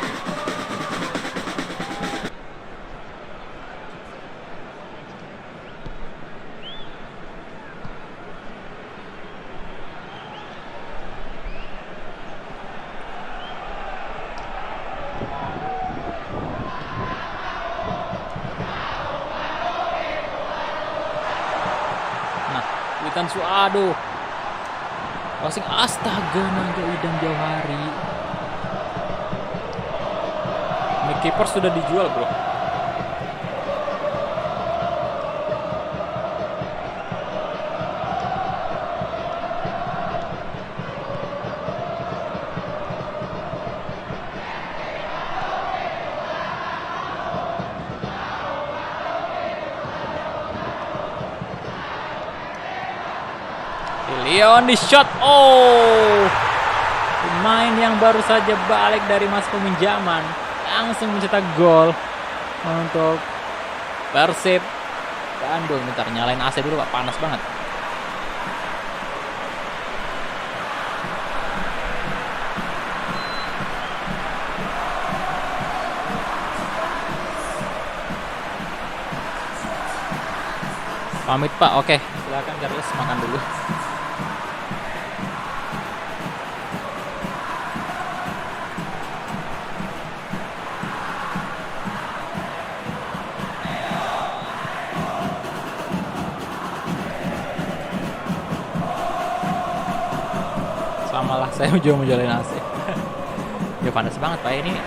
Witan Suado. Passing, astaga, naga Idam Jauhari. Keeper sudah dijual, bro. Leon di shot. Pemain yang baru saja balik dari masa peminjaman langsung mencetak gol untuk Persib Bandung. Bentar, nyalain AC dulu, Pak, panas banget. Pamit, Pak. Oke, silakan Charles makan dulu. Malah saya juga mau jualin AC. Ya panas banget, Pak, ini.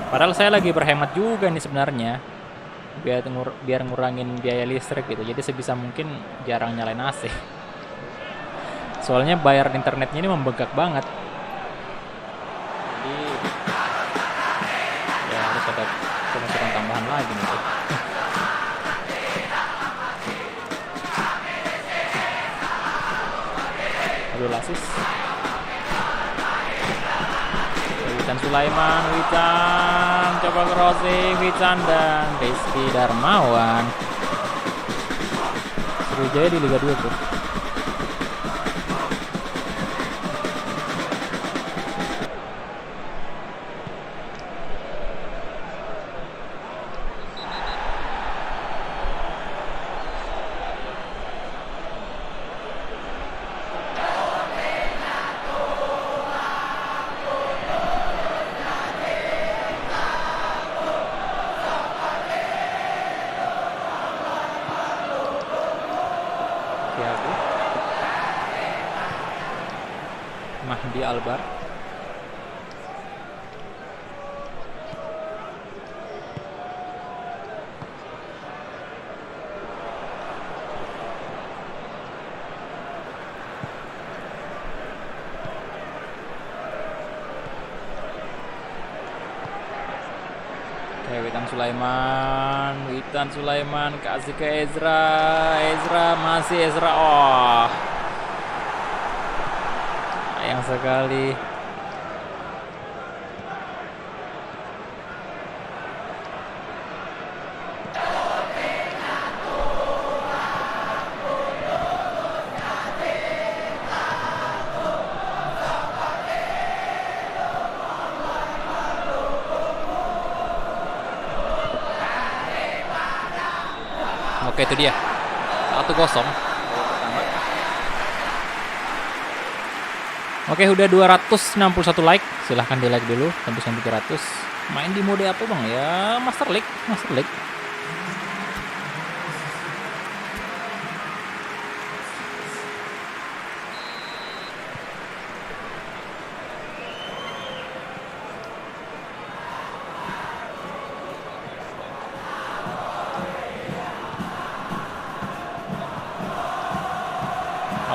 Padahal saya lagi berhemat juga nih sebenarnya, biar ngurangin biaya listrik gitu. Jadi sebisa mungkin jarang nyalain AC. Soalnya bayar internetnya ini membengkak banget. Jadi ya harus ada pemasukan tambahan lagi nih. Abdul Aziz, Witan Sulaiman, Witan coba crossing, Witan dan Rizky Darmawan. Sriwijaya di Liga 2 tuh. Mahdi Albar. Witan Sulaiman kasih ke Ezra masih Ezra. Oh, sayang sekali. Oke, itu dia 1-0. Oke, udah 261 like. Silahkan di like dulu, tembus 300. Main di mode apa bang ya? Master League.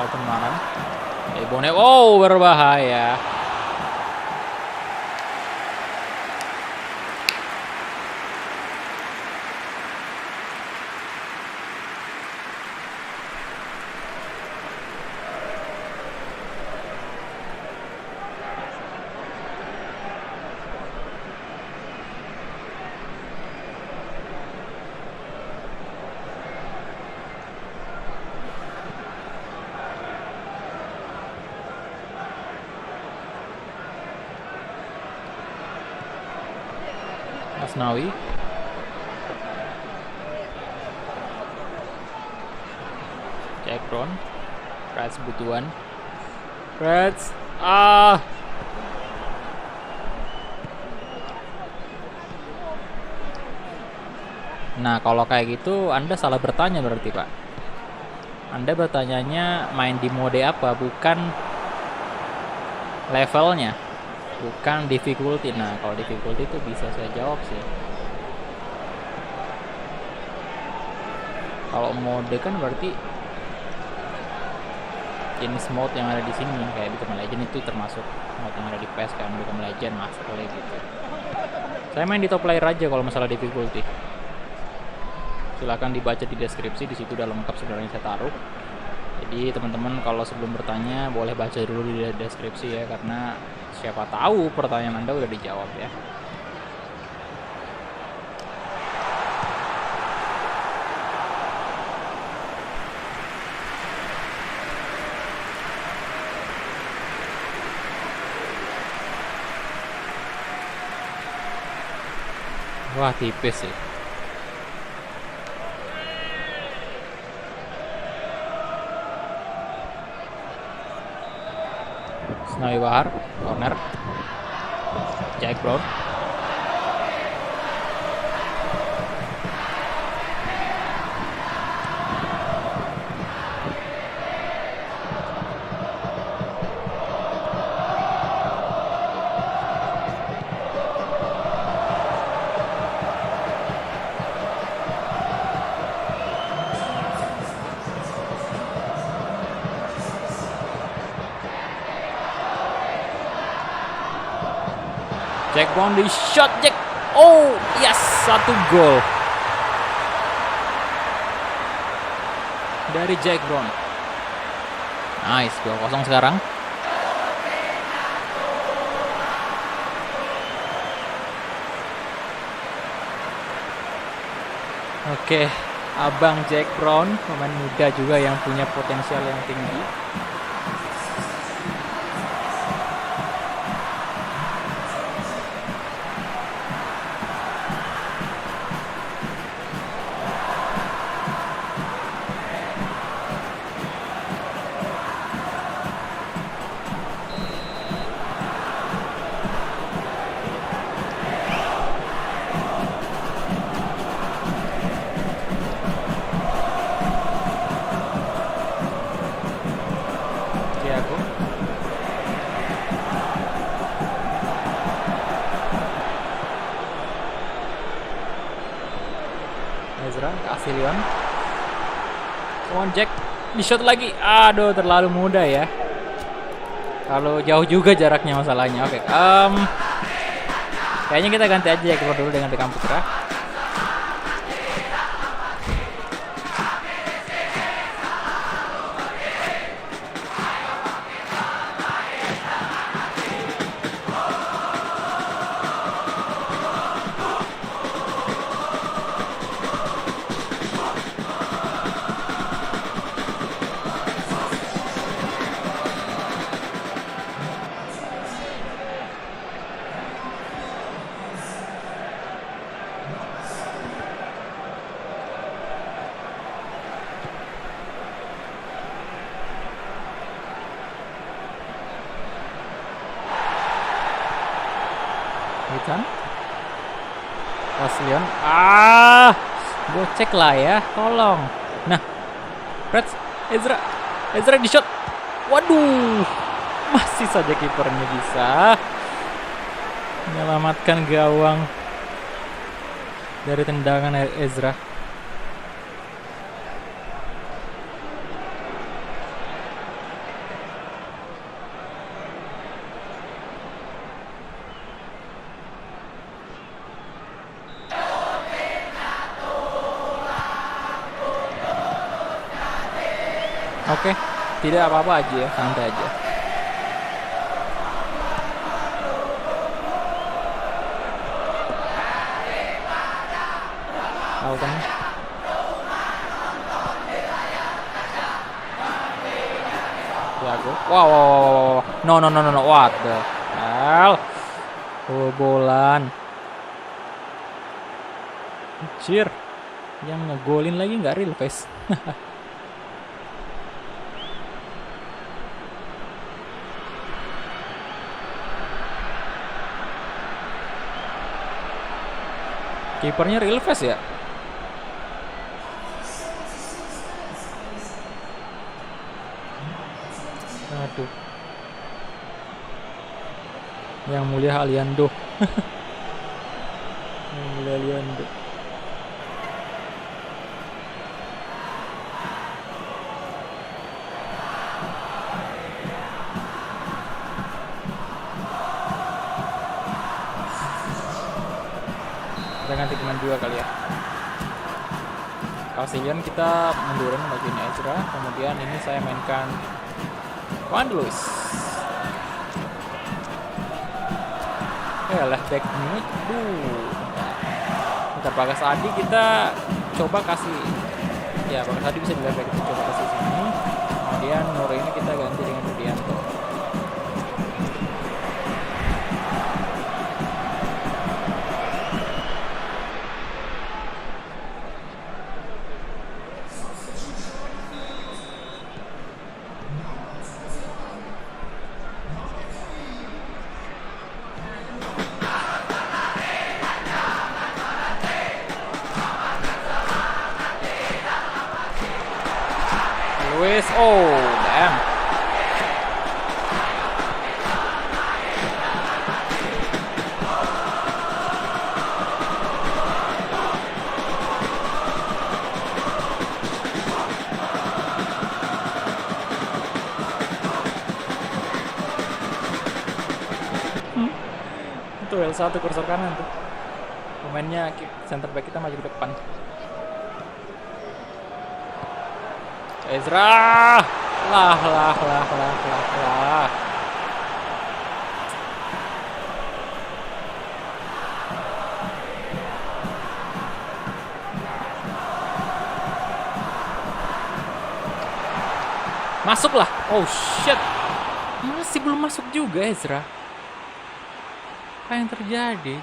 Penaran. Bonek, oh berbahaya. Asnawi. Jack Brown. Reds butuan. Reds. Nah, kalau kayak gitu Anda salah bertanya berarti, Pak. Anda bertanyanya main di mode apa, bukan levelnya. Bukan difficulty. Nah, kalau difficulty itu bisa saya jawab sih. Kalau mode kan berarti jenis mode yang ada di sini, kayak Become Legend itu termasuk mode yang ada di PES kan, Become Legend, Master League gitu. Saya main di top layer aja kalau masalah difficulty. Silahkan dibaca di deskripsi, di situ udah lengkap sebenarnya saya taruh. Jadi teman-teman kalau sebelum bertanya boleh baca dulu di deskripsi ya, karena siapa tahu pertanyaan Anda udah dijawab ya. Wah, tipis sih. Snowy Bahar, corner. Jack Brown. Jack Brown di shot Jack. Oh, yes, 1 gol dari Jack Brown. Nice, 2-0 sekarang. Oke, Abang Jack Brown, pemain muda juga yang punya potensial yang tinggi. Ezra kasih Leon. Come on Jack, di shot lagi. Aduh, terlalu mudah ya. Kalau jauh juga jaraknya masalahnya. Oke, kayaknya kita ganti aja ya keluar dulu dengan Beckham Putra. Kan? Leon. Gue cek lah ya, tolong. Nah, Reds, Ezra di shot. Waduh, masih saja kipernya bisa menyelamatkan gawang dari tendangan Ezra. Oke, tidak apa-apa aja ya, santai aja. Tahu kan? Thiago. Wow. No. What the hell? Bobolan. Anjir. Yang ngegolin lagi nggak real face. Kipernya real face ya. Aduh. Yang mulia Aliando. Yang mulia Aliando. Ganti pemain juga kali ya. Kasilian kita mundurin bagian Ezra, kemudian ini saya mainkan Juan Luis. Left back ini, bentar Bagas Adi kita coba kasih, ya Bagas Adi bisa di left back, kita coba kasih sini. Kemudian Nur ini kita ganti dengan Rudianto. Oh, damn. Itu L1 kursor kanan tuh. Pemainnya center back kita maju ke depan. Ezra, lah. Masuklah. Oh shit. Masih belum masuk juga Ezra. Apa yang terjadi?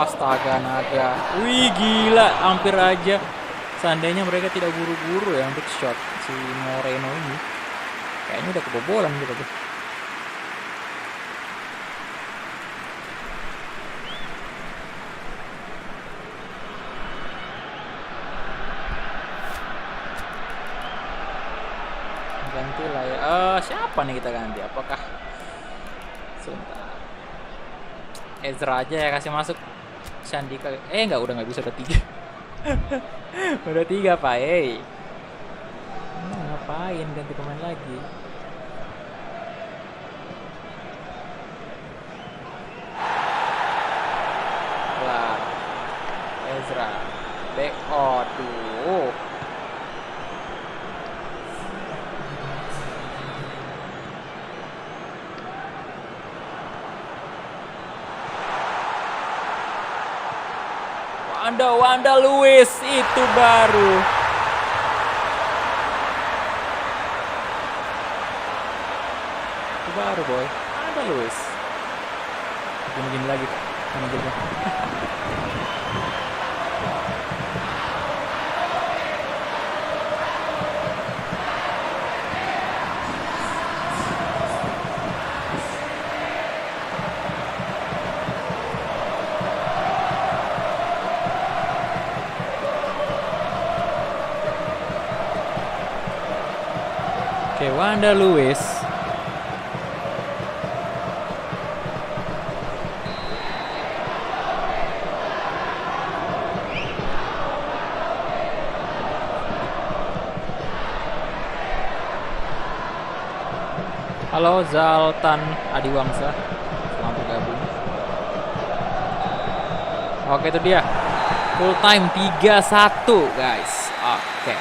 Astaga naga. Wih gila, hampir aja. Seandainya mereka tidak buru-buru ya untuk shot si Moreno ini. Kayaknya udah kebobolan gitu tuh. Ganti lah ya. Siapa nih kita ganti? Apakah sebentar. Ezra aja ya kasih masuk. Sandika. Enggak, udah nggak bisa, udah 3. Udah 3 Pak. Ngapain ganti pemain lagi? Lah. Ezra. Back. Aduh. Wanda Luis itu baru. Itu baru boy. Wanda Luis. Gini lagi Pak. Oke, Wanda Luis. Halo Zaltan Adiwangsa, selamat bergabung. Oke, itu dia. Full time 3-1 guys. Oke.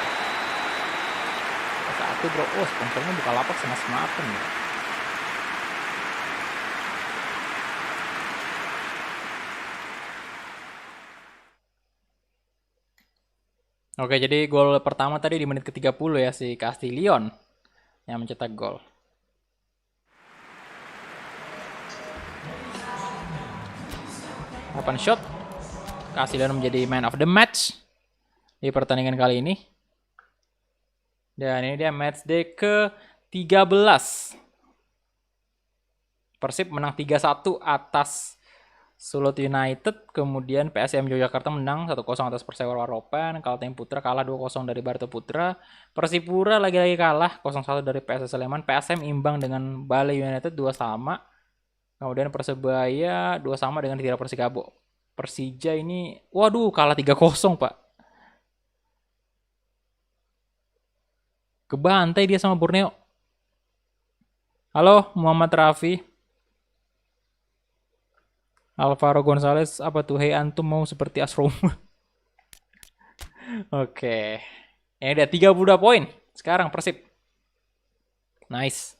Satu bro, sponsornya Bukalapak sama Smartphone ya. Oke, jadi gol pertama tadi di menit ke-30 ya, si Castillion yang mencetak gol. Open shot. Castillion menjadi man of the match di pertandingan kali ini. Dan ini dia match day ke-13. Persib menang 3-1 atas Sulut United. Kemudian PSM Yogyakarta menang 1-0 atas Persewa Waropen. Kalteng Putra kalah 2-0 dari Barito Putra. Persipura lagi-lagi kalah 0-1 dari PSS Sleman. PSM imbang dengan Bali United 2-2. Kemudian Persebaya 2-2 dengan Tira Persikabo. Persija ini, waduh, kalah 3-0 Pak. Kebantai dia sama Borneo. Halo Muhammad Rafi. Alvaro Gonzalez, apa tuh? Hey antum mau seperti Asroma? Oke. Ini udah 32 poin. Sekarang Persib. Nice.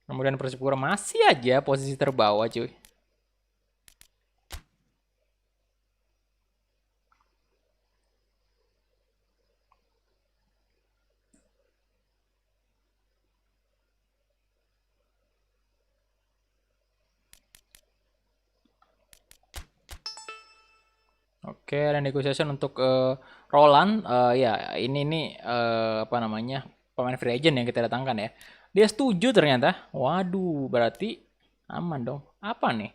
Kemudian Persipura masih aja posisi terbawah cuy. Oke, ada negotiation untuk Roland. Ya, ini nih apa namanya? Pemain free agent yang kita datangkan ya. Dia setuju ternyata. Waduh, berarti aman dong. Apa nih?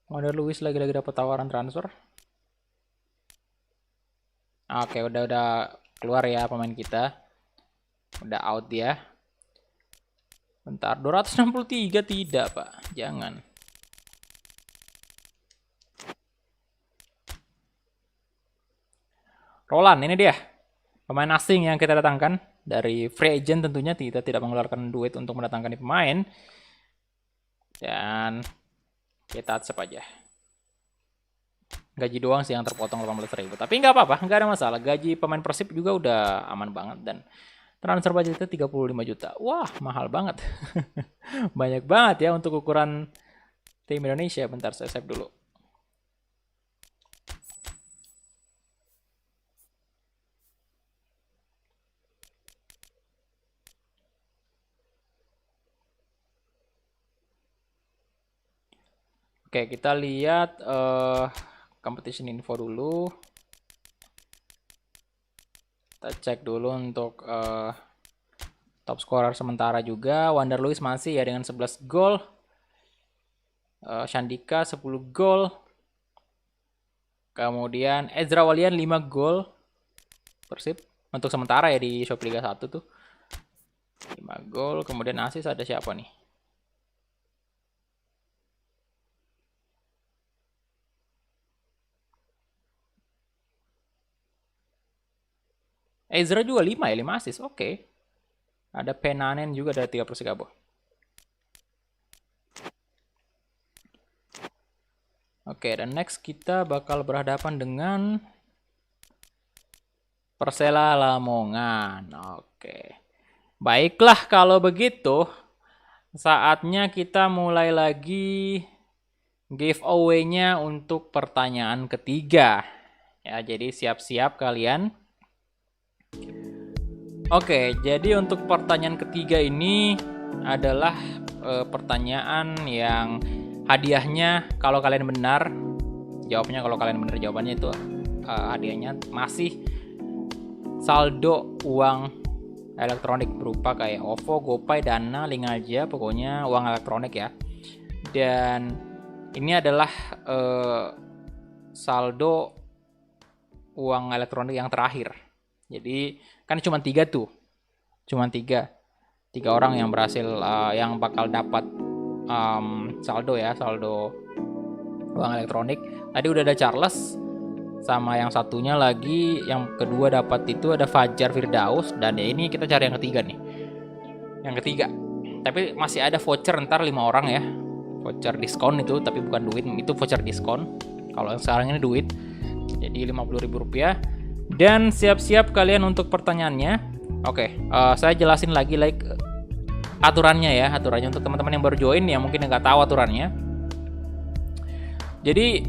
Wonder Lewis lagi-lagi dapat tawaran transfer. Oke, udah keluar ya pemain kita. Udah out dia. Bentar, 263 tidak, Pak. Jangan. Roland, ini dia. Pemain asing yang kita datangkan. Dari free agent tentunya kita tidak mengeluarkan duit untuk mendatangkan pemain. Dan kita accept aja. Gaji doang sih yang terpotong 18.000. Tapi nggak apa-apa, nggak ada masalah. Gaji pemain Persib juga udah aman banget. Dan transfer budgetnya 35 juta. Wah, mahal banget. Banyak banget ya untuk ukuran tim Indonesia. Bentar, saya save dulu. Oke, kita lihat competition info dulu. Kita cek dulu untuk top scorer sementara juga. Wander Luiz masih ya dengan 11 gol. Shandika 10 gol. Kemudian Ezra Walian 5 gol. Persib untuk sementara ya di Shop Liga 1 tuh. 5 gol. Kemudian asis ada siapa nih? Ezra juga 5 ya, 5 asis. Oke. Ada Penanen juga dari 3 Persikabo. Oke, dan next kita bakal berhadapan dengan Persela Lamongan. Oke. Baiklah kalau begitu, saatnya kita mulai lagi giveaway-nya untuk pertanyaan ketiga. Ya, jadi siap-siap kalian. Oke, jadi untuk pertanyaan ketiga ini adalah pertanyaan yang hadiahnya kalau kalian benar, jawabnya kalau kalian benar jawabannya itu hadiahnya masih saldo uang elektronik berupa kayak OVO, GoPay, Dana, link aja, pokoknya uang elektronik ya. Dan ini adalah saldo uang elektronik yang terakhir. Jadi kan cuma 3 tuh, cuma 3 orang yang berhasil yang bakal dapat saldo ya, saldo uang elektronik. Tadi udah ada Charles, sama yang satunya lagi, yang kedua dapat itu ada Fajar Firdaus, dan ya ini kita cari yang ketiga nih, yang ketiga. Tapi masih ada voucher ntar 5 orang ya, voucher diskon itu, tapi bukan duit, itu voucher diskon. Kalau yang sekarang ini duit, jadi Rp50.000. Dan siap-siap kalian untuk pertanyaannya. Oke, saya jelasin lagi aturannya ya, aturannya untuk teman-teman yang baru join ya, mungkin nggak tahu aturannya. Jadi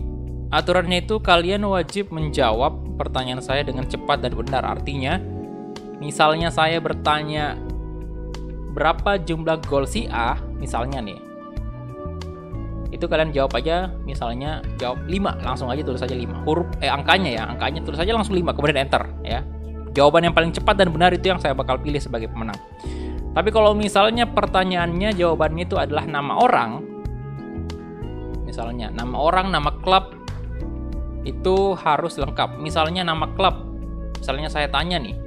aturannya itu kalian wajib menjawab pertanyaan saya dengan cepat dan benar. Artinya, misalnya saya bertanya berapa jumlah gol si A, misalnya nih, itu kalian jawab aja, misalnya jawab 5, langsung aja tulis aja 5 huruf angkanya tulis aja langsung 5, kemudian enter ya. Jawaban yang paling cepat dan benar itu yang saya bakal pilih sebagai pemenang. Tapi kalau misalnya pertanyaannya jawabannya itu adalah nama orang, misalnya nama orang, nama klub, itu harus lengkap. Misalnya nama klub, misalnya saya tanya nih,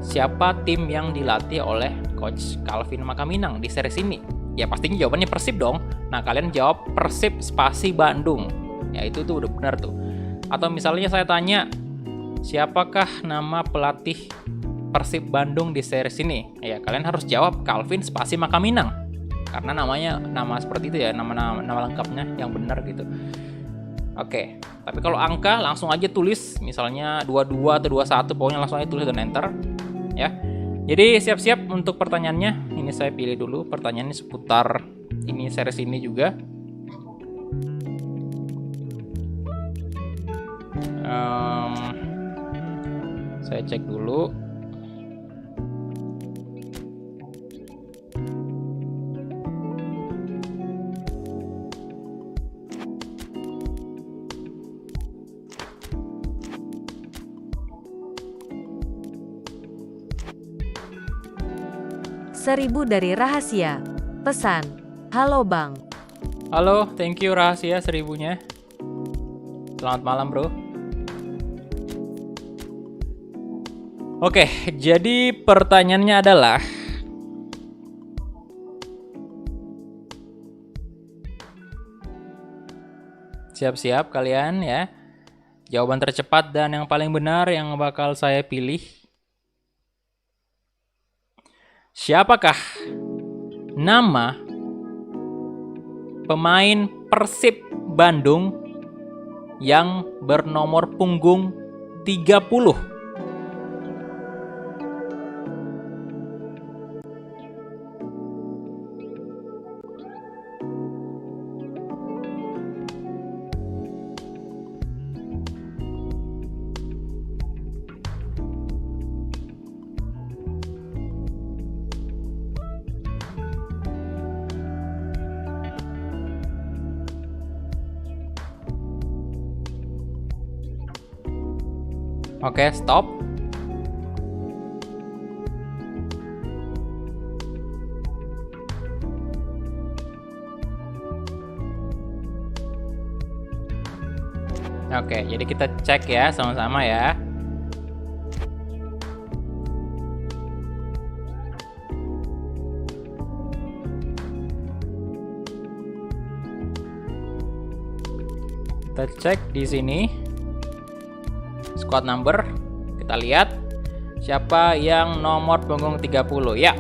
siapa tim yang dilatih oleh Coach Calvin Makaminang di series ini? Ya pastinya jawabannya Persib dong. Nah kalian jawab Persib spasi Bandung. Ya itu tuh udah benar tuh. Atau misalnya saya tanya, siapakah nama pelatih Persib Bandung di series ini? Ya kalian harus jawab Calvin spasi Makaminang. Karena namanya nama seperti itu ya, nama lengkapnya yang benar gitu. Oke, tapi kalau angka langsung aja tulis, misalnya 22 atau 21, pokoknya langsung aja tulis dan enter ya. Jadi siap-siap untuk pertanyaannya. Ini saya pilih dulu pertanyaannya seputar ini series ini juga. Saya cek dulu. Seribu dari Rahasia. Pesan. Halo Bang. Halo, thank you Rahasia 1000-nya. Selamat malam bro. Oke, jadi pertanyaannya adalah, siap-siap kalian ya. Jawaban tercepat dan yang paling benar yang bakal saya pilih. Siapakah nama pemain Persib Bandung yang bernomor punggung 30? Oke, stop. Oke, jadi kita cek ya sama-sama ya. Kita cek di sini squad number. Kita lihat siapa yang nomor punggung 30. Ya,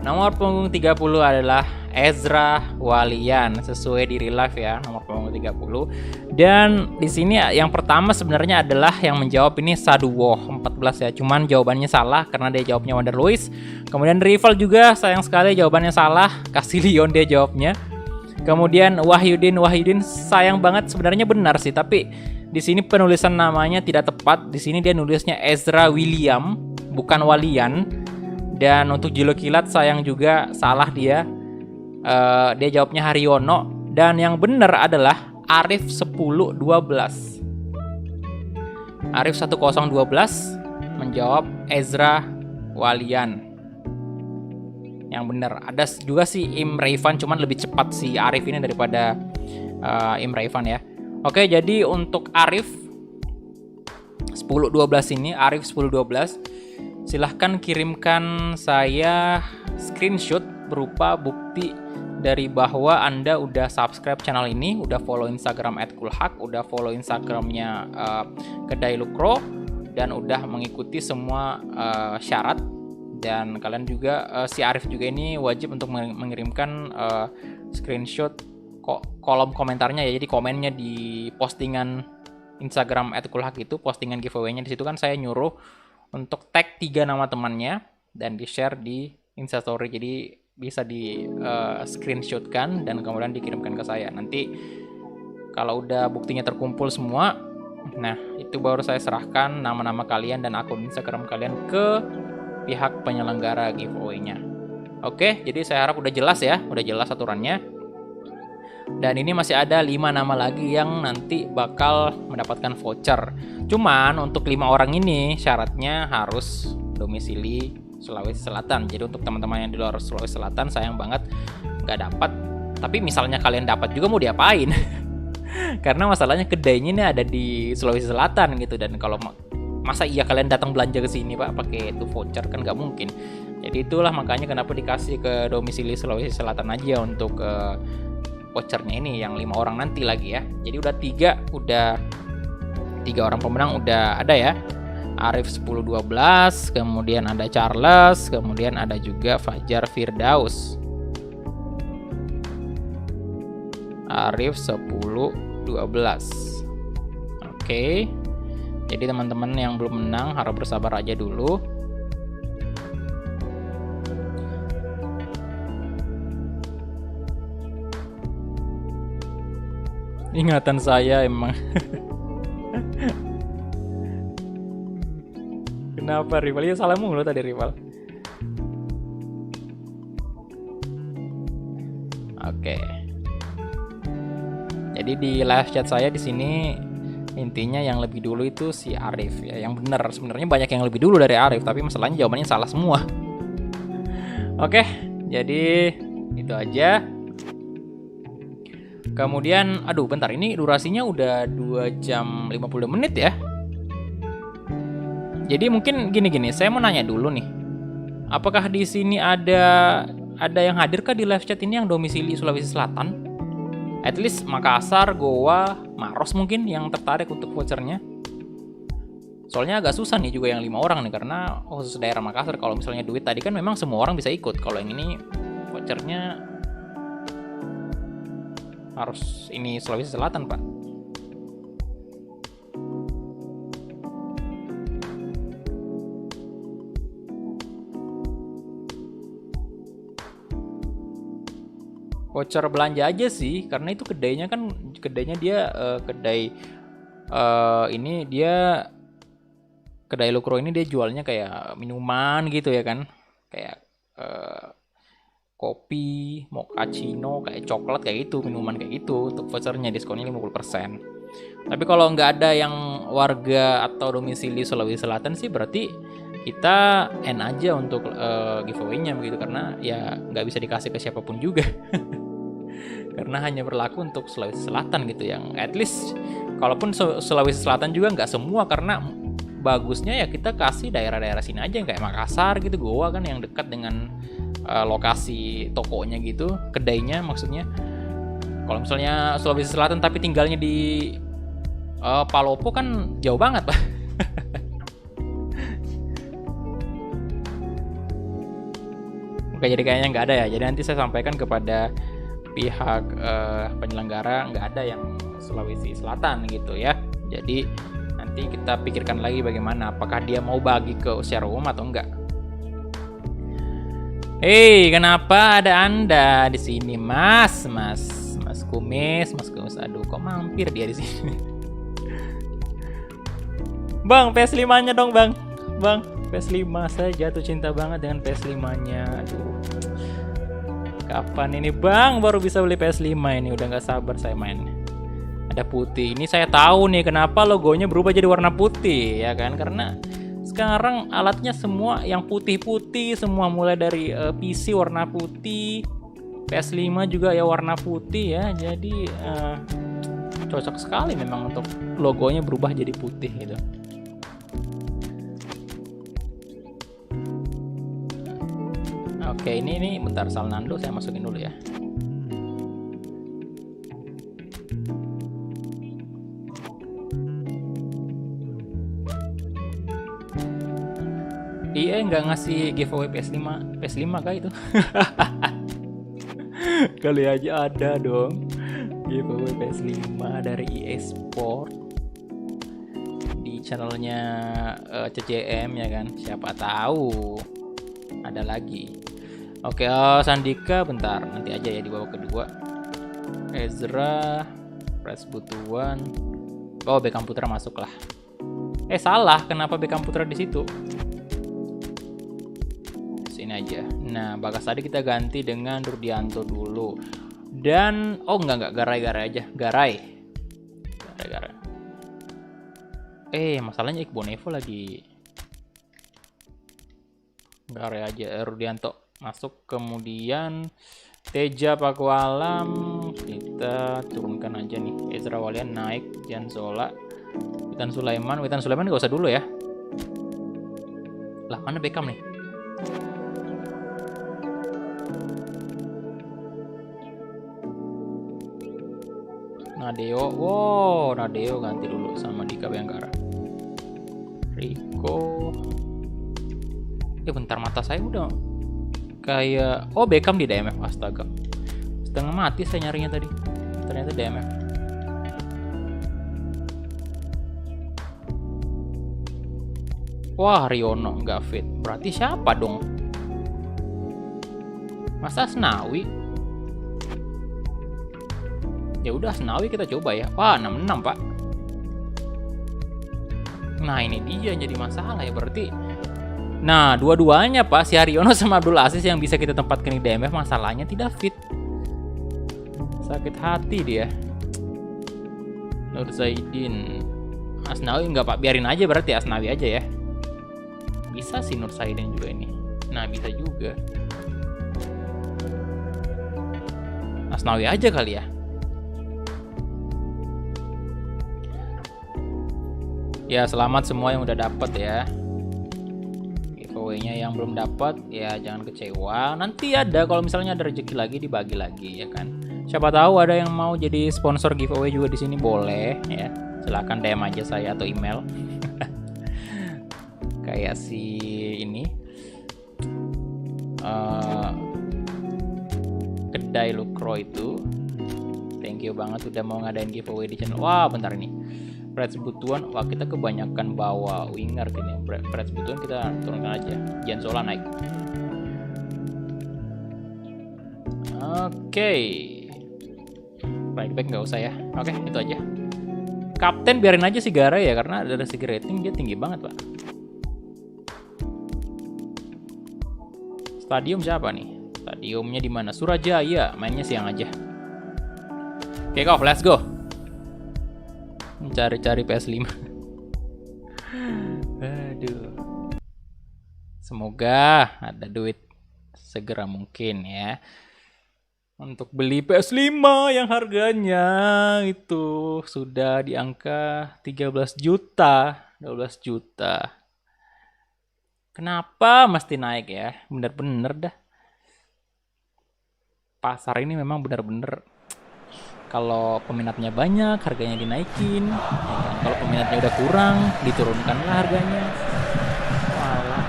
nomor punggung 30 adalah Ezra Walian, sesuai di real life ya, nomor punggung 30. Dan di sini yang pertama sebenarnya adalah yang menjawab ini Saduwo 14 ya. Cuman jawabannya salah karena dia jawabnya Wonder Luis. Kemudian rival juga sayang sekali jawabannya salah, kasih Leon dia jawabnya. Kemudian Wahyudin sayang banget, sebenarnya benar sih, tapi di sini penulisan namanya tidak tepat. Di sini dia nulisnya Ezra William, bukan Walian. Dan untuk Jilo Kilat sayang juga salah dia. Dia jawabnya Haryono. Dan yang benar adalah Arif 1012. Arif 1012 menjawab Ezra Walian. Yang benar. Ada juga si Im Rayvan, cuman lebih cepat si Arif ini daripada Im Rayvan ya. Oke, jadi untuk Arif 1012 ini, Arif 1012, silahkan kirimkan saya screenshot berupa bukti dari bahwa Anda udah subscribe channel ini, udah follow Instagram @kulhak, udah follow Instagramnya Kedai Lukro, dan udah mengikuti semua syarat. Dan kalian juga, si Arif juga ini wajib untuk mengirimkan screenshot kolom komentarnya ya. Jadi komennya di postingan Instagram @kulhak itu, postingan giveaway-nya di situ kan saya nyuruh untuk tag 3 nama temannya dan di-share di Instastory. Jadi bisa di screenshotkan dan kemudian dikirimkan ke saya. Nanti kalau udah buktinya terkumpul semua, nah itu baru saya serahkan nama-nama kalian dan akun Instagram kalian ke pihak penyelenggara giveaway-nya. Oke, jadi saya harap udah jelas ya, udah jelas aturannya. Dan ini masih ada 5 nama lagi yang nanti bakal mendapatkan voucher. Cuman untuk 5 orang ini syaratnya harus domisili Sulawesi Selatan. Jadi untuk teman-teman yang di luar Sulawesi Selatan sayang banget nggak dapat. Tapi misalnya kalian dapat juga mau diapain? Karena masalahnya kedainya ini ada di Sulawesi Selatan gitu. Dan kalau masa iya kalian datang belanja ke sini Pak pakai itu voucher, kan nggak mungkin. Jadi itulah makanya kenapa dikasih ke domisili Sulawesi Selatan aja untuk vouchernya ini yang 5 orang nanti lagi ya. Jadi udah 3 orang pemenang udah ada ya. Arif 1012, kemudian ada Charles, kemudian ada juga Fajar Firdaus. Arif 1012. Oke. Jadi teman-teman yang belum menang harap bersabar aja dulu. Ingatan saya emang. Kenapa rival? Ya salah mulu tadi rival. Oke. Jadi di live chat saya di sini intinya yang lebih dulu itu si Arif ya. Yang benar sebenarnya banyak yang lebih dulu dari Arif, tapi masalahnya jawabannya salah semua. Oke, jadi itu aja. Kemudian, aduh bentar, ini durasinya udah 2 jam 50 menit ya. Jadi mungkin gini, saya mau nanya dulu nih. Apakah di sini ada yang hadir kah di live chat ini yang domisili Sulawesi Selatan? At least Makassar, Goa, Maros mungkin yang tertarik untuk vouchernya. Soalnya agak susah nih juga yang 5 orang nih, karena khusus daerah Makassar kalau misalnya duit tadi kan memang semua orang bisa ikut. Kalau yang ini vouchernya harus ini Sulawesi Selatan, Pak. Voucher belanja aja sih, karena itu kedainya dia kedai ini dia kedai Lukro ini dia jualnya kayak minuman gitu ya kan, kayak kopi, mochaccino, kayak coklat kayak gitu, minuman kayak gitu. Untuk vouchernya diskonnya 50%. Tapi kalau nggak ada yang warga atau domisili Sulawesi Selatan sih berarti kita end aja untuk giveaway-nya begitu, karena ya nggak bisa dikasih ke siapapun juga. Karena hanya berlaku untuk Sulawesi Selatan gitu, yang at least kalaupun Sulawesi Selatan juga nggak semua, karena bagusnya ya kita kasih daerah-daerah sini aja kayak Makassar gitu, Goa kan yang dekat dengan lokasi tokonya gitu, kedainya maksudnya. Kalau misalnya Sulawesi Selatan tapi tinggalnya di Palopo kan jauh banget, Pak. Oke, jadi kayaknya nggak ada ya. Jadi nanti saya sampaikan kepada pihak penyelenggara, nggak ada yang Sulawesi Selatan gitu ya. Jadi nanti kita pikirkan lagi bagaimana, apakah dia mau bagi ke share umum atau enggak. Hei, kenapa ada Anda di sini, Mas Kumis? Aduh, kok mampir dia di sini? Bang, PS5-nya dong, Bang. PS5, saya jatuh cinta banget dengan PS5-nya. Aduh. Kapan ini, Bang, baru bisa beli PS5 ini? Udah nggak sabar saya main. Ada putih. Ini saya tahu nih kenapa logonya berubah jadi warna putih, ya kan? Karena sekarang alatnya semua yang putih-putih, semua mulai dari PC warna putih, PS5 juga ya warna putih ya. Jadi cocok sekali memang untuk logonya berubah jadi putih gitu. Oke, ini bentar, Salnando saya masukin dulu ya. EA nggak ngasih giveaway PS5 kah itu? Kali aja ada dong giveaway PS5 dari EA Sport di channelnya CCM ya kan, siapa tahu ada lagi. Oke, Sandika bentar, nanti aja ya di babak kedua. Ezra, Pres Butuan. Oh, Beckham Putra masuk lah. Salah, kenapa Beckham Putra di situ? Sini aja. Nah, Bagas tadi kita ganti dengan Rudianto dulu. Dan enggak, Garay aja. Garay. Masalahnya Iqbal Nevo lagi. Garay aja, Rudianto masuk. Kemudian Teja Pakualam kita turunkan aja nih. Ezra Walian naik, Jan Zola, Witan Sulaiman gak usah dulu ya. Lah, mana Beckham nih? Nadeo ganti dulu sama Dika Bayangkara. Rico. Bentar, mata saya udah kayak Beckham di DMF, astaga. Setengah mati saya nyarinya tadi. Ternyata DMF. Wah, Riono nggak fit. Berarti siapa dong? Masa Asnawi? Ya udah, Asnawi kita coba ya. Wah, 66, Pak. Nah, ini dia jadi masalah ya berarti. Nah, dua-duanya Pak, si Haryono sama Abdul Aziz yang bisa kita tempatkan di DMF, masalahnya tidak fit. Sakit hati dia. Nur Zaidin. Asnawi enggak Pak, biarin aja berarti Asnawi aja ya. Bisa sih Nur Zaidin juga ini. Nah, bisa juga. Asnawi aja kali ya. Ya, selamat semua yang udah dapet ya. Giveaway-nya yang belum dapat ya jangan kecewa. Nanti ada, kalau misalnya ada rezeki lagi dibagi lagi ya kan. Siapa tahu ada yang mau jadi sponsor giveaway juga di sini, boleh ya. Silahkan DM aja saya atau email. Kayak si ini kedai Lukro itu. Thank you banget udah mau ngadain giveaway di channel. Wah, bentar ini. Freds Butuan, wah kita kebanyakan bawa winger gini. Freds Butuan kita turunkan aja. Jan Zola naik. Oke. Baik nggak usah ya. Oke, itu aja. Kapten biarin aja si Garay ya, karena dari segi rating dia tinggi banget, Pak. Stadium siapa nih? Stadiumnya di mana? Surajaya. Mainnya siang aja. Kick off, let's go. mencari-cari PS5. Aduh. Semoga ada duit segera mungkin ya untuk beli PS5 yang harganya itu sudah di angka 13 juta, 12 juta. Kenapa mesti naik ya? Bener-bener dah. Pasar ini memang benar-benar kalau peminatnya banyak harganya dinaikin, ya kan? Kalau peminatnya udah kurang diturunkanlah harganya. Walah.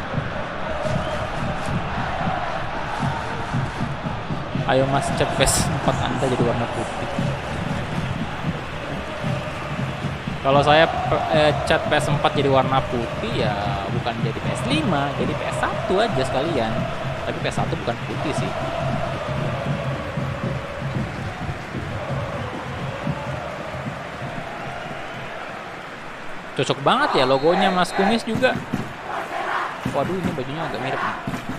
Ayo mas, cat PS4 Anda jadi warna putih. Kalau saya cat PS4 jadi warna putih ya bukan jadi PS5, jadi PS1 aja sekalian. Tapi PS1 bukan putih sih. Cocok banget ya logonya Mas Kumis juga. Waduh, ini bajunya agak mirip nih.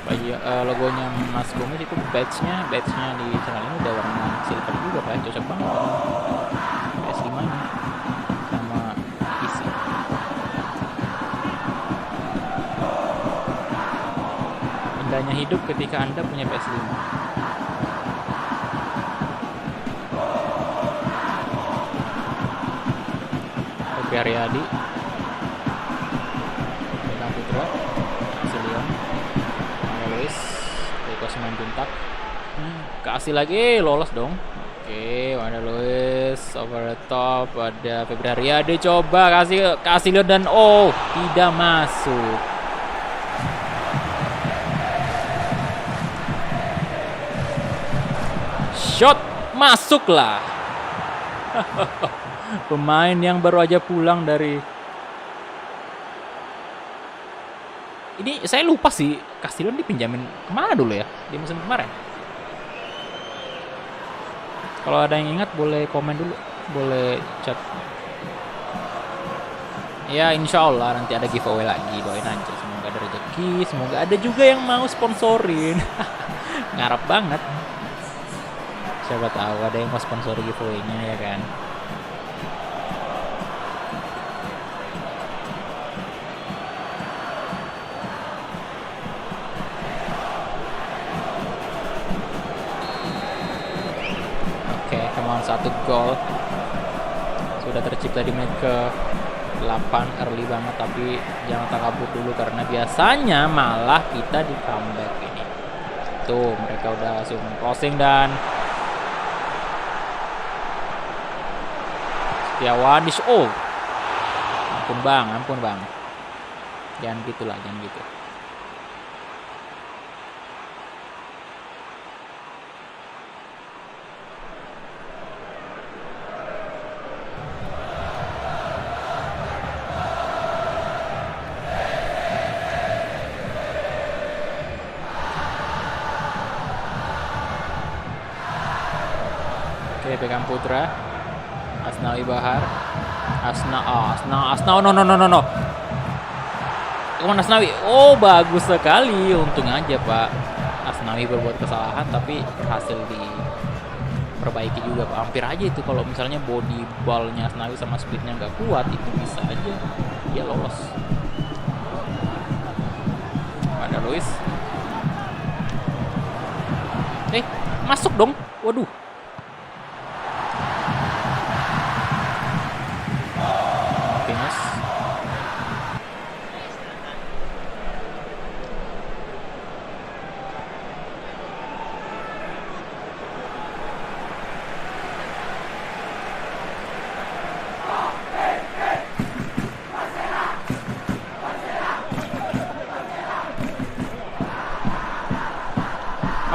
Baju logonya Mas Kumis itu badge-nya di channel ini udah warna silver juga Pak. Cocok banget PS5 nya sama PC. Indahnya hidup ketika Anda punya PS5. Oke, Ariadi Putra, Asilion, Luis, Rico Simanjuntak, kasih lagi, lolos dong. Oke, Wanda Luis, over the top, ada Febri Ariadi, coba kasih Leon dan tidak masuk. Shot masuklah. Pemain yang baru aja pulang dari ini, saya lupa sih Castillo dipinjamin kemana dulu ya di musim kemarin. Kalau ada yang ingat boleh komen dulu, boleh chat. Ya insya Allah nanti ada giveaway lagi, doain aja semoga ada rezeki, semoga ada juga yang mau sponsorin. Ngarep banget. Siapa tahu ada yang mau sponsori giveaway-nya ya kan. Satu gol sudah tercipta di menit ke-8, early banget, tapi jangan takabur dulu karena biasanya malah kita di comeback ini. Tuh mereka udah langsung crossing dan Setiawadis. Ampun bang, jangan gitulah, jangan gitu. Pegang Putra, Asnawi Bahar, Asna, no. Kemana Asnawi? Bagus sekali, untung aja Pak. Asnawi berbuat kesalahan tapi berhasil diperbaiki juga Pak. Hampir aja itu kalau misalnya body ballnya Asnawi sama speednya nggak kuat, itu bisa aja dia lolos. Ada Luis. Masuk dong. Waduh.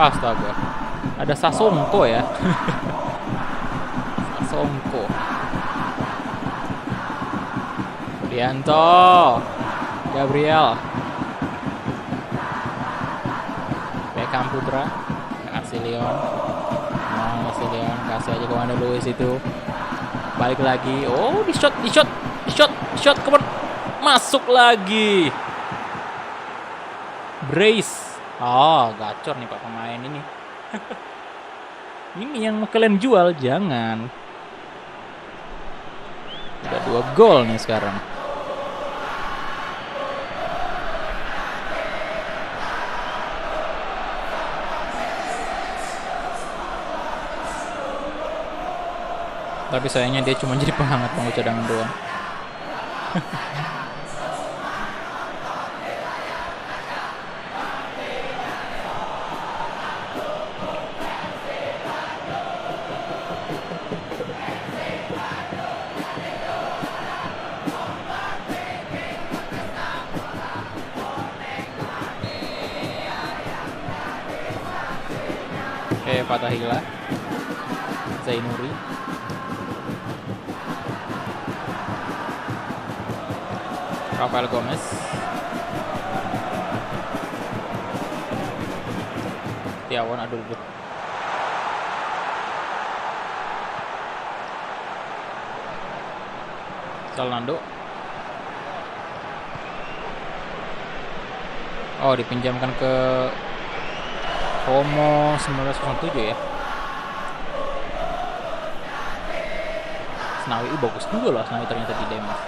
Astaga, ada Sasongko ya. Sasongko. Dianto, Gabriel, Beckham Putra, kasih Leon, kasih aja ke Wanda Luis itu. Balik lagi, di shot, kemana? Masuk lagi. Brace. Gacor nih Pak pemain ini. Ini yang kalian jual, jangan. Udah 2 gol nih sekarang. Tapi sayangnya dia cuma jadi penghangat bangku cadangan doang. Oke, Fatahillah, Zainuri, Rafael Gomez, Tiawan, aduh. Salnando. Oh, dipinjamkan ke Romo 1907 ya. Asnawi bagus juga loh, Asnawi ternyata di Denmark.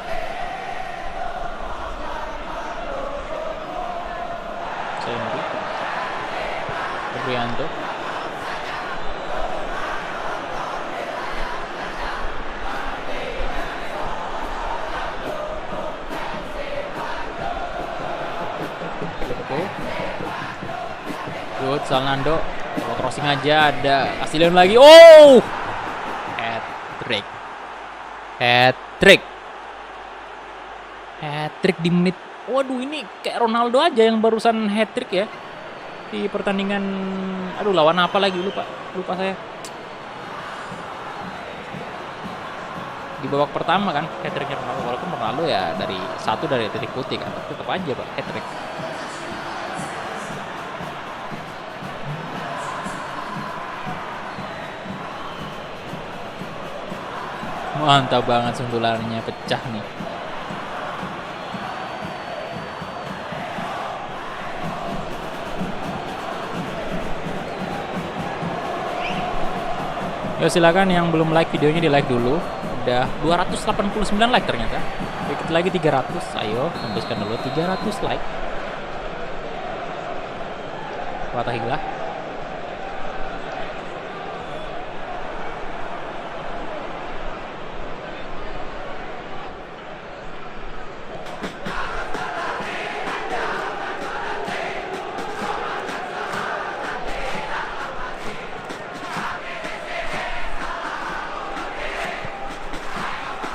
Sayuri, Febrianto, good, Salnando. Kalau crossing aja ada Asilion lagi. Oh, hat-trick. Hat-trick di menit. Waduh, ini kayak Ronaldo aja yang barusan hat-trick ya. Di pertandingan, aduh lawan apa lagi, lupa saya. Di babak pertama kan hat-tricknya Ronaldo, walaupun Ronaldo ya dari titik putih kan, tapi tetap aja Pak hat-trick. Mantap banget, sundulannya pecah nih. Yo, silakan yang belum like videonya di like dulu. Udah 289 like ternyata. Dikit lagi 300. Ayo tembuskan dulu 300 like. Fatahillah.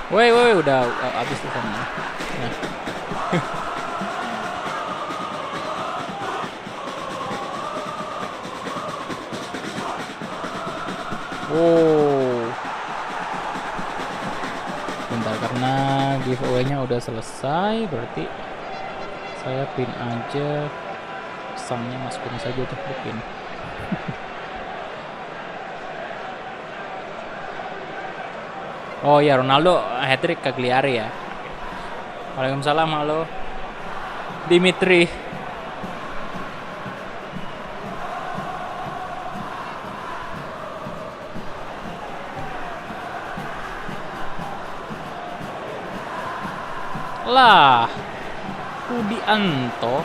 Woi, udah habis tuh sama. Nah. Wow. Bentar, karena giveaway-nya udah selesai, berarti saya pin aja. Pesannya masukin saja tuh pin. Oh ya, Ronaldo hat-trick Cagliari ya. Waalaikumsalam, halo Dimitri. Lah, Rudianto.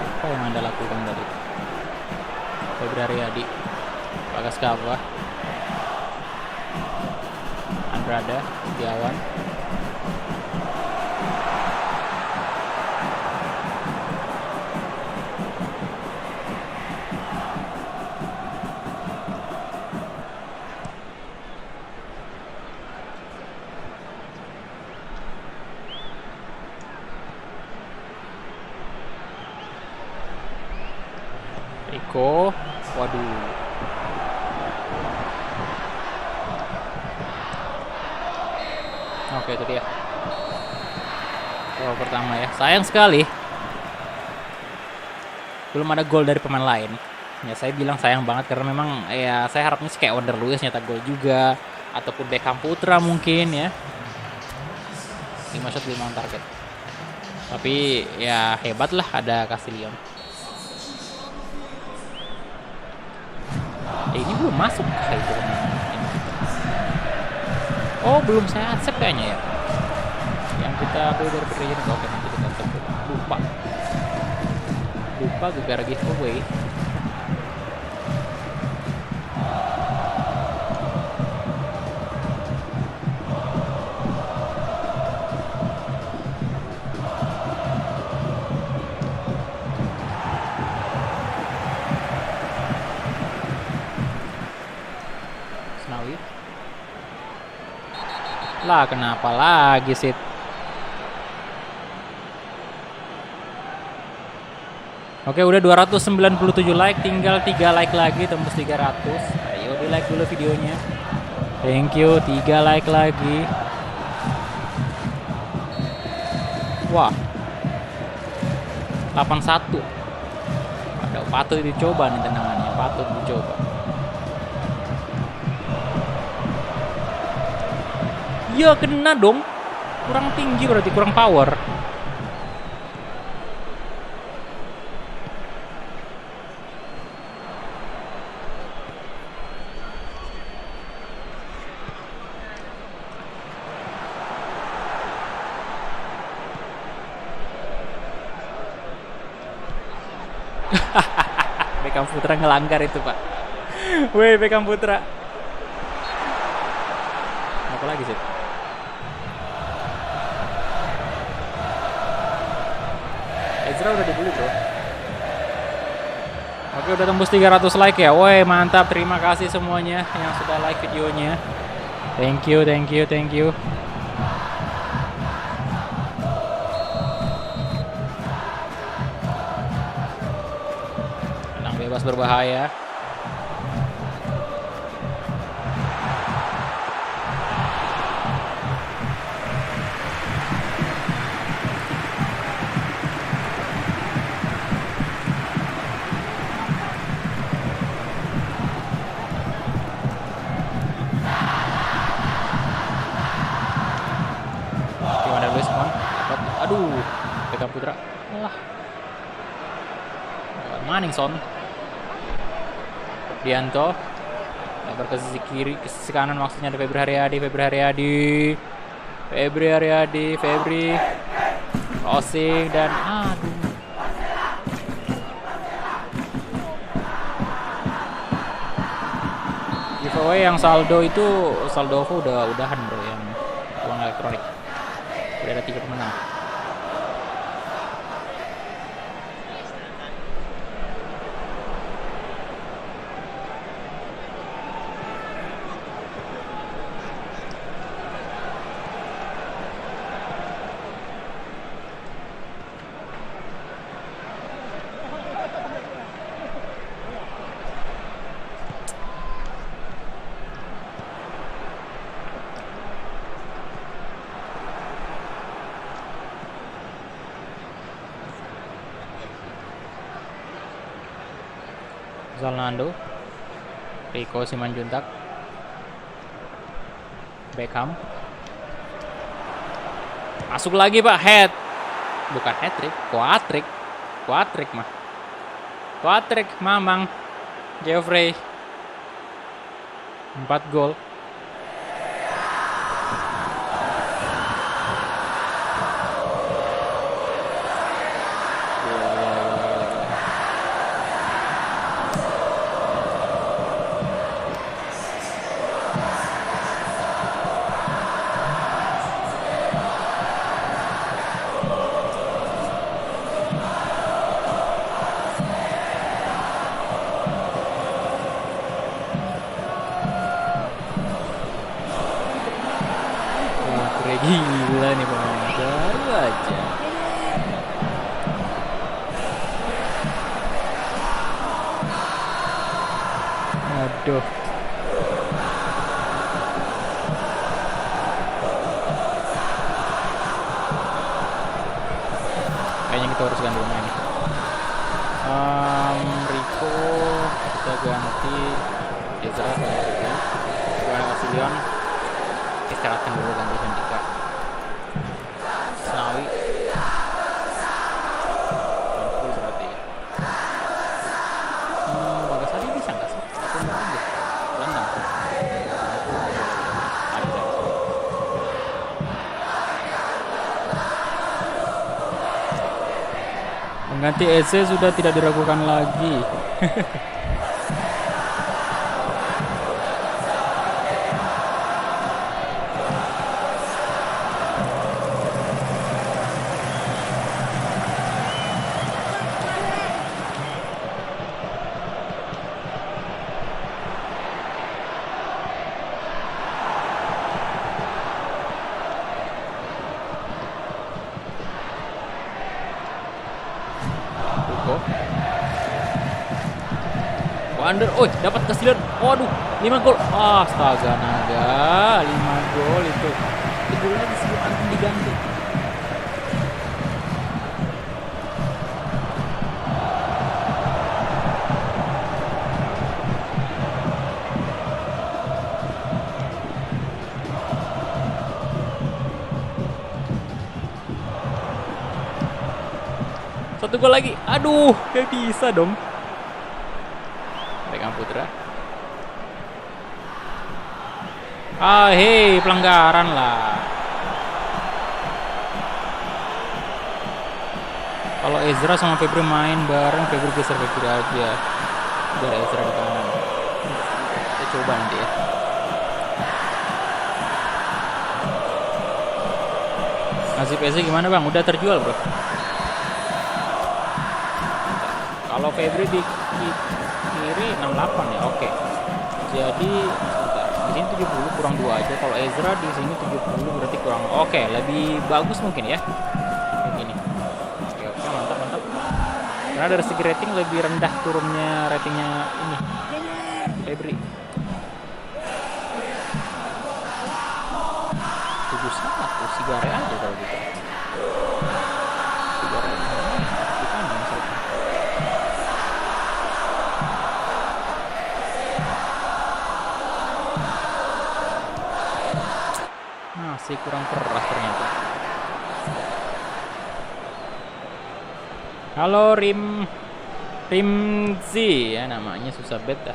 Apa yang Anda lakukan tadi? Febri Adi, Bagas Kava, Andrada, Setiawan, Riko. Waduh. Oke, itu dia. Gol pertama ya. Sayang sekali belum ada gol dari pemain lain. Ya saya bilang sayang banget karena memang ya saya harapnya sih kayak Wonder Luiz nyetak gol juga, ataupun Beckham Putra mungkin ya. 5 shot 5 on target. Tapi ya hebat lah ada Castillion. Ini belum masuk kayak itu. Oh, belum saya accept kayaknya ya. Yang kita beli dari Pedri ini. Oke, nanti kita accept. Lupa gara-gara giveaway. Snawi. Lah, kenapa lagi sih? Oke, udah 297 like, tinggal 3 like lagi tembus 300. Ayo di like dulu videonya. Thank you, 3 like lagi. Wah, 81. Patut dicoba nih tendangannya, patut dicoba. Iya, kena dong. Kurang tinggi berarti, kurang power. Beckham Putra ngelanggar itu, Pak. Weh, Beckham Putra. Apa lagi sih? Ezra udah dibeli, bro. Oke, udah tembus 300 like ya. Woi, mantap. Terima kasih semuanya yang sudah like videonya. Thank you, thank you, thank you. Tenang, bebas berbahaya. Aduh, Beckham Putra. Alah. Maningson. Dianto. Lebar ke sisi kiri, ke sisi kanan maksudnya ada Febri Haryadi. Febri. Crossing dan aduh. Giveaway yang saldo udahan bro, yang uang elektronik. Udah ada 3 pemenang. Zalando, Rico Simanjuntak, Beckham, masuk lagi Pak, bukan hat-trick, quadrick Mamang, Geoffrey, 4 gol. Gila nih pemain baru aja. Aduh. Kayaknya kita harus ganti pemain. Rico kita ganti Ezra kasih Leon. Istirahatkan dulu ganti Hendika. Snawi. Berarti. Bagas tadi bisa nggak sih? Tunda aja. Gelandang. Ada. Ganti Eze sudah tidak diragukan lagi. Wander, dapat kesilan. Waduh, 5 gol. Astaga naga, 5 gol itu. Itu golnya disebut anti diganti. Satu gol lagi. Aduh, gak bisa dong. Beckham Putra. Hei, pelanggaran lah. Kalau Ezra sama Febri main bareng, Febri geser Febri aja. Biar Ezra di kanan. Kita coba nanti ya. Nasib Ezra gimana bang? Udah terjual bro. Kalau Febri di kiri 68 ya, oke. Jadi di sini 70 kurang 2 aja. Kalau Ezra di sini 70 berarti kurang. Oke, lebih bagus mungkin ya. Begini. Oke, mantap. Karena dari segi rating lebih rendah turunnya ratingnya ini. Febri. 71 Sigare aja kalau gitu. Sigare. Masih kurang keras ternyata. Halo Rimzi ya namanya, susah bet dah.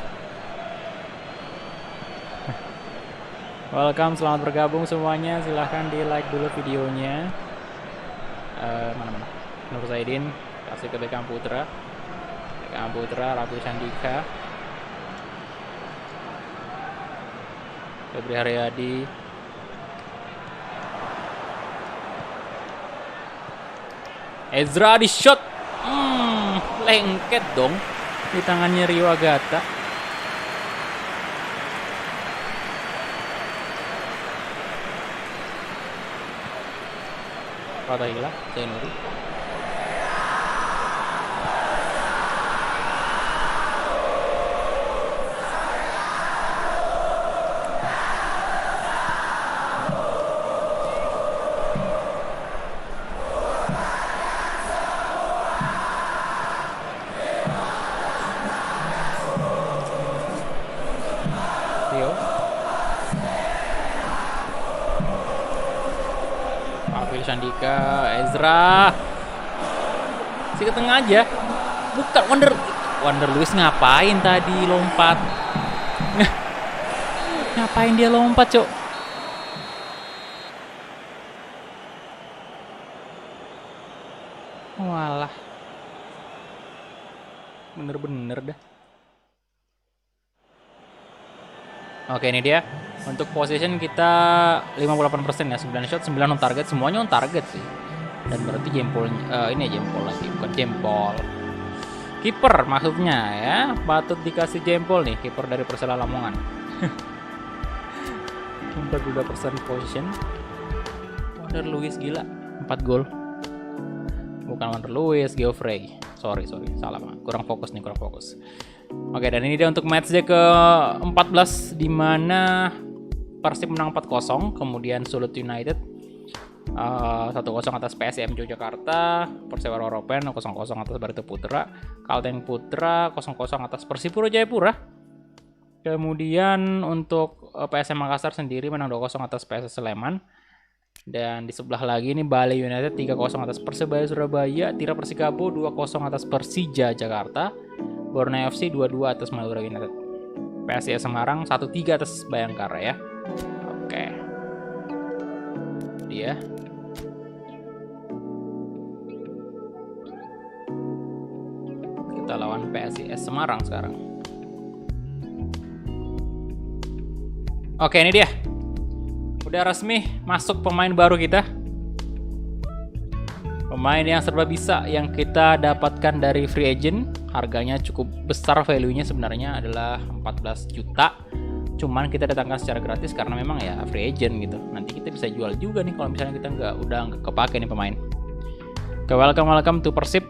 Welcome, selamat bergabung semuanya. Silahkan di like dulu videonya. Mana Nur Zaidin kasih ke Beckham Putra, Rabu Sandika, Febri Haryadi. Ezra di shot, lengket dong di tangannya Rio Agata. Fatahillah, Zainuri. Sandika, Ezra si ke tengah aja, bukan Wander Luiz ngapain tadi lompat? Ngapain dia lompat cok? Walah, bener-bener dah. Oke, ini dia. Untuk position kita 58% ya, 9 shot, 9 on target, semuanya on target sih. Dan berarti jempol, ini jempol lagi, bukan jempol. Kiper maksudnya ya, patut dikasih jempol nih, kiper dari Persela Lamongan. 42% position. Wander Luiz gila, 4 gol. Bukan Wander Luiz, Geoffrey. Sorry, salah banget. Kurang fokus. Oke, dan ini dia untuk matchday ke-14 di mana Persib menang 4-0, kemudian Sulut United 1-0 atas PSM Yogyakarta, Persewara Ropen 0-0 atas Barito Putra, Kalteng Putra 0-0 atas Persipura Jayapura. Kemudian untuk PSM Makassar sendiri menang 2-0 atas PSS Sleman. Dan di sebelah lagi ini Bali United 3-0 atas Persebaya Surabaya, Tira Persikabo 2-0 atas Persija Jakarta, Borneo FC 2-2 atas Madura United. PSIS Semarang 1-3 atas Bayangkara ya. Oke. Dia. lawan PSIS Semarang sekarang. Oke, ini dia. Udah resmi masuk pemain baru kita. Pemain yang serba bisa yang kita dapatkan dari free agent. Harganya cukup besar, value-nya sebenarnya adalah 14 juta. Cuman kita datangkan secara gratis karena memang ya free agent gitu. Nanti kita bisa jual juga nih kalau misalnya kita udah nggak kepake nih pemain. Oke, welcome to Persib.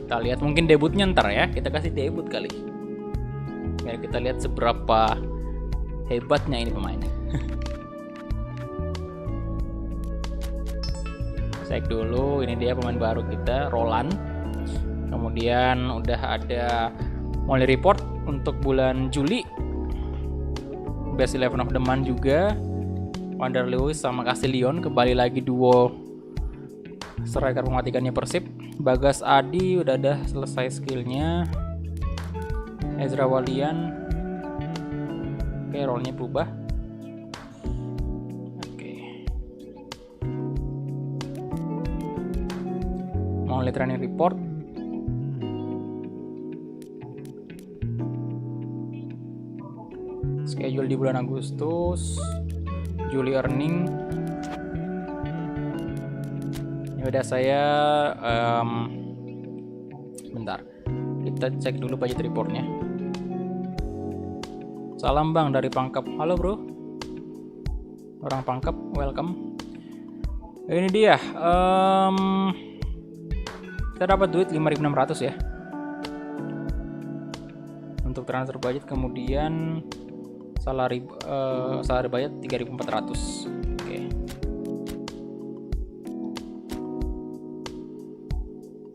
Kita lihat mungkin debutnya ntar ya. Kita kasih debut kali. Biar kita lihat seberapa hebatnya ini pemain. Cek dulu, ini dia pemain baru kita, Roland. Kemudian udah ada Molly report untuk bulan Juli. Best 11 of the month juga. Wander Lewis sama Castillion kembali lagi duo striker mematikannya Persib. Bagas Adi udah ada selesai skillnya. Ezra Walian, oke, role-nya berubah. Oke, mau lihat training report. Schedule di bulan Agustus, Juli earning. Udah saya bentar, kita cek dulu budget reportnya. Salam bang dari Pangkep. Halo bro, orang Pangkep, welcome. Ini dia, kita dapat duit 5.600 ya untuk transfer budget. Kemudian salary budget 3.400. Oke.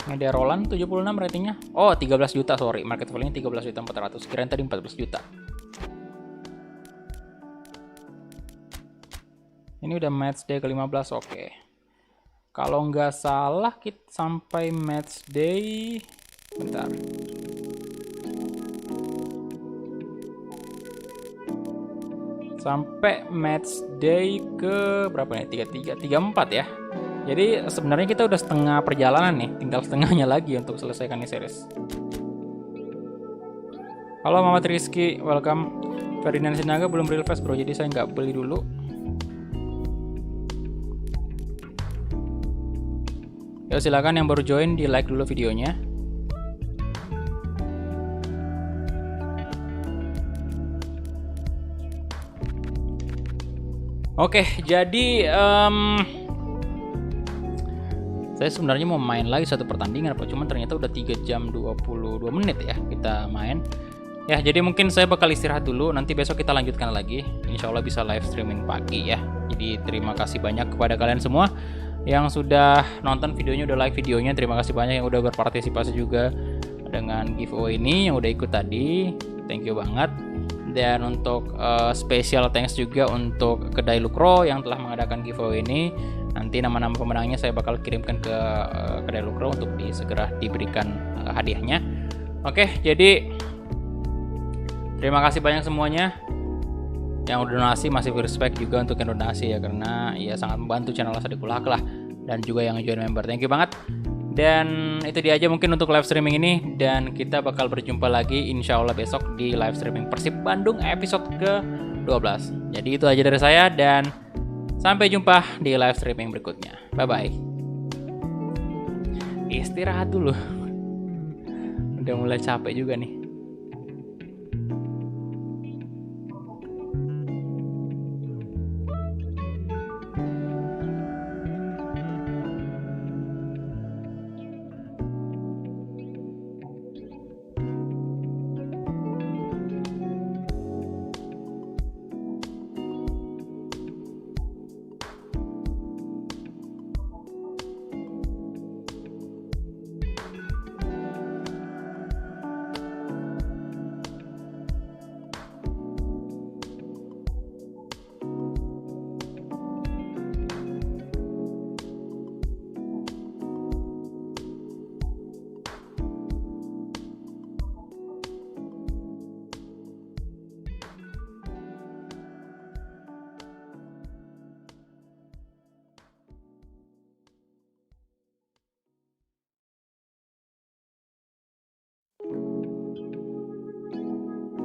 Ini dia Roland 76 ratingnya. Oh, 13 juta, sorry. Market value-nya 13.400. Kirain tadi 14 juta. Ini udah match day ke-15, oke. Kalau nggak salah kita sampai match day, bentar. Sampai match day ke berapa nih? 34 ya. Jadi sebenarnya kita udah setengah perjalanan nih, tinggal setengahnya lagi untuk selesaikan ini series. Halo Muhammad Rizky, welcome. Ferdinand Sinaga belum real fast bro, jadi saya nggak beli dulu. Ya silakan yang baru join di like dulu videonya. Oke, jadi saya sebenarnya mau main lagi satu pertandingan, cuman ternyata udah 3 jam 22 menit ya kita main. Ya, jadi mungkin saya bakal istirahat dulu, nanti besok kita lanjutkan lagi. Insya Allah bisa live streaming pagi ya. Jadi terima kasih banyak kepada kalian semua yang sudah nonton videonya, udah like videonya. Terima kasih banyak yang udah berpartisipasi juga dengan giveaway ini, yang udah ikut tadi. Thank you banget. Dan untuk special thanks juga untuk Kedai Lukro yang telah mengadakan giveaway ini. Nanti nama-nama pemenangnya saya bakal kirimkan ke Kedai Lukro untuk segera diberikan hadiahnya. Oke, jadi terima kasih banyak semuanya yang udah donasi. Masih respect juga untuk yang donasi ya, karena ya sangat membantu channel Sadikulak lah, dan juga yang join member. Thank you banget. Dan itu dia aja mungkin untuk live streaming ini, dan kita bakal berjumpa lagi insya Allah besok di live streaming Persib Bandung episode ke-12. Jadi itu aja dari saya, dan sampai jumpa di live streaming berikutnya. Bye-bye. Istirahat dulu. Udah mulai capek juga nih.